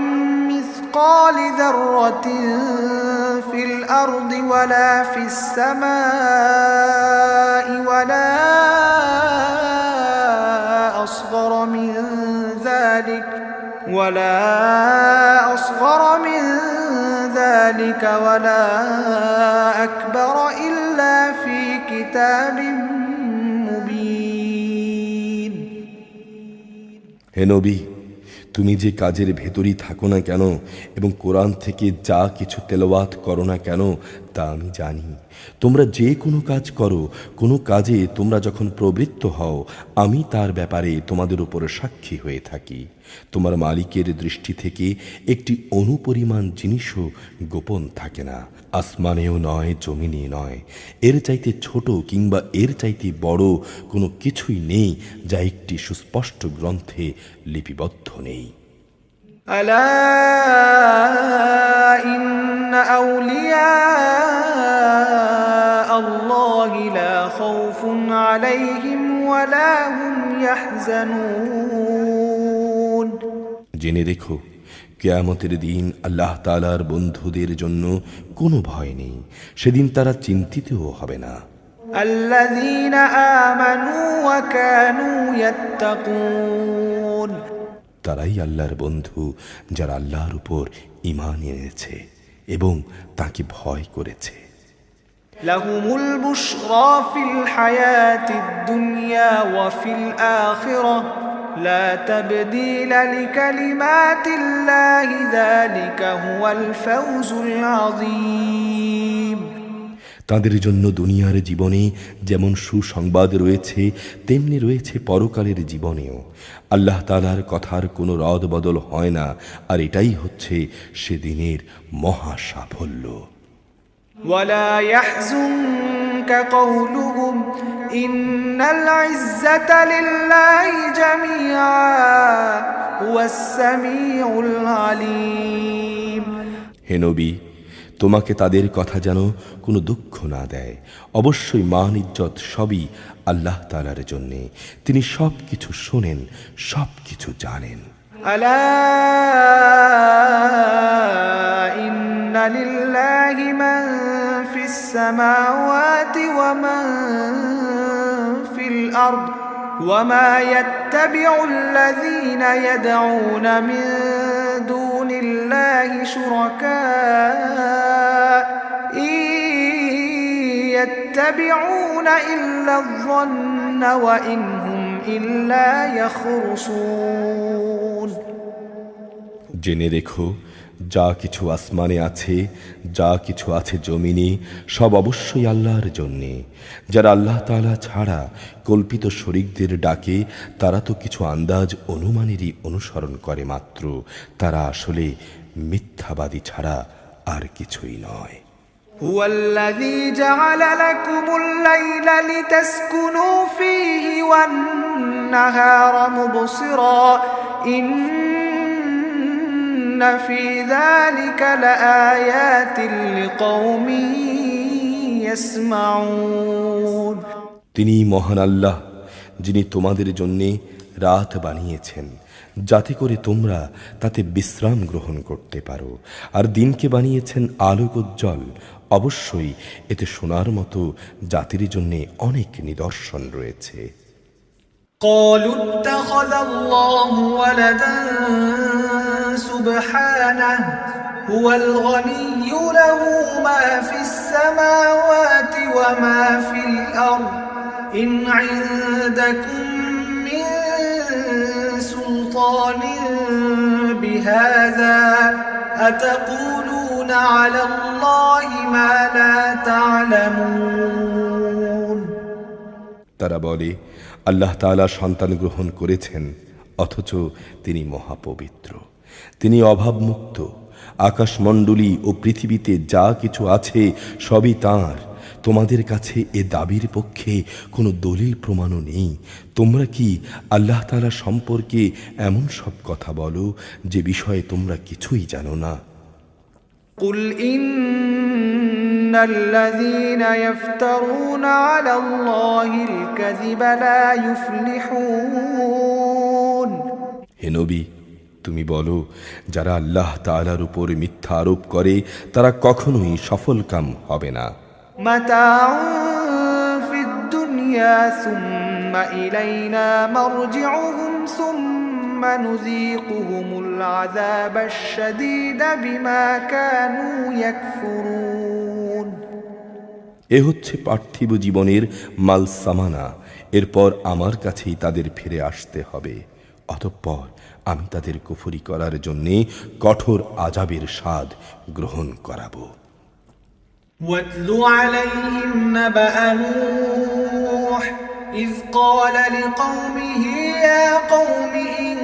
Speaker 1: مثقال ذرة في الأرض ولا في السماء ولا أصغر من ذلك ولا أكبر إلا في كتاب مبين
Speaker 2: হে নবী, তুমি যে কাজের ভেতরই থাকো না কেন এবং কোরআন থেকে যা কিছু তেলাওয়াত করো না কেন তা আমি জানি। তোমরা যে কোনো কাজ করো, কোনো কাজে তোমরা যখন প্রবৃত্ত হও, আমি তার ব্যাপারে তোমাদের উপর সাক্ষী হয়ে থাকি। তোমার মালিকের দৃষ্টি থেকে একটি অনুপরিমাণ জিনিসও গোপন থাকে না, আসমানেও নয়, জমিনে নয়। এর চাইতে ছোট কিংবা এর চাইতে বড় কোনো কিছুই নেই যা একটি সুস্পষ্ট গ্রন্থে লিপিবদ্ধ নেই।
Speaker 1: ألا إن أولياء الله لا خوف عليهم ولا هم يحزنون
Speaker 2: জেনে রেখো, কিয়ামতের দিন আল্লাহ তাআলার বন্ধুদের জন্য কোনো ভয় নেই, সেদিন তারা চিন্তিতও হবে না।
Speaker 1: الذين آمنوا وكانوا يتقون
Speaker 2: তারাই আল্লাহর বন্ধু যারা আল্লাহর উপর ঈমান এনেছে এবং তাকে ভয় করেছে।
Speaker 1: لهم البشرى في الحياة الدنيا وفي الآخرة لا تبديل لكلمات الله ذلك هو الفوز العظيم
Speaker 2: তাদের জন্য দুনিয়ার জীবনে যেমন সুসংবাদ রয়েছে তেমনি রয়েছে পরকালের জীবনেও। আল্লাহ তাআলার কথার কোনো রদ বদল হয় না, আর এটাই হচ্ছে সেদিনের মহা সাফল্য।
Speaker 1: ولا يحزنك قولهم إن العزة لله جميعا هو السميع العليم
Speaker 2: হে নবী, তোমাকে তাদের কথা যেন কোনো দুঃখ না দেয়। অবশ্যই মান ইজ্জত সবই আল্লাহ তাআলার জন্যে। তিনি সব কিছু শোনেন, সব কিছু জানেন।
Speaker 1: আলা ইন্না লিল্লাহি মান ফিস সামাওয়াতি ওয়া মান ফিল আরদ ওয়া মা ইয়াত্তাবিউল্লাযীনা ইয়াদউনা মিন দুনিল্লাহি শুরাকা ইয়াত্তাবিউনা ইল্লা আয-যন্না ওয়া ইন হুম ইল্লা ইয়াখরুসুন।
Speaker 2: জেনে রেখো, যা কিছু আসমানে আছে, যা কিছু আছে জমিনে, সব অবশ্যই আল্লাহর জন্যে। যারা আল্লাহ তাআলা ছাড়া কল্পিত শরীকদের ডাকে, তারা তো কিছু আন্দাজ অনুমানেরই অনুসরণ করে মাত্র। তারা আসলে মিথ্যাবাদী ছাড়া আর কিছুই নয়।
Speaker 1: هو الذي جعل لكم الليل لتسكنوا فيه والنهار مبصرا إن في ذلك لآيات لقوم يسمعون।
Speaker 2: তিনি মহান আল্লাহ, যিনি তোমাদের জন্যে রাত বানিয়েছেন যাতে করে তোমরা তাতে বিশ্রাম গ্রহণ করতে পারো, আর দিনকে বানিয়েছেন আলোকোজ্জ্বল। অবশ্যই এতে শোনার মতো জাতির জন্যে অনেক নিদর্শন রয়েছে।
Speaker 1: قالوا اتخذ الله ولدا سبحانه هو الغني له ما في السماوات وما في الأرض إن عندكم من سلطان بهذا أتقولون على الله ما لا تعلمون।
Speaker 2: তারা বলে, আল্লাহ তাআলা সন্তান গ্রহণ করেছেন, অথচ তিনি মহাপবিত্র, তিনি অভাবমুক্ত। আকাশমণ্ডলী ও পৃথিবীতে যা কিছু আছে সবই তাঁর। তোমাদের কাছে এ দাবির পক্ষে কোনো দলিল প্রমাণও নেই। তোমরা কি আল্লাহ তাআলা সম্পর্কে এমন সব কথা বলো যে বিষয়ে তোমরা কিছুই জানো না?
Speaker 1: قل إن الذين يفترون على الله الكذب لا يفلحون।
Speaker 2: হে নবী, তুমি বলো, যারা আল্লাহ তাআলার উপর মিথ্যা আরোপ করে তারা কখনোই সফলকাম হবে না।
Speaker 1: متاع في الدنيا ثم إلينا مرجعهم ثم نذيقهم العذاب الشديد بما كانوا يكفرون।
Speaker 2: এ হচ্ছে পার্থিব জীবনের মাল সামানা। এরপর আমার কাছেই তাদের ফিরে আসতে হবে, অতঃপর আমি তাদের কুফরি করার জন্যে কঠোর আযাবের স্বাদ গ্রহণ করাবো।
Speaker 1: واتل عليهم نبأ نوح إذ قال لقومه يا قوم إن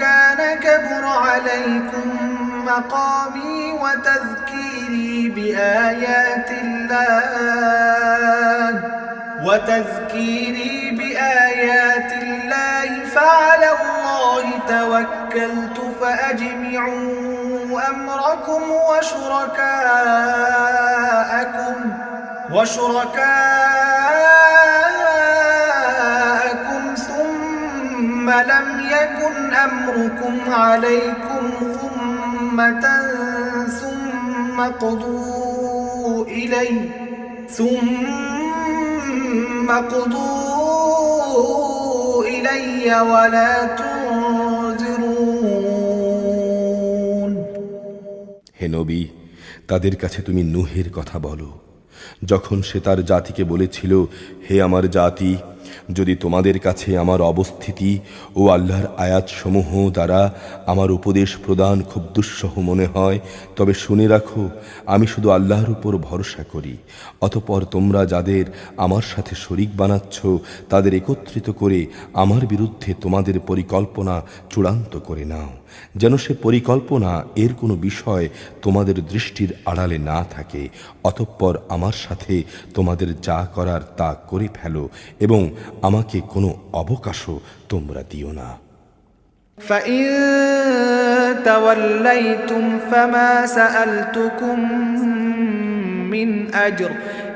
Speaker 1: كان كبر عليكم مقامي وتذكيري بآيات الله فعلى الله توكلت فأجمعوا أمركم وشركاءكم ثم لم يكن أمركم عليكم غمة ثم قضوا إلي ولا تنظرون۔
Speaker 2: হে নবী, তাদের কাছে তুমি নূহের কথা বলো, যখন সে তার জাতিকে বলেছিল, হে আমার জাতি, যদি তোমাদের কাছে আমার অবস্থিতি ও আল্লাহর আয়াতসমূহ দ্বারা আমার উপদেশ প্রদান খুব দুঃসহ মনে হয়, তবে শুনে রাখো, আমি শুধু আল্লাহর উপর ভরসা করি। অতঃপর তোমরা যাদের আমার সাথে শরীক বানাচ্ছ তাদের একত্রিত করে আমার বিরুদ্ধে তোমাদের পরিকল্পনা চূড়ান্ত করে নাও, যেন সে পরিকল্পনা এর কোনো বিষয় তোমাদের দৃষ্টির আড়ালে না থাকে। অতঃপর আমার সাথে তোমাদের যা করার তা করে ফেলো এবং আমাকে কোনো অবকাশও তোমরা দিও না।
Speaker 1: فإن توليتم فما سألتكم من أجر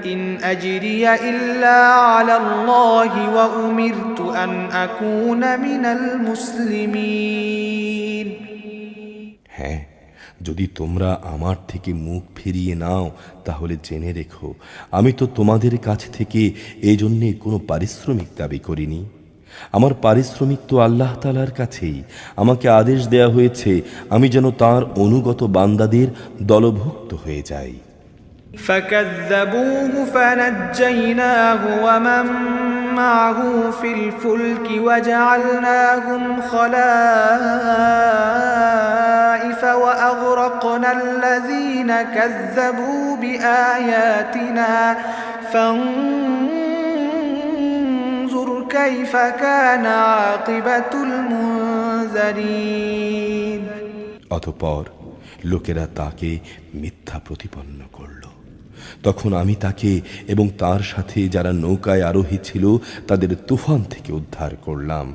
Speaker 1: إن أجري إلا على الله وأمرت أن أكون من المسلمين
Speaker 2: হ্যাঁ, যদি তোমরা আমার থেকে মুখ ফিরিয়ে নাও তাহলে জেনে রেখো আমি তো তোমাদের কাছ থেকে এই জন্যে কোনো পারিশ্রমিক দাবি করিনি। আমার পারিশ্রমিক তো আল্লাহ তাআলার কাছেই। আমাকে আদেশ দেয়া হয়েছে আমি যেন তার অনুগত বান্দাদের দলভুক্ত হয়ে যাই।
Speaker 1: فكذبوه فنجيناه ومن معه في الفلك وجعلناهم خلائف وأغرقنا الذين كذبوا بآياتنا فانظر كيف كان عاقبة المنذرين
Speaker 2: অতঃপর লোকেরা তাকে মিথ্যা প্রতিপন্ন করল। তখন আমি তাকে এবং তার সাথে যারা নৌকায় আরোহী ছিল তাদের তুফান থেকে উদ্ধার করলাম।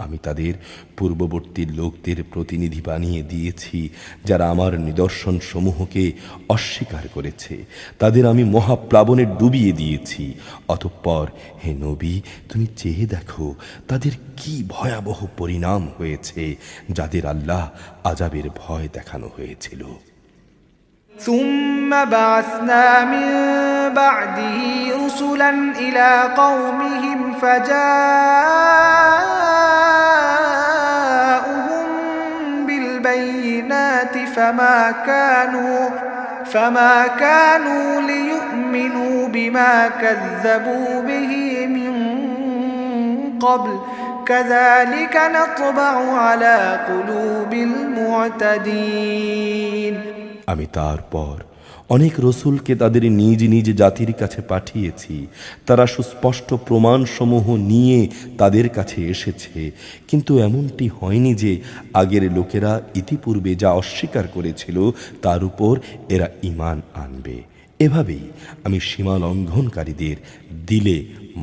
Speaker 2: আমি তাদের পূর্ববর্তী লোকদের প্রতিনিধি বানিয়ে দিয়েছি যারা আমার নিদর্শন সমূহকে অস্বীকার করেছে, তাদের আমি মহাপ্লাবনে ডুবিয়ে দিয়েছি। অতঃপর হে নবী, তুমি চেয়ে দেখো তাদের কি ভয়াবহ পরিণাম হয়েছে যাদের আল্লাহ আযাবের ভয় দেখানো হয়েছিল।
Speaker 1: ثم بعثنا من بعده رسلا إلى قومهم فجاءوهم بالبينات فما كانوا ليؤمنوا بما كذبوا به من قبل كذلك نطبع على قلوب المعتدين
Speaker 2: আমি তারপর অনেক রসুলকে তাদের নিজ নিজ জাতির কাছে পাঠিয়েছি। তারা সুস্পষ্ট প্রমাণসমূহ নিয়ে তাদের কাছে এসেছে, কিন্তু এমনটি হয়নি যে আগের লোকেরা ইতিপূর্বে যা অস্বীকার করেছিল তার উপর এরা ঈমান আনবে। এভাবেই আমি সীমা লঙ্ঘনকারীদের দিলে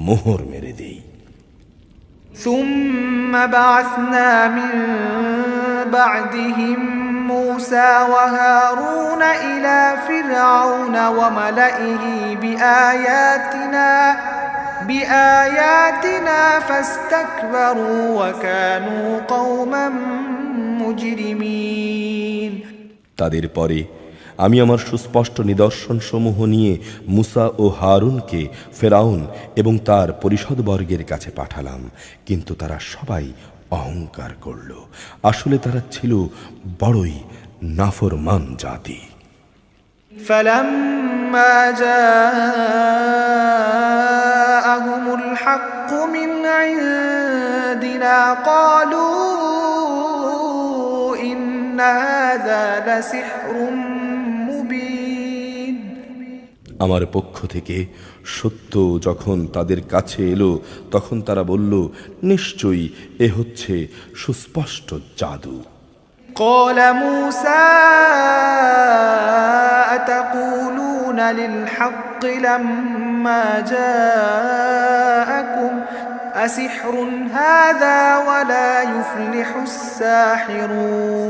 Speaker 2: মোহর মেরে দেই।
Speaker 1: ثم بعثنا من بعدهم موسى وهارون إلى فرعون وملئه بآياتنا فاستكبروا وكانوا قوما مجرمين
Speaker 2: তাদের পরে আমি আমার সুস্পষ্ট নিদর্শন সমূহ নিয়ে মুসা ও হারুনকে ফেরাউন এবং তার পরিষদবর্গের কাছে পাঠালাম, কিন্তু তারা সবাই অহংকার করল। আসলে তারা ছিল বড়ই নাফরমান জাতি।
Speaker 1: فلما جاءهم الحق من عندنا قالوا إن هذا لسحر مبين
Speaker 2: আমার পক্ষ থেকে সত্য যখন তাদের কাছে এলো তখন তারা বলল, নিশ্চয়ই এ হচ্ছে সুস্পষ্ট জাদু।
Speaker 1: قال موسى أتقولون للحق لما جاءكم أسحر هذا ولا يفلح الساحرون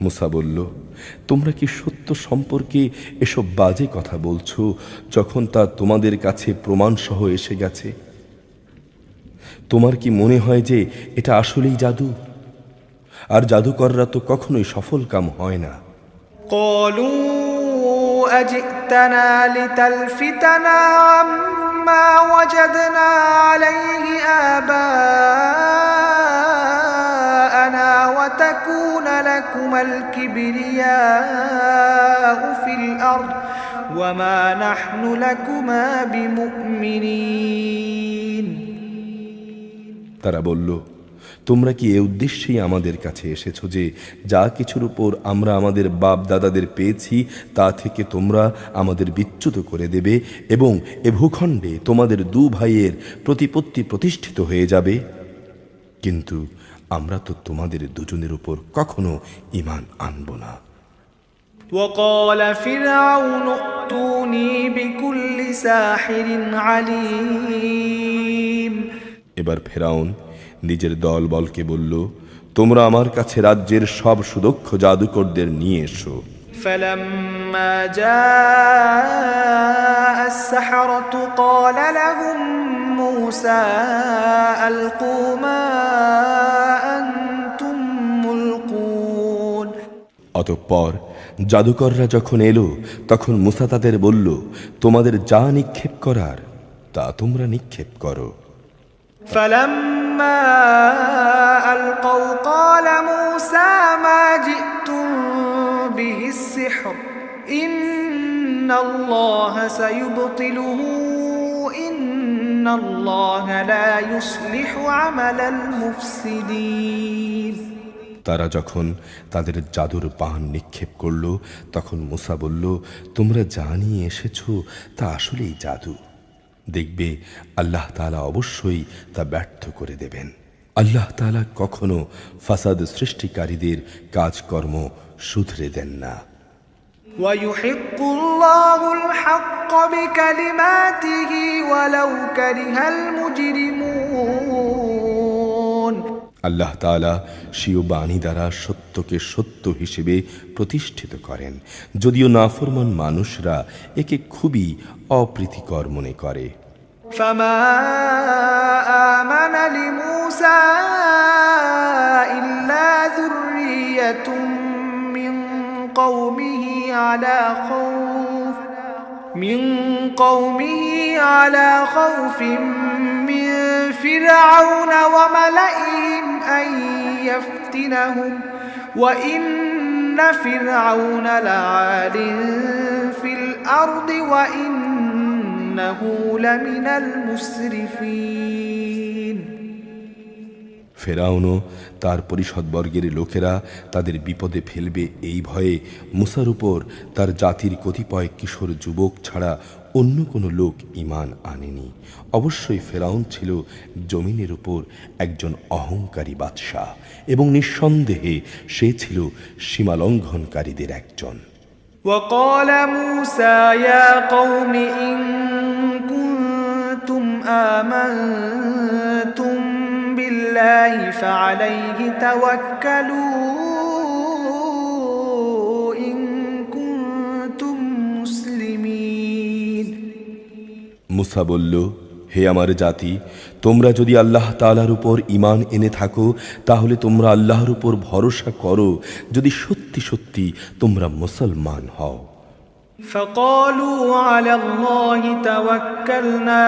Speaker 2: মুসা বলল, তোমরা কি সত্য সম্পর্কে এসব বাজে কথা বলছো যখন তা তোমাদের কাছে প্রমাণসহ এসে গেছে? তোমার কি মনে হয় যে এটা আসলেই জাদু? আর জাদুকররা তো কখনোই সফল কাম হয় না।
Speaker 1: قالوا أجئتنا لتلفتنا عما وجدنا عليه آباءنا وتكون لكما الكبرياء في الأرض وما نحن لكما بمؤمنين
Speaker 2: তারা বলল, তোমরা কি এ উদ্দেশ্যেই আমাদের কাছে এসেছো যে যা কিছুর উপর আমরা আমাদের বাপ দাদাদের পেয়েছি তা থেকে তোমরা আমাদের বিচ্যুত করে দেবে এবং এ ভূখণ্ডে তোমাদের দু ভাইয়ের প্রতিপত্তি প্রতিষ্ঠিত হয়ে যাবে? কিন্তু আমরা তো তোমাদের দুজনের উপর কখনো ঈমান আনব না।
Speaker 1: وقال فرعون ائتوني بكل ساحر عليم
Speaker 2: এবার ফেরাউন নিজের দলবলকে বলল, তোমরা আমার কাছে রাজ্যের সব সুদক্ষ জাদুকরদের নিয়ে এসো।
Speaker 1: فلما جاء السحرة قال لهم موسى ألقوا ما أنتم ملقون।
Speaker 2: অতঃপর জাদুকররা যখন এলো তখন মুসা তাদের বলল, তোমাদের যা নিক্ষেপ করার তা তোমরা নিক্ষেপ করো।
Speaker 1: فلما ألقوا قال موسى ما جئتم به السحر إن الله سيبطله إن الله لا يصلح عمل المفسدين।
Speaker 2: তারা যখন তাদের জাদুর বাণ নিক্ষেপ করল তখন মুসা বলল, তোমরা যা নিয়ে এসেছো তা আসলেই জাদু। দেখবে আল্লাহ তাআলা অবশ্যই তা ব্যর্থ করে দেবেন। আল্লাহ তাআলা কখনো ফাসাদ সৃষ্টিকারীদের কাজকর্ম শুধরে দেন না।
Speaker 1: ويحق الله الحق بكلماته ولو كره المجرمون।
Speaker 2: আল্লাহ তাআলা স্বীয় বাণী দ্বারা সত্যকে সত্য হিসেবে প্রতিষ্ঠিত করেন, যদিও নাফরমান মানুষরা একে খুবই অপ্রীতিকর মনে করে।
Speaker 1: فما آمن لموسى إلا ذرية من قومه على خوف من فرعون وملئهم أن يفتنهم وإن فرعون لعال في الأرض وإنه لمن المسرفين।
Speaker 2: ফেরাউনও তার পরিষদবর্গের লোকেরা তাদের বিপদে ফেলবে এই ভয়ে মুসার উপর তার জাতির কতিপয় কিশোর যুবক ছাড়া অন্য কোনো লোক ঈমান আনেনি। অবশ্যই ফেরাউন ছিল জমিনের উপর একজন অহংকারী বাদশাহ এবং নিঃসন্দেহে সে ছিল সীমালঙ্ঘনকারীদের একজন।
Speaker 1: وقال موسى يا قوم إن كنتم آمنتم بالله فعليه توكلوا إن كنتم مسلمين।
Speaker 2: মুসা বলল, হে আমার জাতি, তোমরা যদি আল্লাহ তাআলার উপর ঈমান এনে থাকো তাহলে তোমরা আল্লাহর উপর ভরসা করো, যদি সত্যি সত্যি তোমরা মুসলমান হও।
Speaker 1: فقالوا على الله توكلنا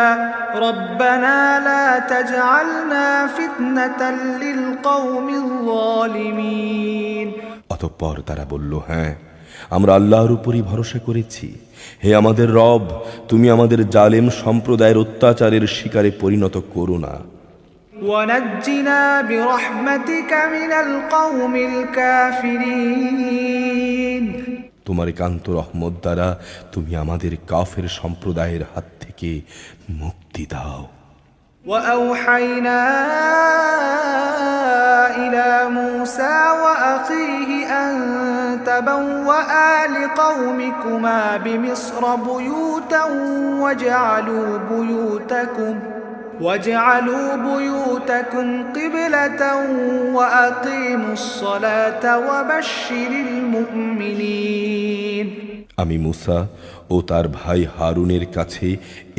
Speaker 1: ربنا لا تجعلنا فتنة للقوم الظالمين।
Speaker 2: অতঃপর তারা বলল, হ্যাঁ, আমরা আল্লাহর উপরই ভরসা করেছি। হে আমাদের রব, তুমি আমাদের জালেম সম্প্রদায়ের অত্যাচারের শিকারে পরিণত করো না।
Speaker 1: ونجنا برحمتك من القوم الكافرين।
Speaker 2: তোমার একান্ত রহমত দ্বারা তুমি আমাদের কাফের সম্প্রদায়ের হাত থেকে মুক্তি দাও।
Speaker 1: وأوحينا إلى موسى وأخيه أن تبوأ لقومكما بمصر بيوتا واجعلوا بيوتكم قبلة وأقيموا الصلاة وبشر المؤمنين।
Speaker 2: আমি মুসা ও তার ভাই হারুনের কাছে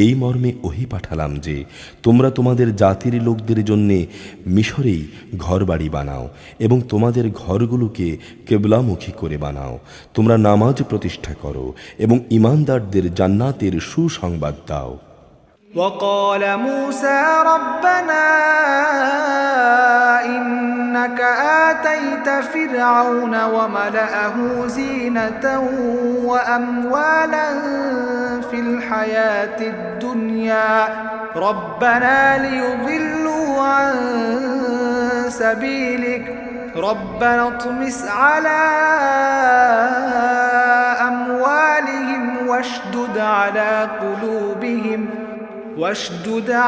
Speaker 2: এই মর্মে ওহী পাঠালাম যে তোমরা তোমাদের জাতির লোকদের জন্য মিশরেই ঘরবাড়ি বানাও এবং তোমাদের ঘরগুলোকে কিবলামুখী করে বানাও। তোমরা নামাজ প্রতিষ্ঠা করো এবং ঈমানদারদের জান্নাতের সুসংবাদ দাও।
Speaker 1: وقال موسى ربنا إنك آتيت فرعون وملأه زينة وأموالا في الحياة الدنيا ربنا ليضلوا عن سبيلك ربنا اطمس على أموالهم واشدد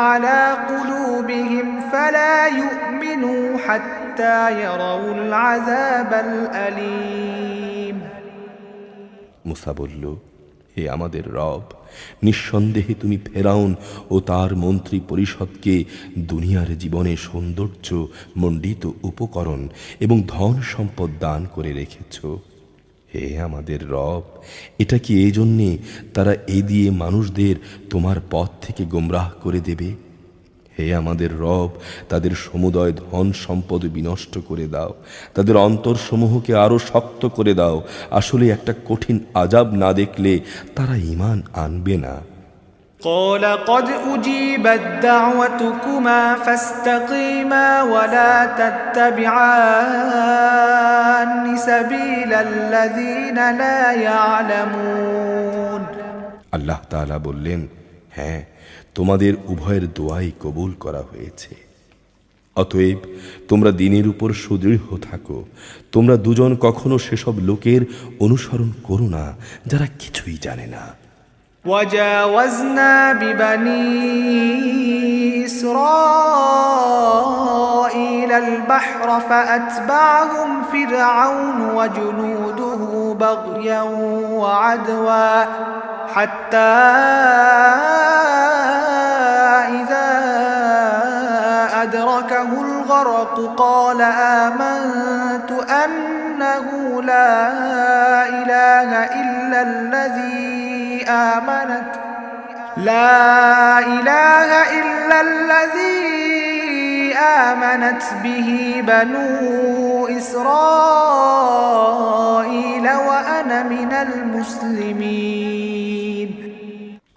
Speaker 1: على قلوبهم فلا يؤمنوا حتى يروا العذاب الأليم।
Speaker 2: মুসা বলল, হে আমাদের রব, নিঃসন্দেহে তুমি ফেরাউন ও তার মন্ত্রী পরিষদকে দুনিয়ার জীবনে সৌন্দর্য মণ্ডিত উপকরণ এবং ধন সম্পদ দান করে রেখেছ। হে আমাদের রব, এটা কি এই জন্যে তারা এই দিয়ে মানুষদের তোমার পথ থেকে গোমরাহ করে দেবে? হে আমাদের রব, তাদের সমুদয় ধন সম্পদ বিনষ্ট করে দাও, তাদের অন্তরসমূহকে আরো শক্ত করে দাও। আসলে একটা কঠিন আযাব না দেখলে তারা ঈমান আনবে না।
Speaker 1: قال قد أجيبت دعوتكما فاستقيما ولا تتبعان سبيل الذين لا يعلمون।
Speaker 2: আল্লাহ তাআলা বললেন, হ্যাঁ, তোমাদের উভয়ের দোয়াই কবুল করা হয়েছে। অতএব তোমরা দ্বীনের উপর সুদৃঢ় থাকো। তোমরা দুজন কখনো সেসব লোকের অনুসরণ করো না যারা কিছুই জানে না।
Speaker 1: وجاوزنا ببني إسرائيل البحر فأتبعهم فرعون وجنوده بغيا وعدوا حتى إذا أدركه الغرق قال آمنت أنه لا إله إلا الذي آمنت به بنو إسرائيل وأنا من المسلمين।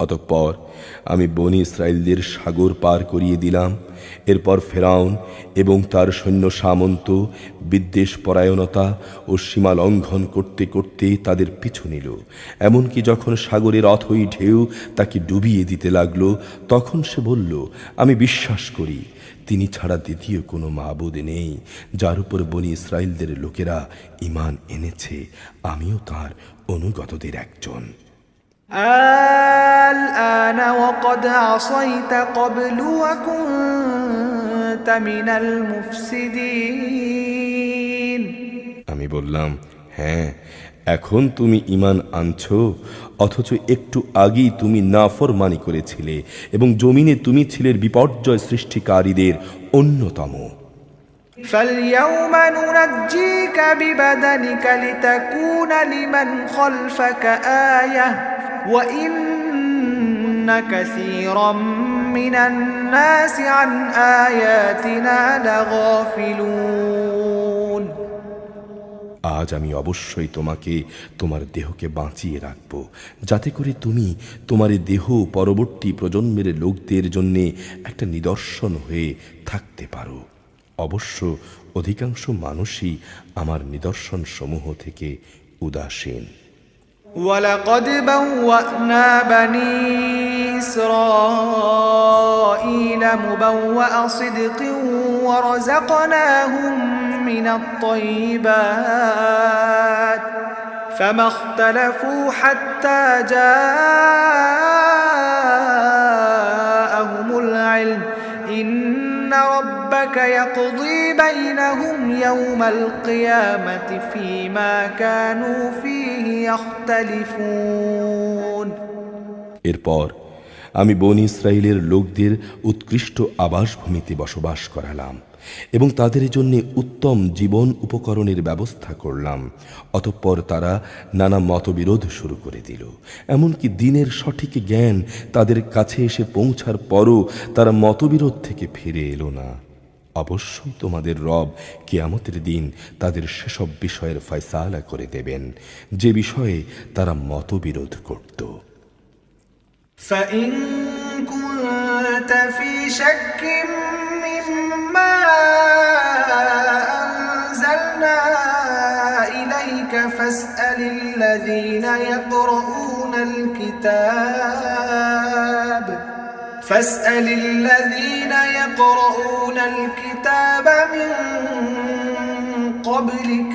Speaker 2: অতঃপর আমি বনি ইসরাইলদের সাগর পার করিয়ে দিলাম। এরপর ফেরাউন এবং তার সৈন্য সামন্ত বিদ্বেষ পরায়ণতা ও সীমা লঙ্ঘন করতে করতে তাদের পিছু নিল। এমনকি যখন সাগরের অথই ঢেউ তাকে ডুবিয়ে দিতে লাগলো, তখন সে বলল, আমি বিশ্বাস করি তিনি ছাড়া দ্বিতীয় কোনো মাবুদ নেই, যার উপর বনি ইসরাইলদের লোকেরা ঈমান এনেছে। আমিও তার অনুগতদের একজন।
Speaker 1: الآن وقد عصيت قبل وكنت من المفسدين।
Speaker 2: আমি বললাম, হ্যাঁ, এখন তুমি ঈমান আনছো, অথচ একটু আগেই তুমি নাফরমানি করেছিলে এবং জমিনে তুমি ছিলে বিপর্যয় সৃষ্টিকারীদের অন্যতম।
Speaker 1: فاليوم ننجيك ببدنك لتكون لمن خلفك آية وإن كثيرا من الناس عن آياتنا لغافلون।
Speaker 2: আজ আমি অবশ্যই তোমাকে তোমার দেহকে বাঁচিয়ে রাখব, যাতে করে তুমি তোমার দেহ পরবর্তী প্রজন্মের লোকদের জন্য একটা নিদর্শন হয়ে থাকতে পারো। অবশ্য অধিকাংশ মানুষই আমার নিদর্শন সমূহ থেকে উদাসীন।
Speaker 1: ولقد بوأنا بني إسرائيل مبوأ صدق ورزقناهم من الطيبات فما اختلفوا حتى جاءهم العلم إن ربك يقضي بينهم يوم القيامة فيما كانوا فيه يختلفون।
Speaker 2: এরপর আমি বনি ইসরাইলের লোকদের উৎকৃষ্ট আবাসভূমিতে বসবাস করালাম এবং তাদের জন্য উত্তম জীবন উপকরণের ব্যবস্থা করলাম। অতঃপর তারা নানা মতবিরোধ শুরু করে দিল। এমনকি দিনের সঠিক জ্ঞান তাদের কাছে এসে পৌঁছার পরও তারা মতবিরোধ থেকে ফিরে এলো না। অবশ্যই তোমাদের রব কিয়ামতের দিন তাদের সেসব বিষয়ের ফয়সালা করে দেবেন যে বিষয়ে তারা মতবিরোধ করত।
Speaker 1: فإن كنت في شك مما أنزلنا إليك فاسأل الذين يقرؤون الكتاب من قبلك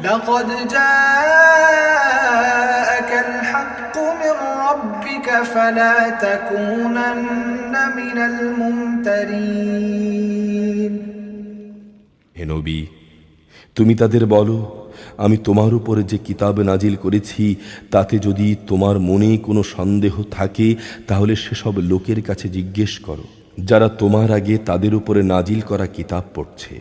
Speaker 1: لقد جاءك الحق من ربك فلا تكونن من الممترين।
Speaker 2: হে নবী, তুমি তাদের বলো, আমি তোমার উপরে যে কিতাব নাজিল করেছি তাতে যদি তোমার মনে কোনো সন্দেহ থাকে তাহলে সেসব লোকের কাছে জিজ্ঞেস করো যারা তোমার আগে তাদের উপরে নাজিল করা কিতাব পড়ছে।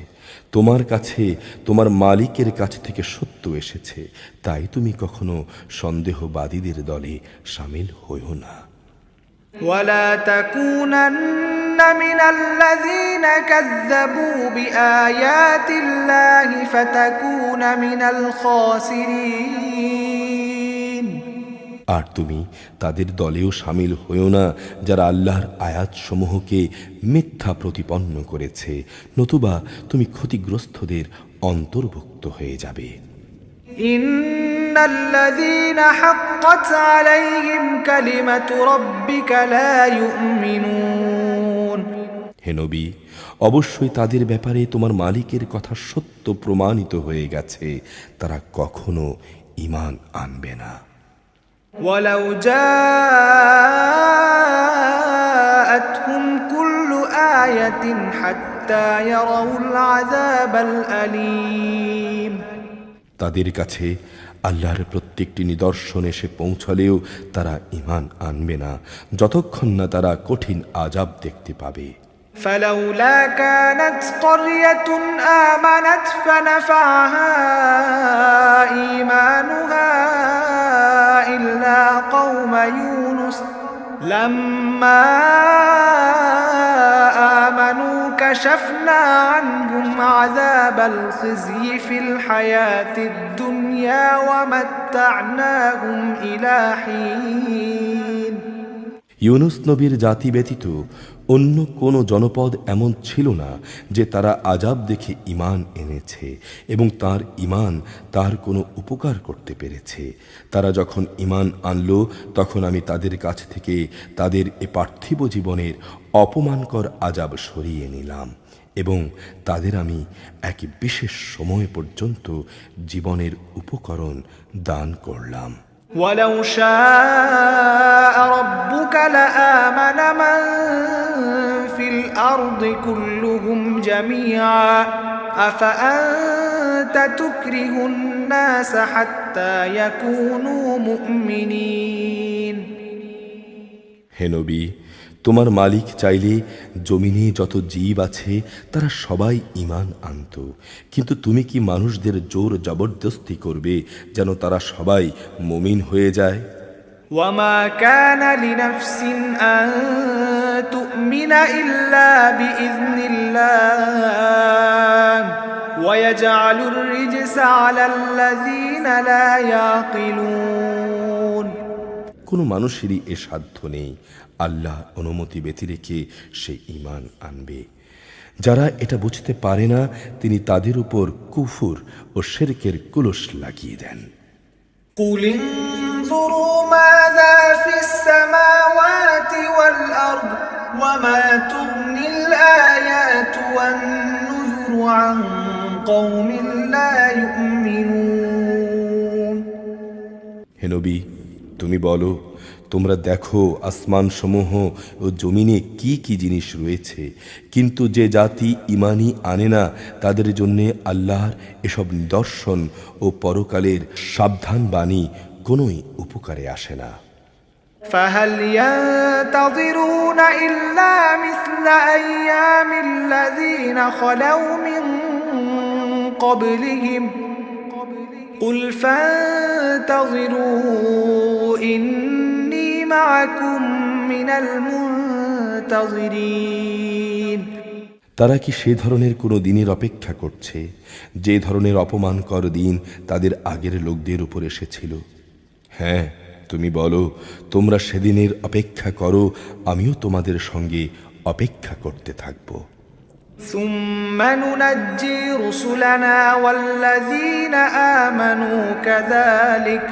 Speaker 2: তোমার কাছে তোমার মালিকের কাছ থেকে সত্য এসেছে, তাই তুমি কখনো সন্দেহবাদীদের দলে শামিল হইও না।
Speaker 1: ولا تكونن من الذين كذبوا بآيات الله فتكون من الخاسرين।
Speaker 2: আর তুমি তাদের দলেও শামিল হইও না যারা আল্লাহর আয়াতসমূহকে মিথ্যা প্রতিপন্ন করেছে, নতুবা তুমি ক্ষতিগ্রস্তদের অন্তর্ভুক্ত হয়ে যাবে।
Speaker 1: ইন্নাল্লাযীনা হাক্কাত আলাইহিম কালিমাতু রাব্বিকা লা ইউমিনুন।
Speaker 2: হে নবী, অবশ্যই তাদের ব্যাপারে তোমার মালিকের কথা সত্য প্রমাণিত হয়ে গেছে, তারা কখনো ঈমান আনবে না।
Speaker 1: ওয়ালাউ জাআতহুম কুল্লু আয়াতিন হাত্তা ইয়ারাউল আযাবাল আলীম।
Speaker 2: তাদের কাছে আল্লাহর প্রত্যেকটি নিদর্শন এসে পৌঁছলেও তারা ঈমান আনবে না যতক্ষণ না তারা কঠিন আযাব দেখতে পাবে।
Speaker 1: فلولا كانت قرية آمنت فنفعها إيمانها إلا قوم يونس لما آمنوا كشفنا عنهم عذاب الخزي في الحياة الدنيا ومتعناهم إلى حين।
Speaker 2: ইউনুস নবীর জাতি ব্যতীত অন্য কোন জনপদ এমন ছিল না যে তারা আযাব দেখে ঈমান এনেছে এবং তার ঈমান তার কোনো উপকার করতে পেরেছে। তারা যখন ঈমান আনলো তখন আমি তাদের কাছ থেকে তাদের এ পার্থিব জীবনের অপমানকর আযাব সরিয়ে নিলাম এবং তাদের আমি এক বিশেষ সময় পর্যন্ত জীবনের উপকরণ দান করলাম।
Speaker 1: ولو شاء ربك لآمن من في الأرض كلهم جميعا أفأنت تكره الناس حتى يكونوا مؤمنين।
Speaker 2: হে নবী, তোমার মালিক চাইলে জমিনে যত জীব আছে তারা সবাই ঈমান আনত, কিন্তু তুমি কি মানুষদের জোর জবরদস্তি করবে যেন তারা সবাই মুমিন হয়ে যায়?
Speaker 1: ওয়ামা কানা লিনাফসিন আন তুমিনা ইল্লা বিইذনিল্লাহ ওয়া ইয়াজআলুর রিজসা আলাল্লাযীনা লা ইয়াকিলুন।
Speaker 2: কোনো মানুষেরই এ সাধ্য নেই আল্লাহ অনুমতি ব্যতিরেকে সে ঈমান আনবে। যারা এটা বুঝতে পারে না তিনি তাদের উপর কুফর ও শিরকের কুলুশ লাগিয়ে দেন।
Speaker 1: কুল ইনজুরু মাযা ফিস সামাওয়াতি ওয়াল আরদ ওয়া মা তুগনিল আয়াতু ওয়ান নুযুরু আন কওমিন লা ইউমিনুন।
Speaker 2: হে নবী, তুমি বলো, তোমরা দেখো আসমানসমূহ ও জমিনে কি কি জিনিস রয়েছে, কিন্তু যে জাতি ঈমানই আনে না তাদের জন্যে আল্লাহর এসব নিদর্শন ও পরকালের সাবধান বাণী কোনোই উপকারে আসে না।
Speaker 1: فهل ينتظرون إلا مثل أيام الذين خلوا من قبلهم قل فانتظروا إني معكم من المنتظرين।
Speaker 2: তারা কি সে ধরনের কোনো দিনের অপেক্ষা করছে যে ধরনের অপমানকর দিন তাদের আগের লোকদের উপর এসেছিল? হ্যাঁ, তুমি বলো, তোমরা সেদিনের অপেক্ষা করো, আমিও তোমাদের সঙ্গে অপেক্ষা করতে থাকব।
Speaker 1: ثم ننجي رسلنا والذين آمنوا كذلك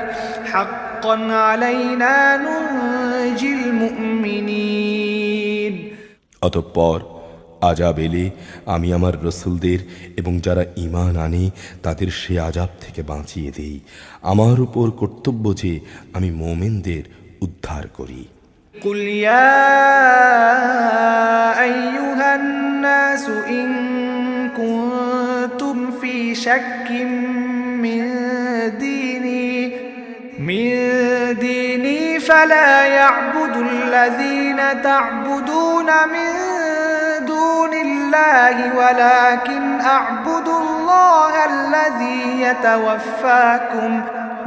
Speaker 1: حقا علينا ننجي المؤمنين।
Speaker 2: অতঃপর আযাব এলে আমি আমার রসুলদের এবং যারা ঈমান আনে তাদের সে আযাব থেকে বাঁচিয়ে দেই। আমার উপর কর্তব্য যে আমি মুমিনদের উদ্ধার করি।
Speaker 1: قل يا أيها الناس إن كنتم في شك من فلا يعبدوا الذين تعبدون من دون الله ولكن أعبد الله الذي يتوفاكم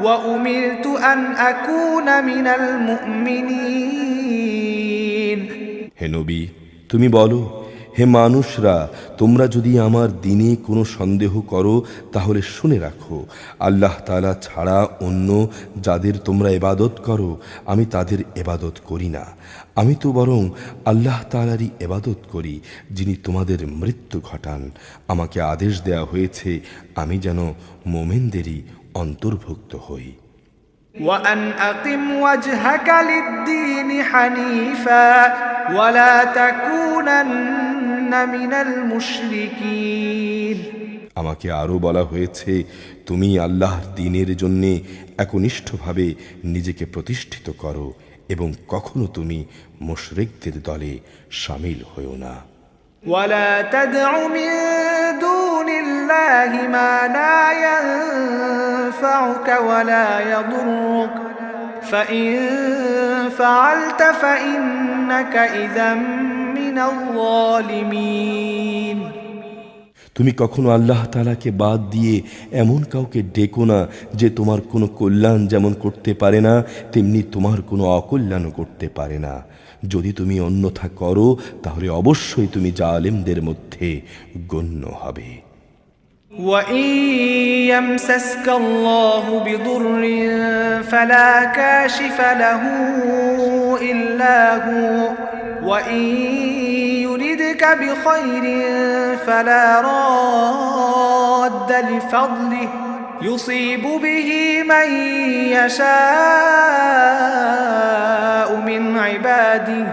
Speaker 1: وأمرت أن أكون من المؤمنين.
Speaker 2: হে নবী, তুমি বলো, হে মানুষরা, তোমরা যদি আমার দ্বীনে কোনো সন্দেহ করো তাহলে শুনে রাখো, আল্লাহ তাআলা ছাড়া অন্য যাদের তোমরা ইবাদত করো আমি তাদের ইবাদত করি না। আমি তো বরং আল্লাহ তাআলারই ইবাদত করি যিনি তোমাদের মৃত্যু ঘটান। আমাকে আদেশ দেয়া হয়েছে আমি যেন মুমিনদেরই অন্তর্ভুক্ত হই।
Speaker 1: وأن أقم وجهك للدين حنيفا ولا تكونن من المشركين.
Speaker 2: আমাকে আরও বলা হয়েছে তুমি আল্লাহর দ্বীনের জন্য একনিষ্ঠভাবে নিজেকে প্রতিষ্ঠিত করো এবং কখনো তুমি মুশরিকদের দলে শামিল হও না।
Speaker 1: ولا تدع من دون الله ما لا ينفعك ولا يضرك فإن فعلت فإنك إذا من الظالمين.
Speaker 2: তুমি কখনো আল্লাহ তাআলাকে বাদ দিয়ে এমন কাউকে ডেকো না যে তোমার কোনো কল্যাণ যেমন করতে পারে না তেমনি তোমার কোনো অকল্যাণও করতে পারে না। যদি তুমি অন্যথা করো তাহলে অবশ্যই তুমি জালেমদের মধ্যে গণ্য হবে।
Speaker 1: وَإِن يَمْسَسْكَ اللَّهُ بِضُرٍّ فَلَا كَاشِفَ لَهُ إِلَّا هُوَ وَإِن يُرِدْكَ بِخَيْرٍ فَلَا رَادَّ لِفَضْلِهِ يُصِيبُ بِهِ مَن يَشَاءُ مِنْ عِبَادِهِ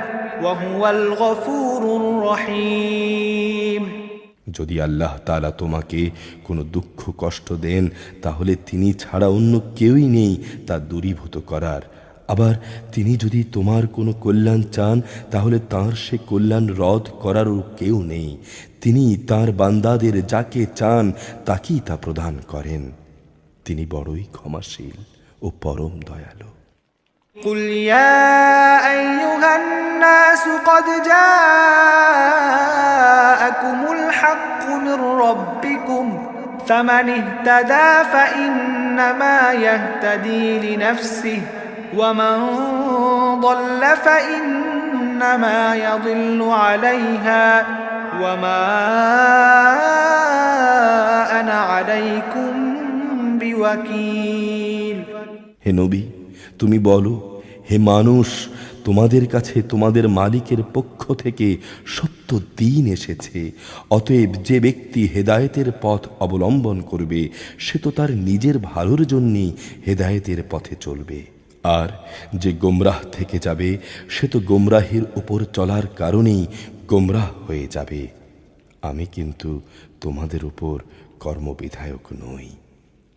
Speaker 1: وَهُوَ الْغَفُورُ الرَّحِيمُ.
Speaker 2: যদি আল্লাহ তাআলা তোমাকে কোনো দুঃখ কষ্ট দেন তাহলে তিনি ছাড়া অন্য কেউই নেই তা দূরীভূত করার। আবার তিনি যদি তোমার কোনো কল্যাণ চান তাহলে তাঁর সে কল্যাণ রদ করারও কেউ নেই। তিনি তাঁর বান্দাদের যাকে চান তাকেই তা প্রদান করেন। তিনি বড়ই ক্ষমাশীল ও পরম দয়ালু।
Speaker 1: قل يا أيها الناس قد جاءكم الحق من ربكم فمن اهتدى فإنما يهتدي لنفسه ومن ضل فإنما يضل عليها وما أنا عليكم بوكيل.
Speaker 2: হে নবী, তুমি বলো, হে মানুষ, তোমাদের কাছে তোমাদের মালিকের পক্ষ থেকে সত্য দ্বীন এসেছে। অতএব যে ব্যক্তি হেদায়েতের পথ অবলম্বন করবে সে তো তার নিজের ভালোর জন্যই হেদায়েতের পথে চলবে, আর যে গোমরাহ থেকে যাবে সে তো গোমরাহের উপর চলার কারণেই গোমরাহ হয়ে যাবে। আমি কিন্তু তোমাদের উপর কর্মবিধায়ক নই।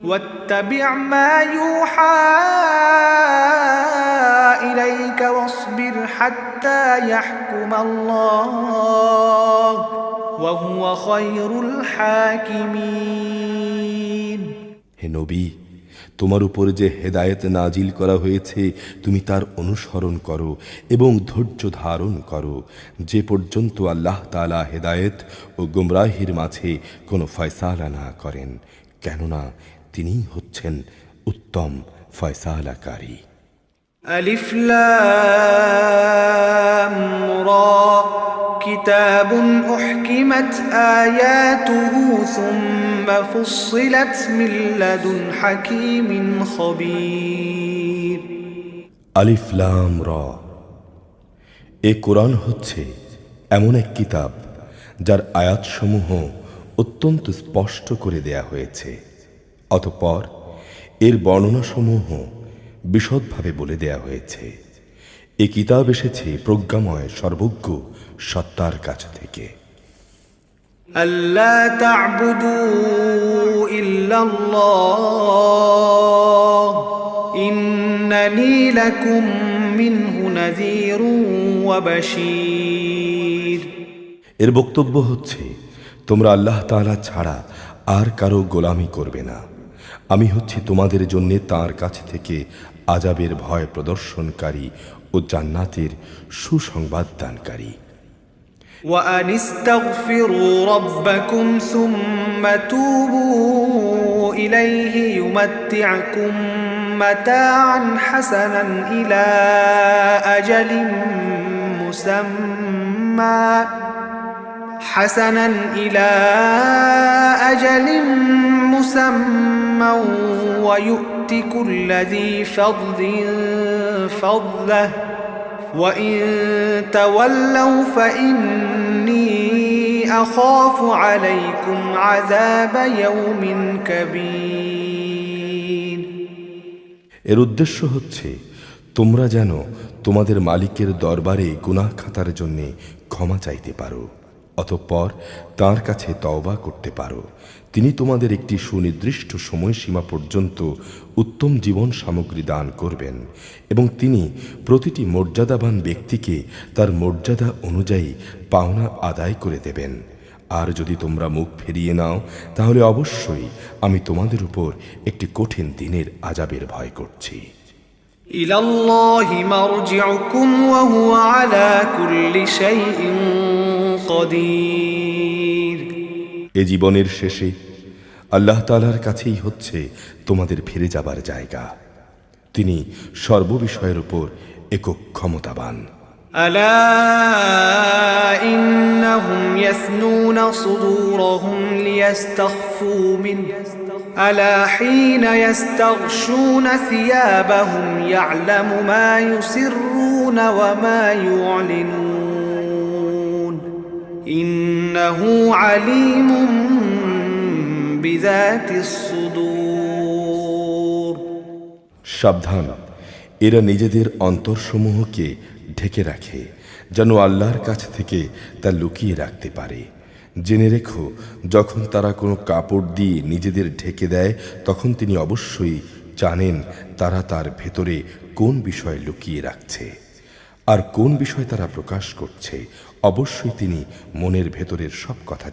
Speaker 1: واتبع ما يوحى إليك واصبر حتى يحكم الله وهو خير الحاكمين.
Speaker 2: হে নবী, তোমার উপর যে হেদায়েত নাজিল করা হয়েছে তুমি তার অনুসরণ করো এবং ধৈর্য ধারণ করো যে পর্যন্ত আল্লাহ তাআলা হেদায়েত ও গুমরাহির মাঝে কোনো ফয়সালা না করেন, কেননা তিনি হচ্ছেন উত্তম ফয়সালাকারী।
Speaker 1: ألف لام را كتاب أحكمت آياته ثم فصلت من لدن حكيم خبير.
Speaker 2: আলিফ লাম রা, এ কোরআন হচ্ছে এমন এক কিতাব যার আয়াতসমূহ অত্যন্ত স্পষ্ট করে দেয়া হয়েছে, অতঃপর এর বর্ণনাসমূহ বিশদভাবে বলে দেয়া হয়েছে। এ কিতাব এসেছে প্রজ্ঞাময় সর্বজ্ঞ সত্তার কাছ থেকে।
Speaker 1: আল্লা তা'বুদু ইল্লাল্লাহ ইন্নানী লাকুম মিনহু নাযীরুন ওয়া বাশীর।
Speaker 2: এর বক্তব্য হচ্ছে তোমরা আল্লাহ তাআলা ছাড়া আর কারো গোলামি করবে না। আমি হচ্ছি তোমাদের জন্য তাঁর কাছ থেকে আযাবের ভয় প্রদর্শনকারী ও জান্নাতের সুসংবাদ দানকারী।
Speaker 1: وأن استغفروا ربكم ثم توبوا إليه يمتعكم متاعا حسنا إلى أجل مسمى ويؤت كل ذي فضل فضله وإن تولوا فإني أخاف عليكم عذاب يوم كبير।
Speaker 2: এর উদ্দেশ্য হচ্ছে তোমরা যেন তোমাদের মালিকের দরবারে গুনাহ খাতার জন্য ক্ষমা চাইতে পারো, অতঃপর তাঁর কাছে তওবা করতে পারো। তিনি তোমাদের একটি সুনির্দিষ্ট সময়সীমা পর্যন্ত উত্তম জীবন সামগ্রী দান করবেন এবং তিনি প্রতিটি মর্যাদাবান ব্যক্তিকে তার মর্যাদা অনুযায়ী পাওনা আদায় করে দেবেন। আর যদি তোমরা মুখ ফিরিয়ে নাও তাহলে অবশ্যই আমি তোমাদের উপর একটি কঠিন দিনের আযাবের ভয় করছি।
Speaker 1: ইলাল্লাহি মারজিউকুম ওয়া হুয়া আলা কুল্লি শাইইন কাদির।
Speaker 2: এ জীবনের শেষে আল্লাহ তাআলার কাছেই হচ্ছে তোমাদের ফিরে যাবার জায়গা। তিনি সর্ববিষয়ের উপর একক ক্ষমতাবান।
Speaker 1: আলা ইন্নাহুম ইয়াসনুনা সুদুরহুম লিয়াস্তাখফু মিনহু আলা হিনা ইয়াস্তাগশুনা সিয়াবাহুম ইয়ালামু মা ইউসিররুনা ওয়া মা ইউ'লিনুন ইন্নাহু আলীমুম বিযাতিস সুদূর।
Speaker 2: সাবধান, এরা নিজেদের অন্তরসমূহকে ঢেকে রাখে যেন আল্লাহর কাছ থেকে তা লুকিয়ে রাখতে পারে। জেনে রেখো, যখন তারা কোনো কাপড় দিয়ে নিজেদের ঢেকে দেয় তখন তিনি অবশ্যই জানেন তারা তার ভেতরে কোন বিষয় লুকিয়ে রাখছে আর কোন বিষয় তারা প্রকাশ করছে। অবশ্যই তিনি মনের ভেতরের সব কথা